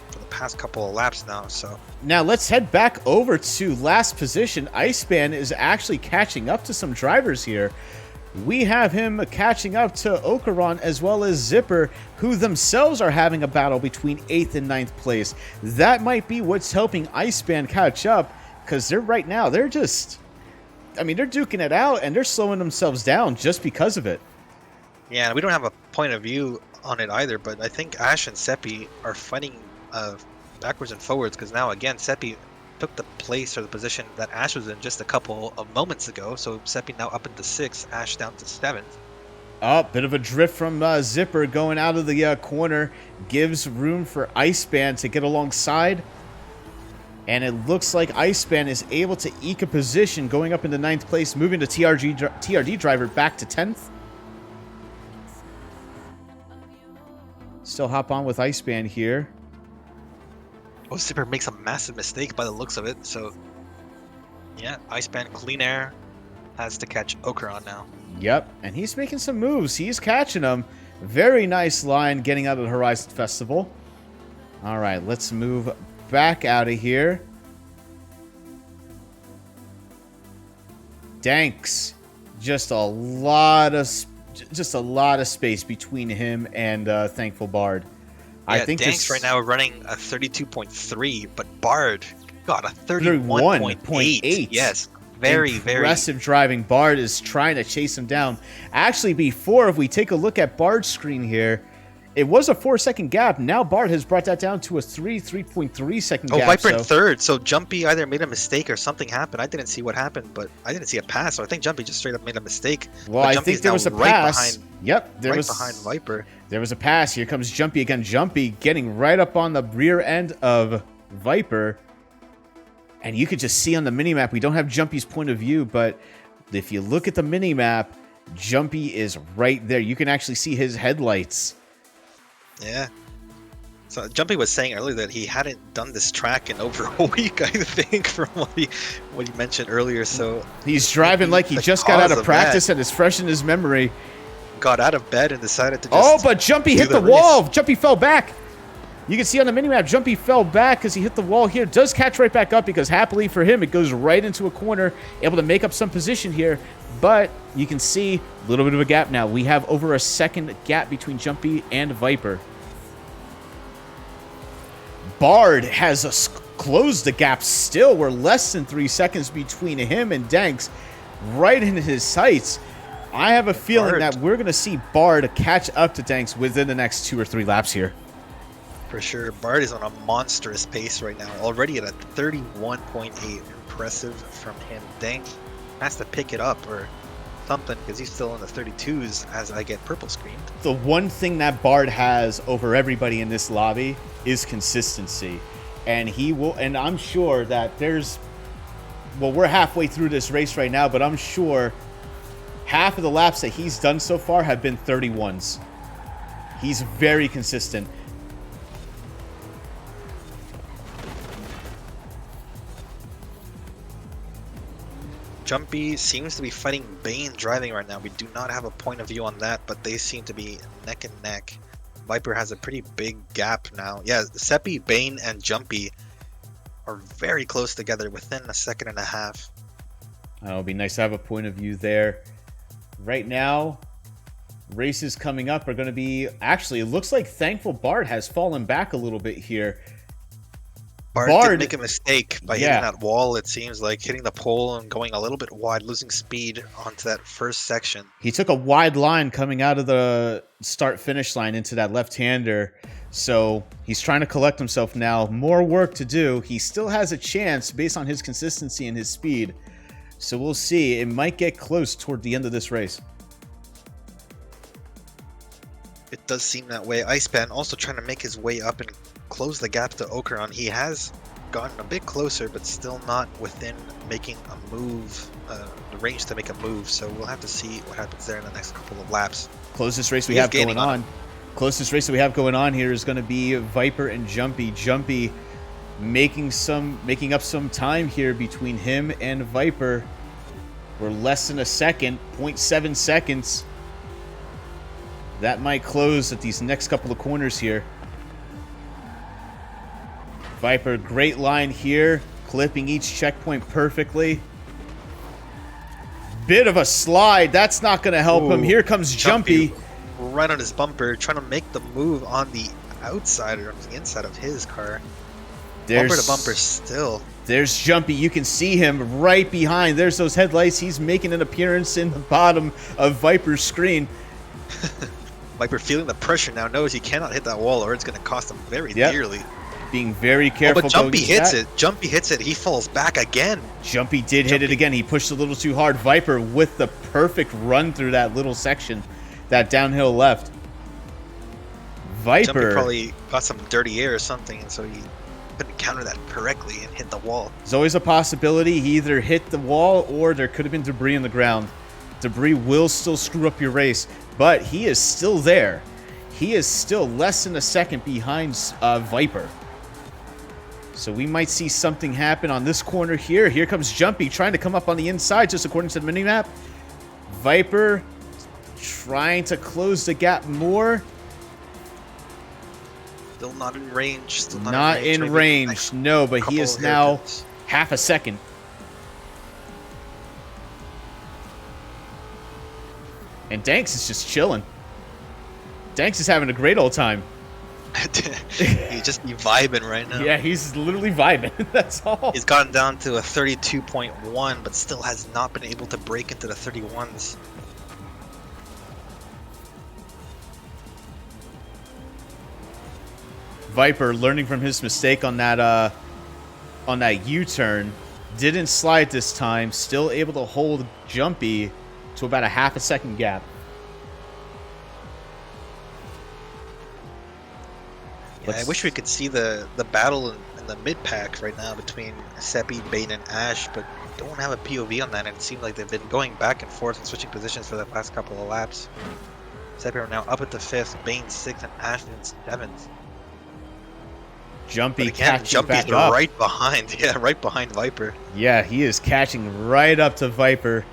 for the past couple of laps now. So now let's head back over to last position. ICEBAN is actually catching up to some drivers here. We have him catching up to Oakaran as well as Zipper, who themselves are having a battle between 8th and 9th place. That might be what's helping ICEBAN catch up, because they're right now, they're just... I mean, they're duking it out, and they're slowing themselves down just because of it. Yeah, we don't have a point of view on it either, but I think Ash and Seppi are fighting backwards and forwards, because now, again, Seppi took the place or the position that Ash was in just a couple of moments ago, so Seppi now up into 6th, Ash down to 7th. Oh, bit of a drift from Zipper going out of the corner. Gives room for ICEBAN to get alongside. And it looks like ICEBAN is able to eke a position going up into 9th place, moving the TRD driver back to 10th. still hop on with ICEBAN here. Oh, Zipper makes a massive mistake by the looks of it. So, yeah, ICEBAN clean air has to catch oakaran now. Yep, and he's making some moves. He's catching them. Very nice line getting out of the Horizon Festival. All right, let's move back out of here. Danks, just a lot of space between him and Thankful Bard. Yeah, I think Danks right now running a 32.3, but Bard got a 31.8. Yes, very impressive driving. Bard is trying to chase him down. Actually, before, if we take a look at Bard's screen here, it was a 4-second gap. Now Bard has brought that down to a 3.3 second gap. Oh, Viper in third. So Jumpy either made a mistake or something happened. I didn't see what happened, but I didn't see a pass. So I think Jumpy just straight up made a mistake. Well, I think there was a pass. Yep, there was behind Viper. There was a pass. Here comes Jumpy again. Jumpy getting right up on the rear end of Viper. And you could just see on the minimap, we don't have Jumpy's point of view, but if you look at the minimap, Jumpy is right there. You can actually see his headlights. Yeah. So Jumpy was saying earlier that he hadn't done this track in over a week, I think, from what he mentioned earlier. So he's driving like he just got out of practice and it's fresh in his memory. Got out of bed and decided to just Oh, but Jumpy hit the wall. Jumpy fell back. You can see on the minimap, Jumpy fell back because he hit the wall here. Does catch right back up because happily for him, it goes right into a corner, able to make up some position here. But you can see a little bit of a gap now. We have over a second gap between Jumpy and Viper. Bard has closed the gap still. We're less than 3 seconds between him and Danks, right in his sights. I have a feeling that we're going to see Bard catch up to Danks within the next 2 or 3 laps here. For sure. Bard is on a monstrous pace right now, already at a 31.8. Impressive from him. Danks has to pick it up or something because he's still in the 32s as I get purple screened. The one thing that Bard has over everybody in this lobby is consistency. And he will, and I'm sure that there's, well, we're halfway through this race right now, but I'm sure half of the laps that he's done so far have been 31s. He's very consistent. Jumpy seems to be fighting Bane driving right now. We do not have a point of view on that, but they seem to be neck and neck. Viper has a pretty big gap now. Yeah, Seppi, Bane, and Jumpy are very close together within a second and a half. It would be nice to have a point of view there. Right now, races coming up are going to be... Actually, it looks like Thankful Bard has fallen back a little bit here. Bard did make a mistake by hitting that wall, it seems like, hitting the pole and going a little bit wide, losing speed onto that first section. He took a wide line coming out of the start-finish line into that left-hander, so he's trying to collect himself now. More work to do. He still has a chance based on his consistency and his speed, so we'll see. It might get close toward the end of this race. It does seem that way. ICEBAN also trying to make his way up and close the gap to oakaran. He has gotten a bit closer, but still not within making a move, the range to make a move. So we'll have to see what happens there in the next couple of laps. Closest race we have going on. Closest race that we have going on here is going to be Viper and Jumpy. Jumpy making up some time here between him and Viper. We're less than a second, 0.7 seconds. That might close at these next couple of corners here. Viper, great line here, clipping each checkpoint perfectly. Bit of a slide. That's not going to help him. Here comes Jumpy. Right on his bumper, trying to make the move on the outside or on the inside of his car. Bumper to bumper still. There's Jumpy. You can see him right behind. There's those headlights. He's making an appearance in the bottom of Viper's screen. Viper feeling the pressure now, knows he cannot hit that wall or it's going to cost him very dearly. Being very careful. But Jumpy hits it. Jumpy hits it. He falls back again. Jumpy did hit it again. He pushed a little too hard. Viper with the perfect run through that little section, that downhill left. Viper. Jumpy probably got some dirty air or something, and so he couldn't counter that correctly and hit the wall. There's always a possibility. He either hit the wall or there could have been debris in the ground. Debris will still screw up your race, but he is still there. he is still less than a second behind Viper. So we might see something happen on this corner here. Here comes Jumpy trying to come up on the inside, just according to the minimap. Viper trying to close the gap more. Still not in range. Still not in range. No, but he is now half a second. And Danks is just chilling. Danks is having a great old time. He's just vibing right now. Yeah, he's literally vibing. That's all. He's gotten down to a 32.1, but still has not been able to break into the 31s. Viper learning from his mistake on that U-turn. Didn't slide this time. Still able to hold Jumpy to about a half a second gap. Yeah, I wish we could see the battle in the mid-pack right now between Seppi, Bane, and Ash, but don't have a POV on that, and it seems like they've been going back and forth and switching positions for the past couple of laps. Seppi are now up at the 5th, Bane 6th, and Ash in 7th. Jumpy again, catching Jumpy's back up. right behind, yeah, right behind Viper. Yeah, he is catching right up to Viper.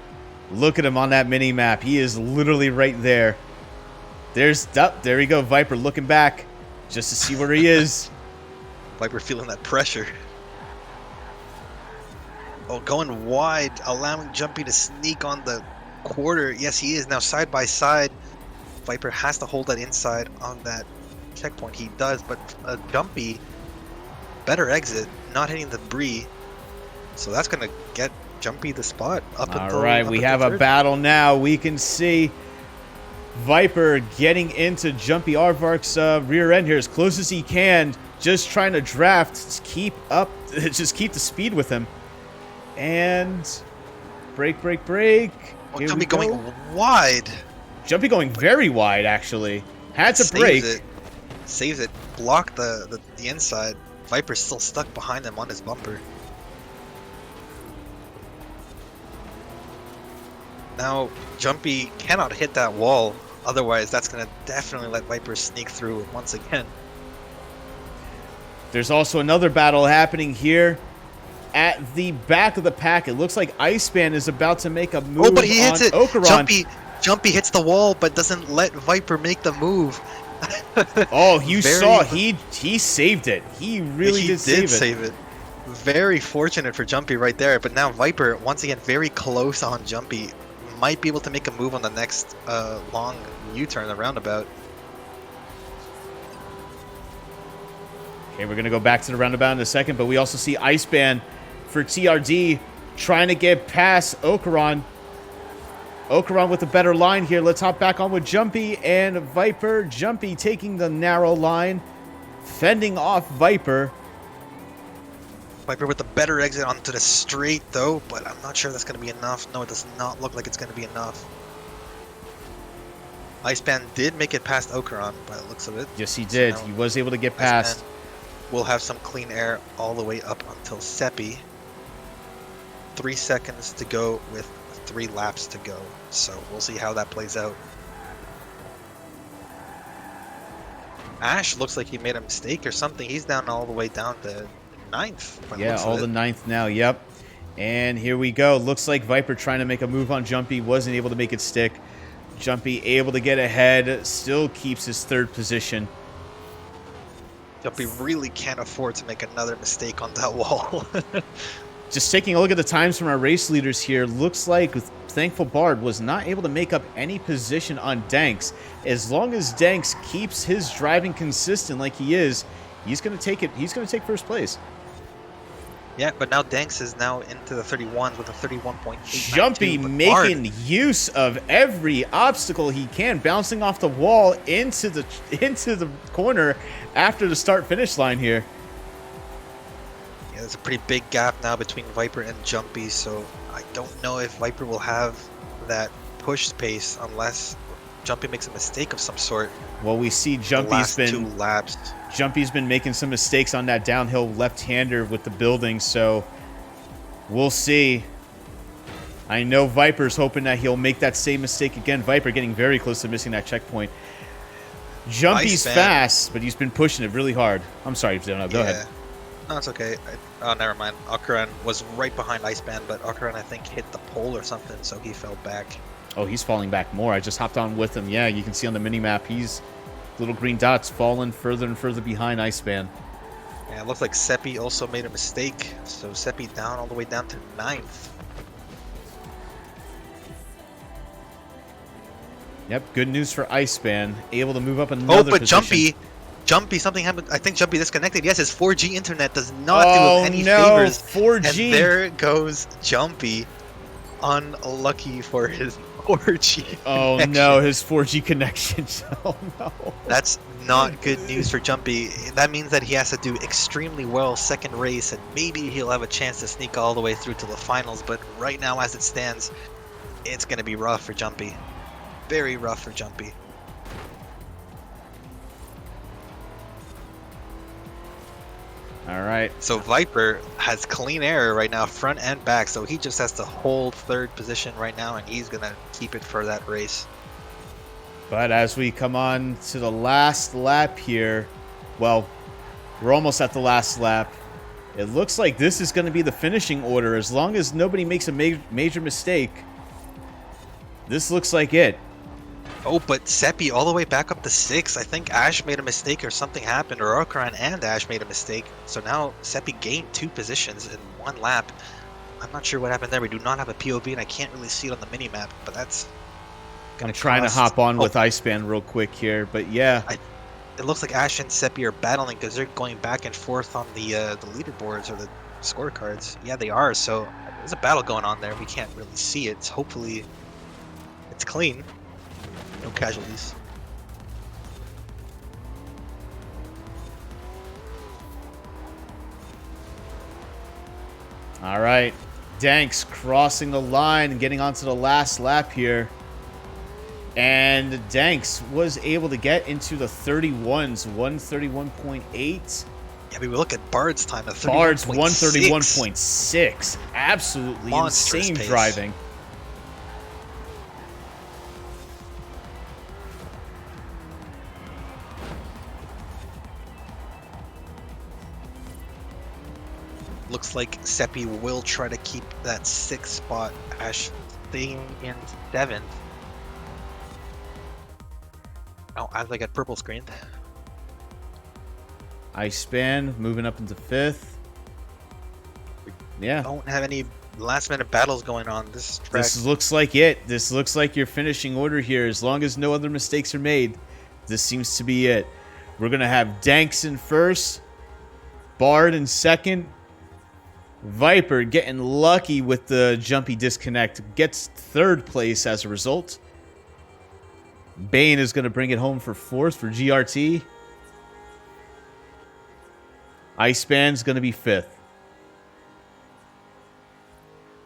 Look at him on that mini-map. He is literally right there. There we go, Viper looking back just to see where he is. Viper feeling that pressure. Oh, going wide, allowing Jumpy to sneak on the quarter. Yes, he is now side by side. Viper has to hold that inside on that checkpoint. He does, but Jumpy, better exit, not hitting the Bree. So that's going to get Jumpy the spot up until. All right, we have a battle now. We can see Viper getting into JumpyArdvark's rear end here as close as he can. Just trying to draft, just keep the speed with him. And break. Oh, Jumpy going wide. Jumpy going very wide, actually. Had to break. Saves it. Block the inside. Viper's still stuck behind him on his bumper. Now, Jumpy cannot hit that wall. Otherwise, that's going to definitely let Viper sneak through once again. There's also another battle happening here at the back of the pack. It looks like ICEBAN is about to make a move. Oh, but he hits it. Oakaran. Jumpy hits the wall, but doesn't let Viper make the move. Oh, you saw he saved it. He really did save it. Very fortunate for Jumpy right there. But now Viper, once again, very close on Jumpy. Might be able to make a move on the next long U-turn, the roundabout. Okay, we're going to go back to the roundabout in a second, but we also see ICEBAN for TRD trying to get past Oakaran. Oakaran with a better line here. Let's hop back on with Jumpy and Viper. Jumpy taking the narrow line, fending off Viper. Viper with the better exit onto the straight, though, but I'm not sure that's going to be enough. No, it does not look like it's going to be enough. ICEBAN did make it past Oakaran by the looks of it. Yes, he did. He was able to get past. We'll have some clean air all the way up until Seppi. 3 seconds to go with 3 laps to go. So we'll see how that plays out. Ash looks like he made a mistake or something. He's down all the way down to 9th. Yeah, all the 9th now. Yep. And here we go. Looks like Viper trying to make a move on Jumpy. Wasn't able to make it stick. Jumpy able to get ahead. Still keeps his 3rd position. Jumpy really can't afford to make another mistake on that wall. Just taking a look at the times from our race leaders here, looks like Thankful Bard was not able to make up any position on Danks. As long as Danks keeps his driving consistent like he is, he's going to take it. He's going to take 1st place. Yeah, but now Danks is now into the 31s with a 31.8. Jumpy making use of every obstacle he can, bouncing off the wall into the corner after the start-finish line here. Yeah, there's a pretty big gap now between Viper and Jumpy, so I don't know if Viper will have that push pace unless Jumpy makes a mistake of some sort. Well, we see Jumpy's been 2 laps. Jumpy's been making some mistakes on that downhill left-hander with the building, so we'll see. I know Viper's hoping that he'll make that same mistake again. Viper getting very close to missing that checkpoint. Jumpy's ICEBAN. fast, but he's been pushing it really hard. I'm sorry, Zeno. Go ahead. No, it's okay. Oh, never mind. Oakaran was right behind ICEBAN, but Oakaran, I think, hit the pole or something, so he fell back. Oh, he's falling back more. I just hopped on with him. Yeah, you can see on the mini-map, he's little green dots falling further and further behind ICEBAN. Yeah, it looks like Seppi also made a mistake, so Seppi down all the way down to 9th. Yep, good news for ICEBAN. Able to move up another position. Jumpy, something happened. I think Jumpy disconnected. Yes, his 4G internet does not do him any favors. 4G. And there goes Jumpy. Unlucky for his 4G Oh connection. no, his 4G connection. Oh no. That's not good news for Jumpy. That means that he has to do extremely well second race, and maybe he'll have a chance to sneak all the way through to the finals. But right now, as it stands, it's going to be rough for Jumpy. Very rough for Jumpy. All right. So Viper has clean air right now, front and back, so he just has to hold 3rd position right now, and he's going to keep it for that race. But as we come on to the last lap here, well, we're almost at the last lap. It looks like this is going to be the finishing order. As long as nobody makes a major mistake, this looks like it. Oh, but Seppi all the way back up to 6. I think Ash made a mistake or something happened, or Oakaran and Ash made a mistake. So now Seppi gained 2 positions in 1 lap. I'm not sure what happened there. We do not have a POV, and I can't really see it on the mini-map, but that's I'm trying to hop on with ICEBAN real quick here, but yeah. It looks like Ash and Seppi are battling because they're going back and forth on the leaderboards or the scorecards. Yeah, they are, so there's a battle going on there. We can't really see it. Hopefully it's clean. No casualties. All right. Danks crossing the line and getting onto the last lap here. And Danks was able to get into the 31s, 131.8. Yeah, we look at Bard's time at 31.6. Bard's 131.6. Absolutely Monstrous insane pace. driving. Looks like Seppi will try to keep that 6th spot. Ash staying in 7th. Oh, as I got purple screened. ICEBAN moving up into 5th. Yeah. Don't have any last minute battles going on. This track. This looks like it. This looks like your finishing order here. As long as no other mistakes are made, this seems to be it. We're going to have Danks in 1st. Bard in 2nd. Viper getting lucky with the Jumpy disconnect. Gets 3rd place as a result. Bane is going to bring it home for 4th for GRT. ICEBAN's going to be 5th.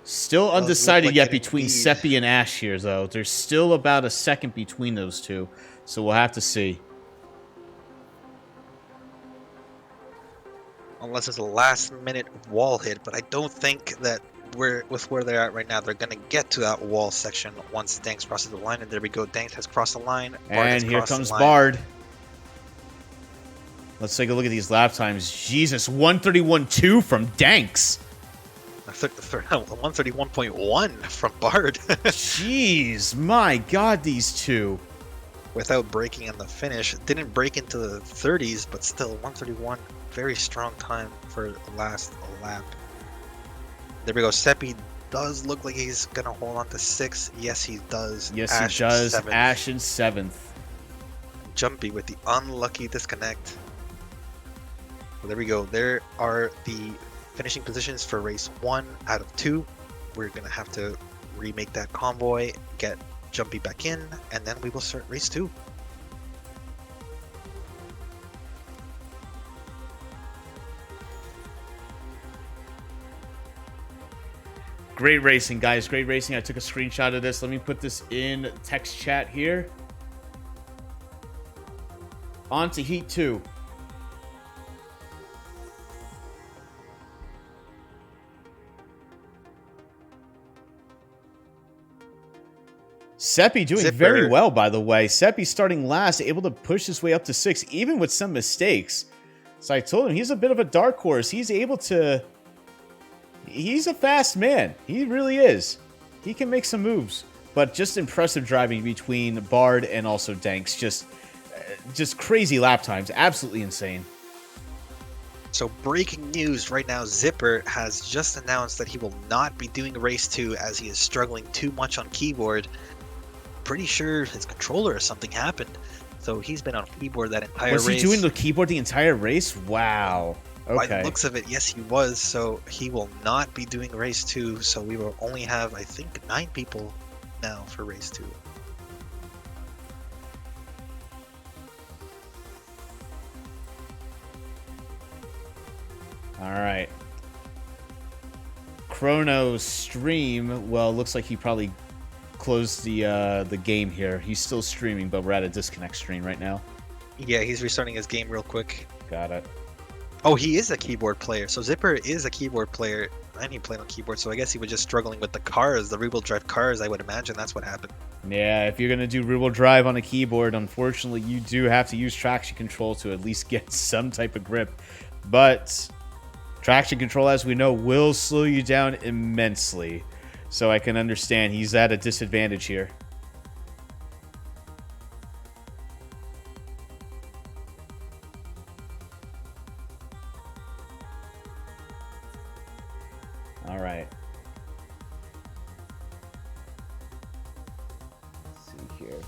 Still undecided yet between Seppi and Ash here, though. There's still about a second between those two, so we'll have to see. Unless it's a last-minute wall hit, but I don't think that with where they're at right now, they're going to get to that wall section once Danks crosses the line. And there we go. Danks has crossed the line. And here comes Bard. Let's take a look at these lap times. Jesus, 131.2 from Danks. 131.1 from Bard. Jeez, my God, these two. Without breaking on the finish. Didn't break into the 30s, but still 131. Very strong time for the last lap. There we go. Seppi does look like he's going to hold on to 6. Yes, he does. Yes, he does. 7th. Ash in 7th. Jumpy with the unlucky disconnect. Well, there we go. There are the finishing positions for race 1 out of 2. We're going to have to remake that convoy, get Jumpy back in, and then we will start race 2. Great racing, guys. Great racing. I took a screenshot of this. Let me put this in text chat here. On to Heat 2. Seppi doing Zipper. very well, by the way. Seppi starting last, able to push his way up to 6, even with some mistakes. So I told him he's a bit of a dark horse. He's able to... He's a fast man. He really is. He can make some moves. But just impressive driving between Bard and also Danks. Just crazy lap times. Absolutely insane. So breaking news right now, Zipper has just announced that he will not be doing race 2 as he is struggling too much on keyboard. Pretty sure his controller or something happened. So he's been on keyboard that entire race. Was he doing the keyboard the entire race? Wow. Okay. By the looks of it, yes, he was. So he will not be doing race 2. So we will only have, I think, 9 people now for race 2. All right. Chrono's stream, well, looks like he probably closed the game here. He's still streaming, but we're at a disconnect screen right now. Yeah, he's restarting his game real quick. Got it. Oh, he is a keyboard player. So Zipper is a keyboard player, and he played on keyboard. So I guess he was just struggling with the cars, the rear-wheel drive cars. I would imagine that's what happened. Yeah, if you're going to do rear-wheel drive on a keyboard, unfortunately, you do have to use traction control to at least get some type of grip. But traction control, as we know, will slow you down immensely. So I can understand he's at a disadvantage here. All right. Let's see here.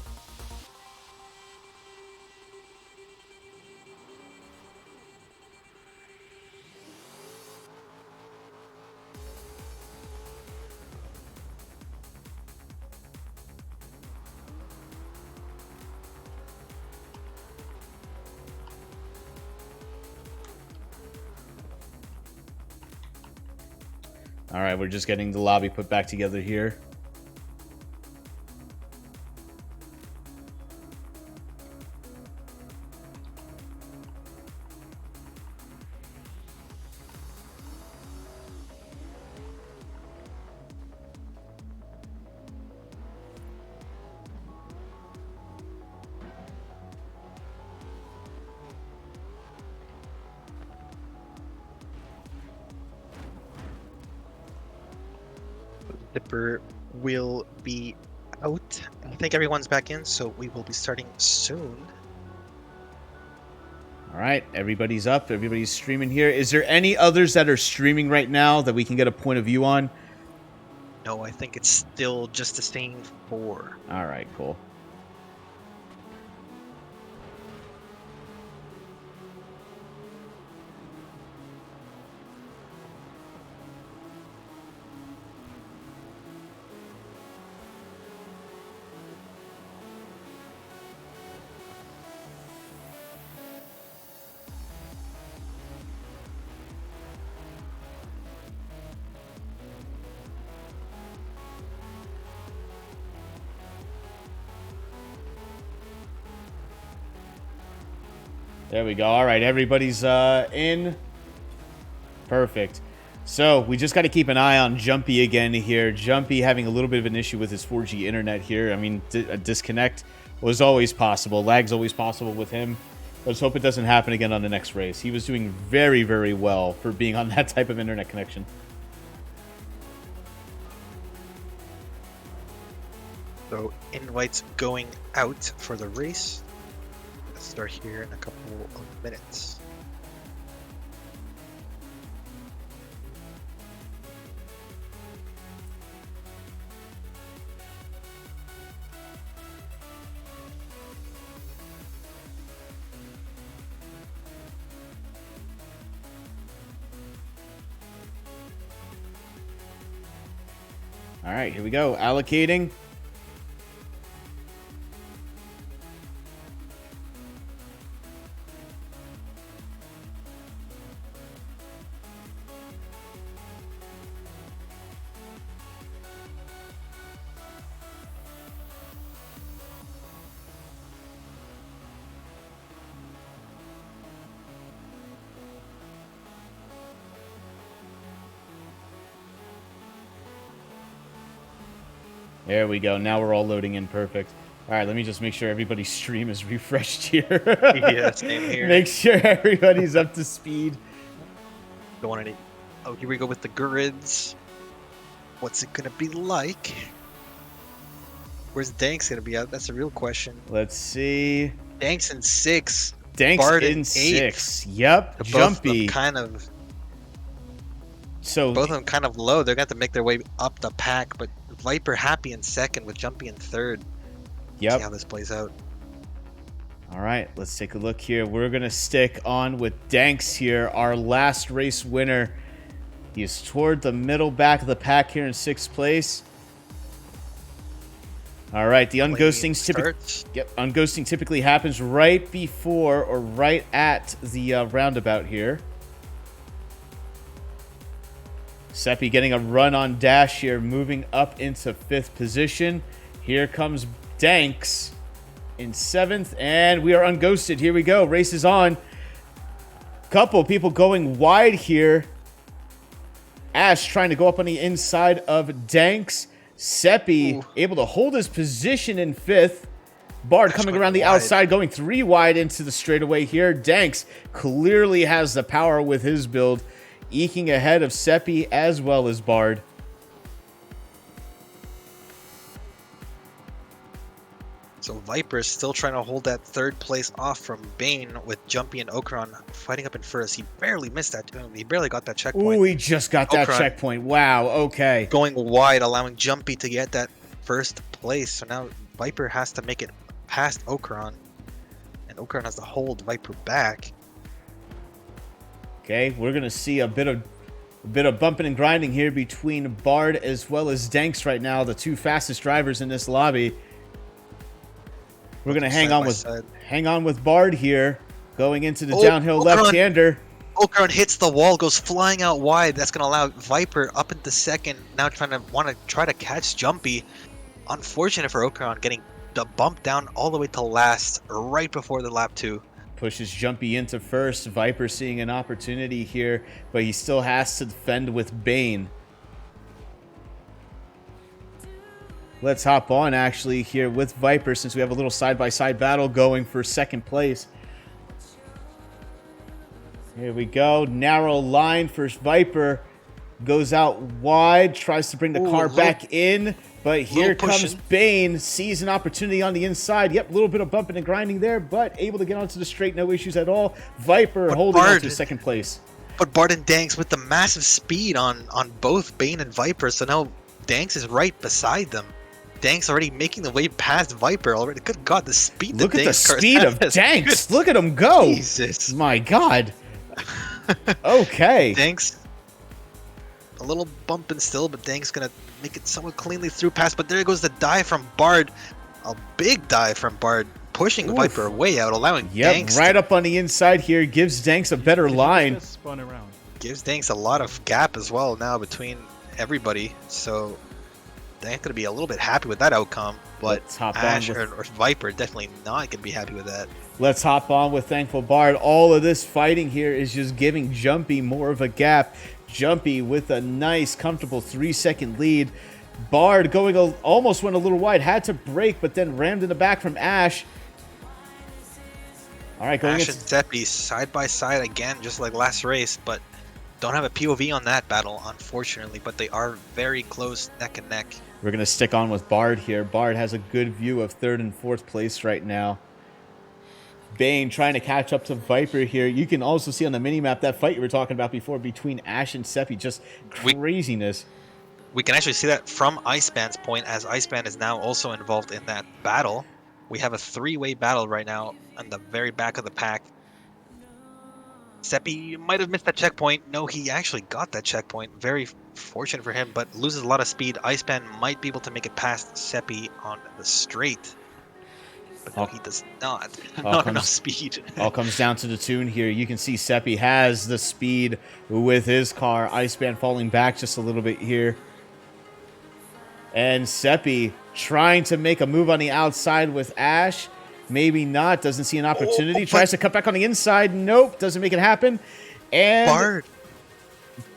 All right, we're just getting the lobby put back together here. Zipper will be out. I think everyone's back in, so we will be starting soon. All right, everybody's up. Everybody's streaming here. Is there any others that are streaming right now that we can get a point of view on? No, I think it's still just the same 4. All right, cool. There we go. All right, everybody's in. Perfect. So we just got to keep an eye on Jumpy again here. Jumpy having a little bit of an issue with his 4G internet here. I mean, a disconnect was always possible. Lag's always possible with him. Let's hope it doesn't happen again on the next race. He was doing very, very well for being on that type of internet connection. So invites going out for the race. Let's start here in a couple of minutes. All right, here we go. Allocating. There we go. Now we're all loading in perfect. All right, let me just make sure everybody's stream is refreshed here. Yeah, same here. Make sure everybody's up to speed. Don't want any. Oh, here we go with the grids. What's it gonna be like? Where's Danks gonna be at? That's a real question. Let's see. Danks in 6. Danks Bard in 6. Yep. Both Jumpy. kind of. So both of them kind of low. They're gonna have to make their way up the pack, but Viper happy in 2nd with Jumpy in 3rd. Yep. See how this plays out. All right, let's take a look here. We're going to stick on with Danks here, our last race winner. He's toward the middle back of the pack here in 6th place. All right, the unghosting typically happens right before or right at the roundabout here. Seppi getting a run on dash here, moving up into 5th position. Here comes Danks in 7th, and we are unghosted. Here we go. Race is on. Couple people going wide here. Ash trying to go up on the inside of Danks. Seppi able to hold his position in 5th. Bard coming around the outside, going 3 wide into the straightaway here. Danks clearly has the power with his build, eking ahead of Seppi as well as Bard. So Viper is still trying to hold that 3rd place off from Bane with Jumpy and Oakaran fighting up in first. He barely missed that. He barely got that checkpoint. Ooh, he just got that checkpoint. Wow, okay. Going wide, allowing Jumpy to get that 1st place. So now Viper has to make it past Oakaran. And Oakaran has to hold Viper back. Okay, we're going to see a bit of bumping and grinding here between Bard as well as Danks right now, the 2 fastest drivers in this lobby. We're going to hang on with Bard here, going into the downhill left-hander. Oakaran hits the wall, goes flying out wide. That's going to allow Viper up into 2nd. Now want to try to catch Jumpy. Unfortunate for Oakaran, getting the bump down all the way to last, right before the lap 2. Pushes Jumpy into 1st. Viper seeing an opportunity here, but he still has to defend with Bane. Let's hop on actually here with Viper since we have a little side-by-side battle going for 2nd place. Here we go. Narrow line for Viper. Goes out wide. Tries to bring the car back in. But here comes Bane. Sees an opportunity on the inside. Yep, a little bit of bumping and grinding there, but able to get onto the straight. No issues at all. Viper holding on to 2nd place. But Bard and Danks with the massive speed on both Bane and Viper. So now Danks is right beside them. Danks already making the way past Viper already. Good God, the speed. Look at the speed of Danks. Look at him go. Jesus. My God. Okay. Danks. A little bumping still, but Danks going to make it somewhat cleanly through pass. But there goes the dive from Bard. A big dive from Bard. Pushing Viper way out, allowing Danks. Right up on the inside here. Gives Danks a better line. Spun around. Gives Danks a lot of gap as well now between everybody. So they're going to be a little bit happy with that outcome, but Ash or Viper definitely not going to be happy with that. Let's hop on with Thankful Bard. All of this fighting here is just giving Jumpy more of a gap. Jumpy with a nice, comfortable 3-second lead. Bard going almost went a little wide, had to brake, but then rammed in the back from Ash. All right, going Ash and Seppi side by side again, just like last race, but don't have a POV on that battle, unfortunately, but they are very close, neck and neck. We're going to stick on with Bard here. Bard has a good view of 3rd and 4th place right now. Bane trying to catch up to Viper here. You can also see on the minimap that fight you were talking about before between Ash and Seppi. Just craziness. We can actually see that from ICEBAN's point, as ICEBAN is now also involved in that battle. We have a 3-way battle right now on the very back of the pack. Seppi might have missed that checkpoint. No, he actually got that checkpoint. Very fortunate for him, but loses a lot of speed. ICEBAN might be able to make it past Seppi on the straight. But no, he does not. Not enough speed. All comes down to the tune here. You can see Seppi has the speed with his car. ICEBAN falling back just a little bit here. And Seppi trying to make a move on the outside with Ash. Maybe not. Doesn't see an opportunity. Tries to cut back on the inside. Nope. Doesn't make it happen. And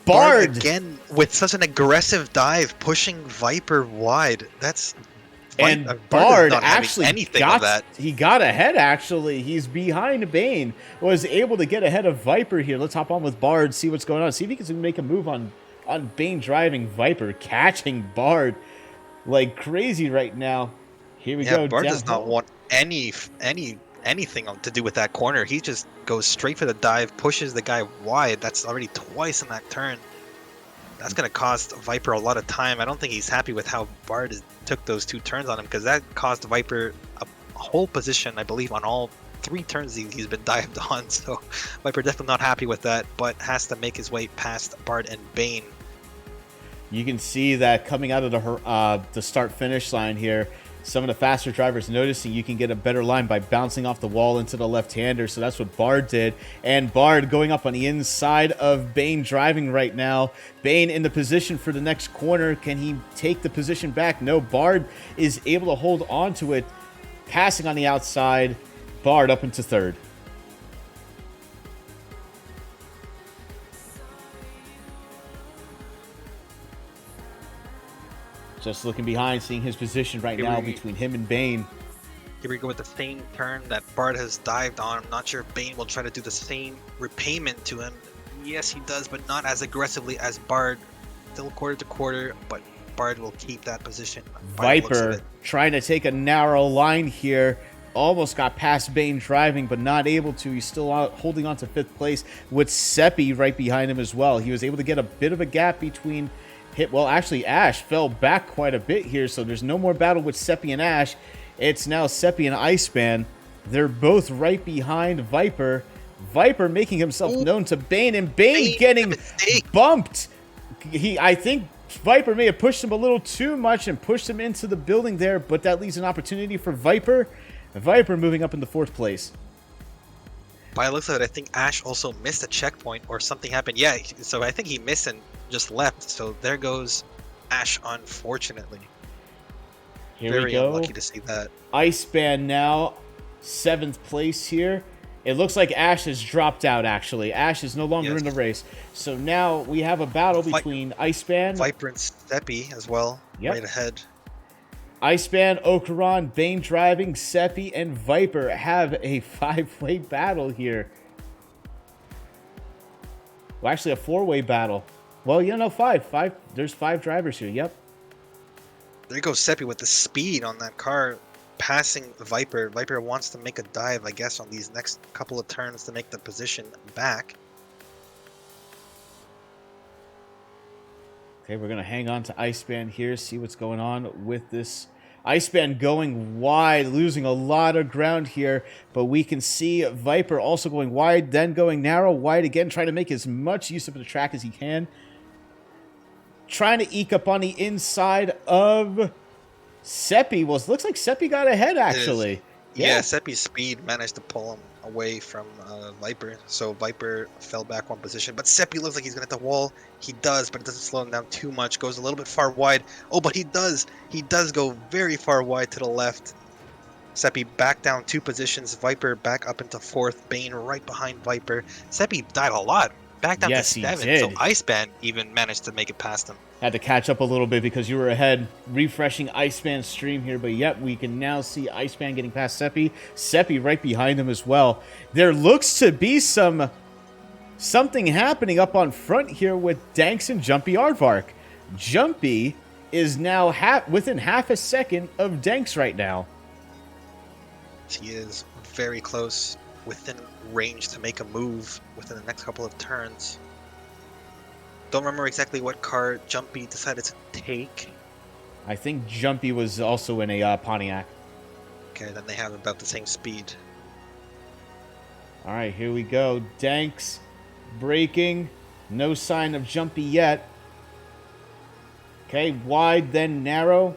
Bard again with such an aggressive dive, pushing Viper wide. That's and Bard is Bard not having actually anything of that. he got ahead. Actually, he's behind Bane. Was able to get ahead of Viper here. Let's hop on with Bard, see what's going on. See if he can make a move on Bane driving Viper, catching Bard like crazy right now. Here we go. Bard does not want anything to do with that corner. He just goes straight for the dive, pushes the guy wide. That's already twice in that turn. That's going to cost Viper a lot of time. I don't think he's happy with how Bard took those 2 turns on him, because that cost Viper a whole position, I believe, on all 3 turns he's been dived on. So Viper definitely not happy with that, but has to make his way past Bard and Bane. You can see that coming out of the start-finish line here, some of the faster drivers noticing you can get a better line by bouncing off the wall into the left-hander. So that's what Bard did. And Bard going up on the inside of Bane driving right now. Bane in the position for the next corner. Can he take the position back? No, Bard is able to hold on to it. Passing on the outside. Bard up into third. Just looking behind, seeing his position right now between him and Bane. Here we go with the same turn that Bard has dived on. I'm not sure if Bane will try to do the same repayment to him. Yes, he does, but not as aggressively as Bard. Still quarter to quarter, but Bard will keep that position. Viper trying to take a narrow line here. Almost got past Bane driving, but not able to. He's still holding on to 5th place with Seppi right behind him as well. He was able to get a bit of a gap between... Well, actually, Ash fell back quite a bit here, so there's no more battle with Seppi and Ash. It's now Seppi and ICEBAN. They're both right behind Viper. Viper making himself known to Bane, and Bane getting bumped. I think Viper may have pushed him a little too much and pushed him into the building there, but that leaves an opportunity for Viper. Viper moving up into 4th place. By the looks of it, I think Ash also missed a checkpoint or something happened. Yeah, so I think he missed and just left. So there goes Ash, unfortunately. Here we go. Very unlucky to see that. ICEBAN now 7th place here. It looks like Ash has dropped out, actually. Ash is no longer in the race. So now we have a battle between ICEBAN, Viper and Seppi as well, right ahead. ICEBAN, oakaran, Bane driving, Seppi, and Viper have a 5-way battle here. Well, actually a 4-way battle. Well, you know, 5. There's 5 drivers here, yep. There goes Seppi with the speed on that car, passing Viper. Viper wants to make a dive, I guess, on these next couple of turns to make the position back. Okay, we're going to hang on to ICEBAN here, see what's going on with this. ICEBAN going wide, losing a lot of ground here, but we can see Viper also going wide, then going narrow, wide again, trying to make as much use of the track as he can. Trying to eke up on the inside of Seppi. Well, it looks like Seppi got ahead, actually. Yeah, Seppi's speed managed to pull him away from Viper. So Viper fell back one position. But Seppi looks like he's going to hit the wall. He does, but it doesn't slow him down too much. Goes a little bit far wide. Oh, but he does. He does go very far wide to the left. Seppi back down 2 positions. Viper back up into 4th. Bane right behind Viper. Seppi died a lot. Back down to 7. So ICEBAN even managed to make it past him. Had to catch up a little bit because you were ahead. Refreshing ICEBAN's stream here, but yep, we can now see ICEBAN getting past Seppi. Seppi right behind him as well. There looks to be something happening up on front here with Danks and JumpyArdvark. Jumpy is now within half a second of Danks right now. He is very close, within range to make a move within the next couple of turns. Don't remember exactly what car Jumpy decided to take. I think Jumpy was also in a Pontiac. Okay, then they have about the same speed. All right, here we go. Danks braking. No sign of Jumpy yet. Okay, wide, then narrow.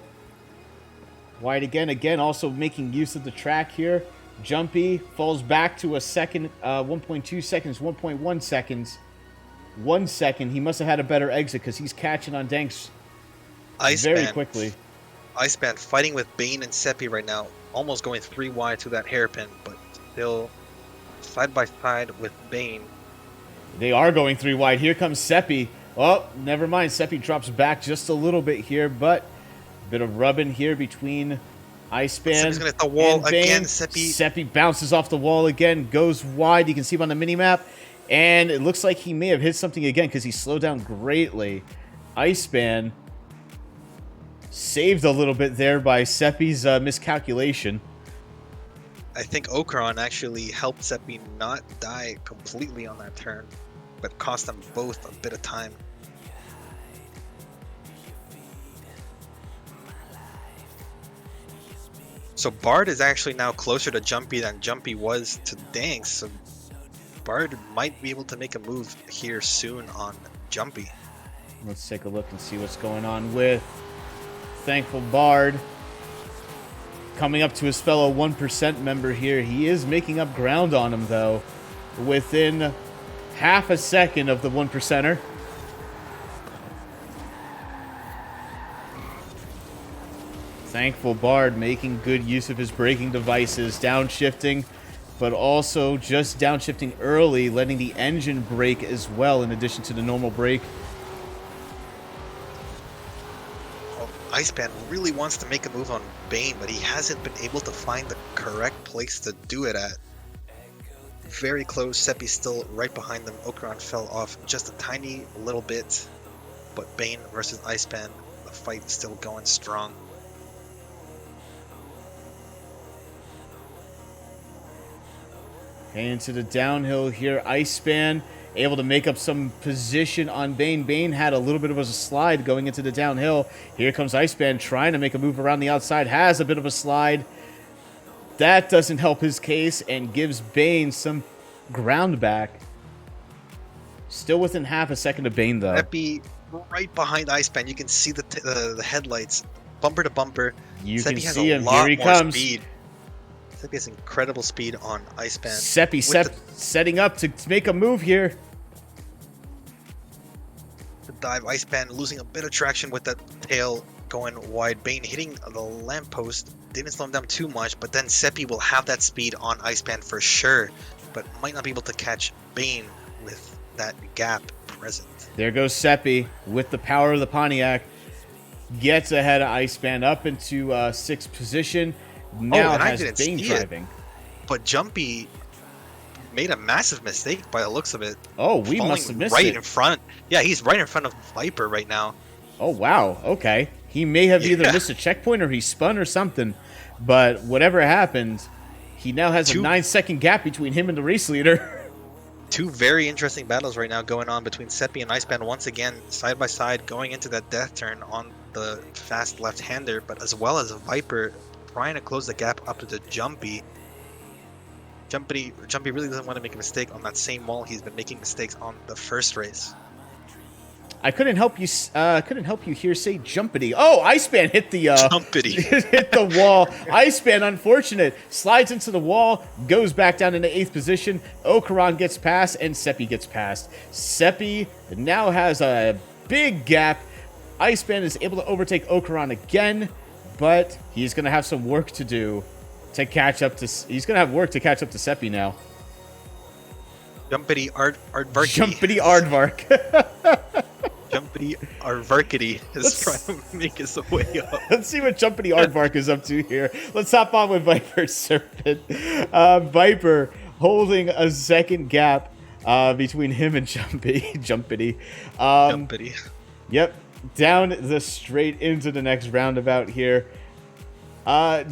Wide again, also making use of the track here. Jumpy falls back to a second, 1.2 seconds, 1.1 seconds. 1 second. He must have had a better exit because he's catching on Danks very quickly. ICEBAN fighting with Bane and Seppi right now. Almost going 3 wide to that hairpin, but still side by side with Bane. They are going 3 wide. Here comes Seppi. Oh, never mind. Seppi drops back just a little bit here, but a bit of rubbing here between ICEBAN Seppi's gonna hit the wall and Bane. again. Seppi bounces off the wall again, goes wide. You can see him on the minimap. And it looks like he may have hit something again because he slowed down greatly. ICEBAN saved a little bit there by Seppi's miscalculation. I think oakaran actually helped Seppi not die completely on that turn, but cost them both a bit of time. So Bard is actually now closer to Jumpy than Jumpy was to Danks, so Bard might be able to make a move here soon on Jumpy. Let's take a look and see what's going on with Thankful Bard. Coming up to his fellow 1% member here. He is making up ground on him, though, within half a second of the 1%er. Thankful Bard making good use of his braking devices, downshifting, but also just downshifting early, letting the engine brake as well in addition to the normal brake. ICEBAN really wants to make a move on Bane, but he hasn't been able to find the correct place to do it at. Very close. Seppi's still right behind them. oakaran fell off just a tiny little bit, but Bane versus ICEBAN, the fight is still going strong. Into the downhill here. ICEBAN able to make up some position on Bane. Bane had a little bit of a slide going into the downhill. Here comes ICEBAN trying to make a move around the outside. Has a bit of a slide. That doesn't help his case and gives Bane some ground back. Still within half a second of Bane, though. Seppi right behind ICEBAN. You can see the headlights bumper to bumper. You Seppi can has see a him. lot Here he more comes. Speed. Seppi has incredible speed on ICEBAN. Seppi setting up to make a move here. The dive, ICEBAN losing a bit of traction with that tail going wide. Bane hitting the lamppost. Didn't slow him down too much, but then Seppi will have that speed on ICEBAN for sure, but might not be able to catch Bane with that gap present. There goes Seppi with the power of the Pontiac. Gets ahead of ICEBAN up into 6th position. Now has Bane driving. But Jumpy made a massive mistake by the looks of it. Oh, we must have missed right it. in front. Yeah, he's right in front of Viper right now. Oh, wow. Okay. He may have either missed a checkpoint or he spun or something. But whatever happened, he now has a 9-second gap between him and the race leader. Two very interesting battles right now going on between Seppi and ICEBAN once again, side by side, going into that death turn on the fast left-hander, but as well as Viper trying to close the gap up to the Jumpy. Jumpy really doesn't want to make a mistake on that same wall. He's been making mistakes on the first race. I couldn't help you. Here say Jumpity. Oh, ICEBAN hit the Jumpity hit the wall. ICEBAN, unfortunate, slides into the wall, goes back down into 8th position. oakaran gets past, and Seppi gets past. Seppi now has a big gap. ICEBAN is able to overtake oakaran again, but he's gonna have some work to do to catch up to. He's gonna have work to catch up to Seppi now. JumpyArdvarkITA. JumpyArdvark. JumpyArdvarkITA is trying to make his way up. Let's see what JumpyArdvark is up to here. Let's hop on with ViperSerpent. Viper holding a second gap between him and Jumpity. Jumpity. Yep. Down the straight into the next roundabout here.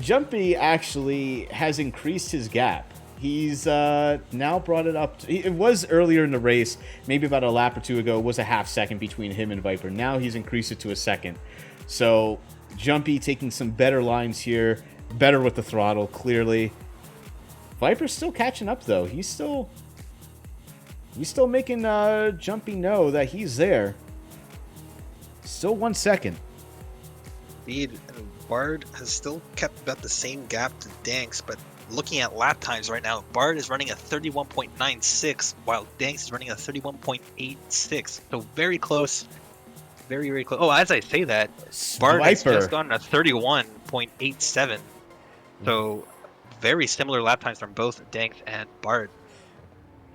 Jumpy actually has increased his gap. He's now brought it up. It was earlier in the race, maybe about a lap or two ago, was a half second between him and Viper. Now he's increased it to a second. So Jumpy taking some better lines here, better with the throttle, clearly. Viper's still catching up, though. He's still making Jumpy know that he's there. Still 1 second. Speed and Bard has still kept about the same gap to Danks, but looking at lap times right now, Bard is running a 31.96 while Danks is running a 31.86. So very close. Very, very close. Oh, as I say that, Bard has just gotten a 31.87. So very similar lap times from both Danks and Bard.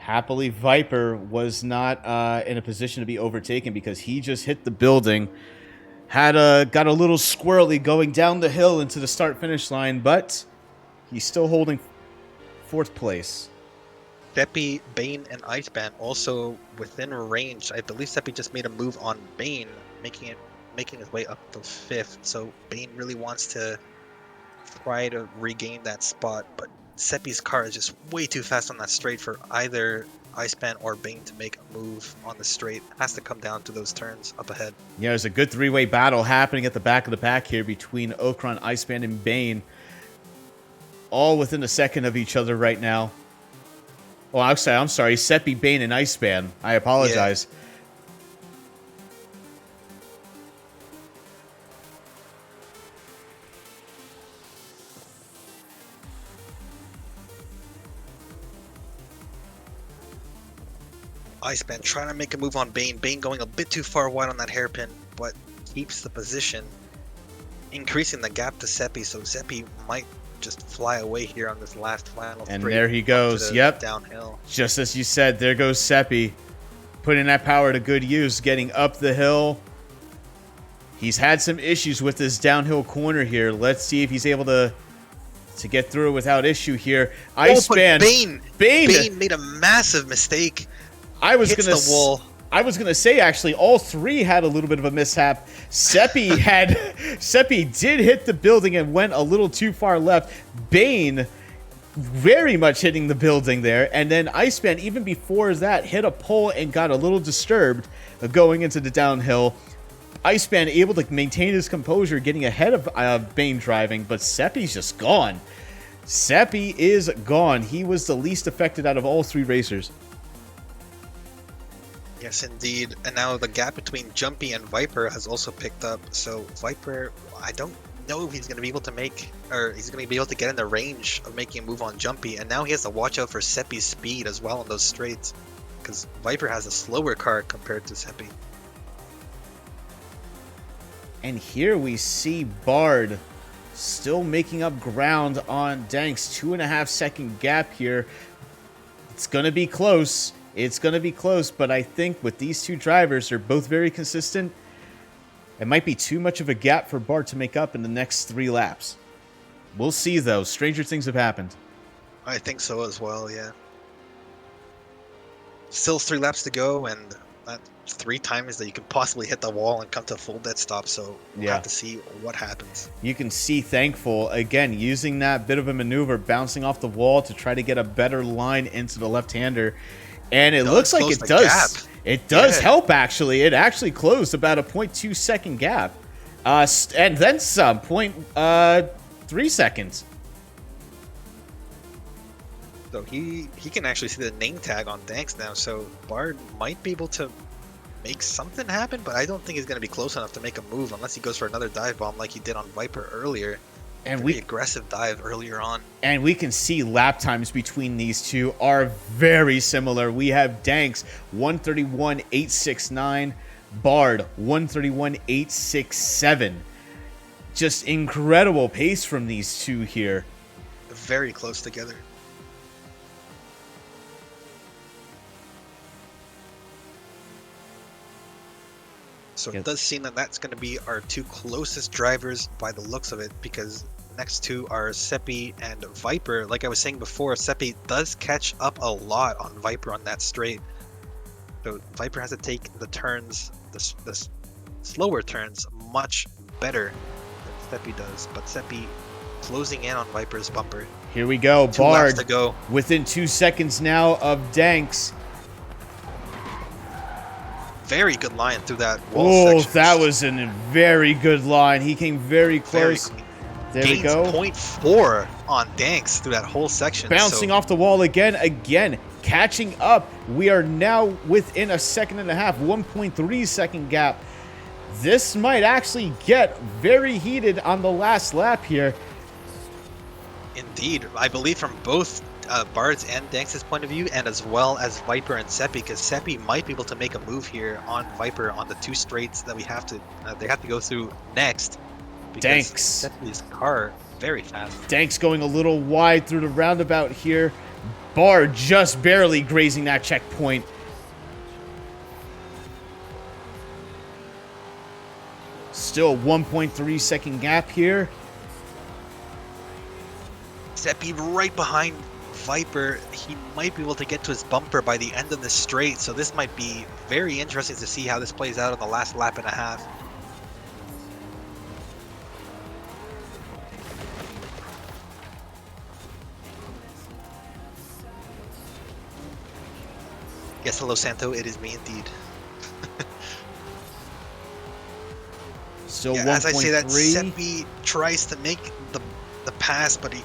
Happily, Viper was not in a position to be overtaken because he just hit the building. Got a little squirrely going down the hill into the start-finish line, but he's still holding 4th place. Seppi, Bane, and ICEBAN also within range. I believe Seppi just made a move on Bane, making his way up to 5th. So Bane really wants to try to regain that spot, but Seppi's car is just way too fast on that straight for either ICEBAN or Bane to make a move on the straight. Has to come down to those turns up ahead. Yeah, there's a good 3-way battle happening at the back of the pack here between oakaran, ICEBAN, and Bane. All within a second of each other right now. Oh, I'm sorry. Seppi, Bane, and ICEBAN. I apologize. ICEBAN trying to make a move on Bane. Bane going a bit too far wide on that hairpin, but keeps the position, increasing the gap to Seppi, so Seppi might just fly away here on this last final And straight there he goes. Yep. Downhill. Just as you said, there goes Seppi. Putting that power to good use, getting up the hill. He's had some issues with this downhill corner here. Let's see if he's able to get through it without issue here. ICEBAN. Bane made a massive mistake. I was gonna say actually all 3 had a little bit of a mishap. Seppi did hit the building and went a little too far left. Bane very much hitting the building there, and then ICEBAN even before that hit a pole and got a little disturbed going into the downhill. ICEBAN able to maintain his composure, getting ahead of Bane driving, but Seppi's just gone. Seppi is gone. He was the least affected out of all 3 racers. Yes, indeed. And now the gap between Jumpy and Viper has also picked up. So Viper, I don't know if he's going to be able to he's going to be able to get in the range of making a move on Jumpy. And now he has to watch out for Seppi's speed as well on those straights, because Viper has a slower car compared to Seppi. And here we see Bard still making up ground on Danks. 2.5 second gap here. It's going to be close. It's going to be close, but I think with these 2 drivers, they're both very consistent. It might be too much of a gap for Bart to make up in the next 3 laps. We'll see, though. Stranger things have happened. I think so as well, yeah. Still 3 laps to go, and that 3 times that you can possibly hit the wall and come to a full dead stop, so we'll have to see what happens. You can see Thankful, again, using that bit of a maneuver, bouncing off the wall to try to get a better line into the left-hander. And it looks like it does. It does help, actually. It actually closed about a 0.2 second gap. And then some, 0.3 seconds. So he can actually see the name tag on Danks now, so Bard might be able to make something happen, but I don't think he's going to be close enough to make a move unless he goes for another dive bomb like he did on Viper earlier. And very aggressive dive earlier on. And we can see lap times between these 2 are very similar. We have Danks 131.869, Bard 131.867. Just incredible pace from these 2 here. Very close together. So it does seem that that's going to be our 2 closest drivers by the looks of it, because next 2 are Seppi and Viper. Like I was saying before, Seppi does catch up a lot on Viper on that straight. So Viper has to take the turns, the slower turns, much better than Seppi does. But Seppi closing in on Viper's bumper. Here we go. 2 Bard laps to go. Within 2 seconds now of Danks. Very good line through that wall section. Oh, that was a very good line. He came very close. There we go. 0.4 on Danks through that whole section. Bouncing off the wall again, catching up. We are now within a second and a half, 1.3 second gap. This might actually get very heated on the last lap here. Indeed. I believe from both Bard's and Danks' point of view, and as well as Viper and Seppi, because Seppi might be able to make a move here on Viper on the 2 straights that we have to they have to go through next. Danks. Seppi's car very fast. Danks going a little wide through the roundabout here. Bard just barely grazing that checkpoint. Still 1.3 second gap here. Seppi right behind Viper. He might be able to get to his bumper by the end of the straight, so this might be very interesting to see how this plays out on the last lap and a half. Yes, hello Santo, it is me indeed. Still yeah, 1.3. as I say that, Seppi tries to make the pass, but he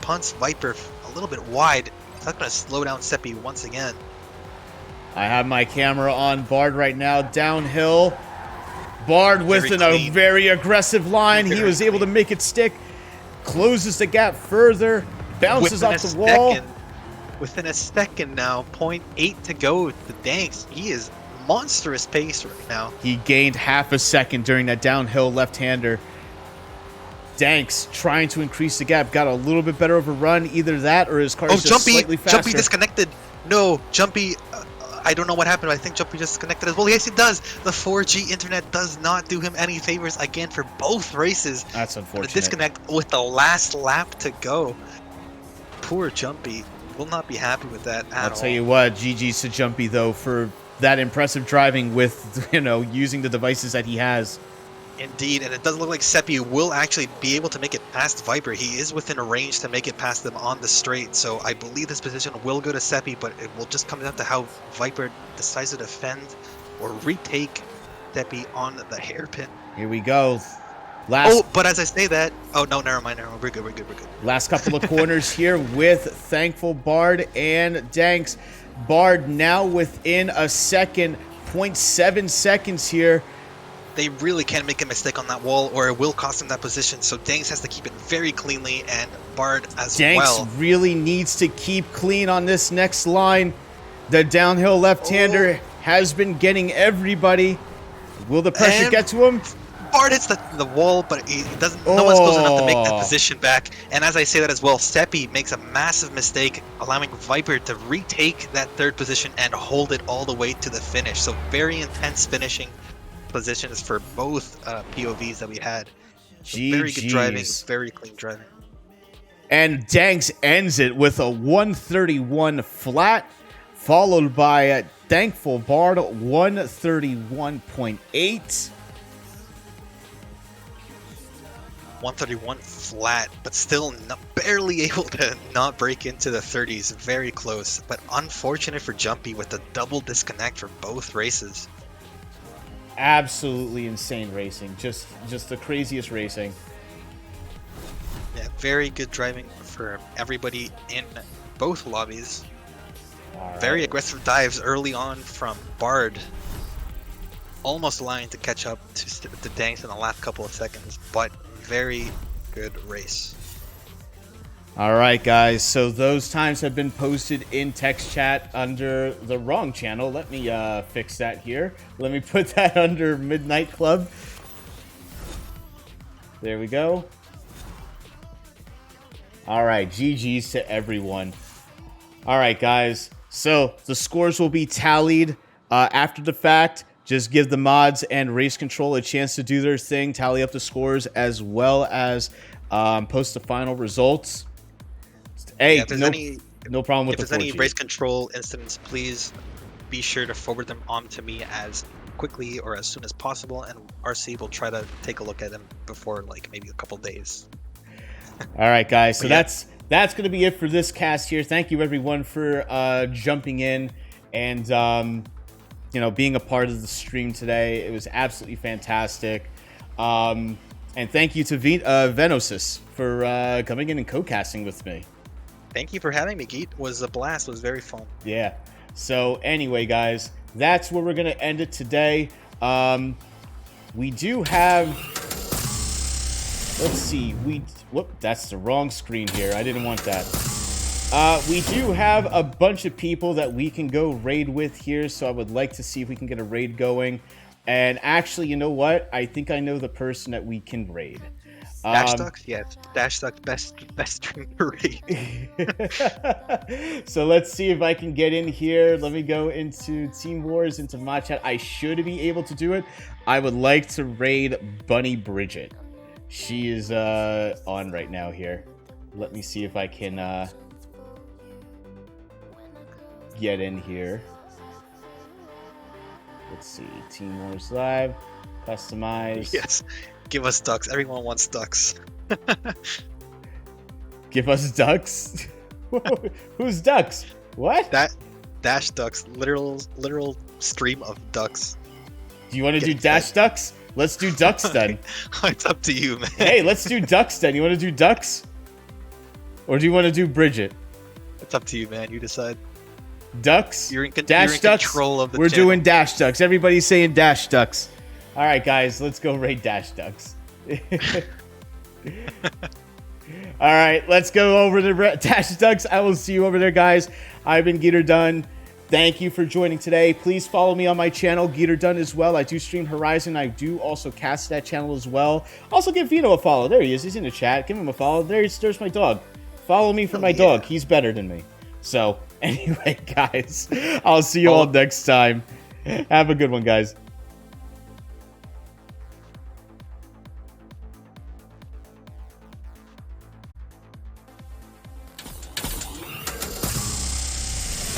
punts Viper a little bit wide. It's not going to slow down Seppi once again. I have my camera on Bard right now, downhill. Bard with a very aggressive line. He was able to make it stick. Closes the gap further. Bounces off the wall. Within a second now, 0.8 to go to Danks. He is monstrous pace right now. He gained half a second during that downhill left-hander. Danks trying to increase the gap. Got a little bit better of a run. Either that or his car is just slightly faster. Jumpy disconnected. No, Jumpy... I don't know what happened. I think Jumpy just disconnected as well. Yes, it does. The 4G internet does not do him any favors again for both races. That's unfortunate. The disconnect with the last lap to go. Poor Jumpy. Will not be happy with that at all. I'll tell you what, GG's to Jumpy, though, for that impressive driving with, using the devices that he has. Indeed, and it doesn't look like Seppi will actually be able to make it past Viper. He is within a range to make it past them on the straight, so I believe this position will go to Seppi, but it will just come down to how Viper decides to defend or retake Seppi on the hairpin. Here we go. But as I say that... Oh, no, never mind. We're good. Last couple of corners here with Thankful, Bard, and Danks. Bard now within a second, 0.7 seconds here. They really can't make a mistake on that wall or it will cost him that position. So Danks has to keep it very cleanly and Bard as well. Danks really needs to keep clean on this next line. The downhill left-hander has been getting everybody. Will the pressure get to him? Bard hits the wall, but he doesn't. No one's close enough to make that position back. And as I say that as well, Seppi makes a massive mistake, allowing Viper to retake that third position and hold it all the way to the finish. So very intense finishing positions for both POVs that we had. So very good driving, very clean driving. And Danks ends it with a 131 flat, followed by Thankful Bard 131.8. 131 flat, but still barely able to not break into the 30s. Very close, but unfortunate for Jumpy with the double disconnect for both races. Absolutely insane racing. Just the craziest racing. Yeah, very good driving for everybody in both lobbies. Right. Very aggressive dives early on from Bard. Almost lying to catch up to Danks in the last couple of seconds, but very good race. All right, guys. So those times have been posted in text chat under the wrong channel. Let me fix that here. Let me put that under Midnight Club. There we go. All right, GG's to everyone. All right, guys. So the scores will be tallied after the fact. Just give the mods and race control a chance to do their thing, tally up the scores, as well as post the final results. Hey, yeah, no problem with the 4G. If there's any race control incidents, please be sure to forward them on to me as quickly or as soon as possible, and RC will try to take a look at them before like maybe a couple days. All right, guys. So that's going to be it for this cast here. Thank you, everyone, for jumping in and being a part of the stream today. It was absolutely fantastic. And thank you to Venosis for coming in and co-casting with me. Thank you for having me, Geet. It was a blast. It was very fun. Yeah. So anyway, guys, that's where we're going to end it today. We do have... Let's see. Whoop, that's the wrong screen here. I didn't want that. We do have a bunch of people that we can go raid with here, so I would like to see if we can get a raid going. And actually, you know what? I think I know the person that we can raid. Dash ducks, yes. Dash ducks, best stream to raid. So let's see if I can get in here. Let me go into Team Wars, into my chat. I should be able to do it. I would like to raid Bunny Bridget. She is on right now here. Let me see if I can get in here. Let's see. Team Wars Live. Customize. Yes. Give us ducks. Everyone wants ducks. Give us ducks? Who's ducks? What? That dash ducks, literal stream of ducks. Do you want to do dash ducks? Let's do ducks then. It's up to you, man. Hey, let's do ducks then. You want to do ducks? Or do you want to do Bridget? It's up to you, man. You decide. Ducks? You're in dash ducks? control of the We're channel. doing dash ducks. Everybody's saying dash ducks. All right, guys, let's go raid dash ducks. All right, let's go over to dash ducks. I will see you over there, guys. I've been geeterdonee. Thank you for joining today. Please follow me on my channel, geeterdonee, as well. I do stream Horizon. I do also cast that channel as well. Also, give Vino a follow. There he is. He's in the chat. Give him a follow. There's my dog. Follow me for my dog. He's better than me. So, anyway, guys, I'll see you all next time. Have a good one, guys.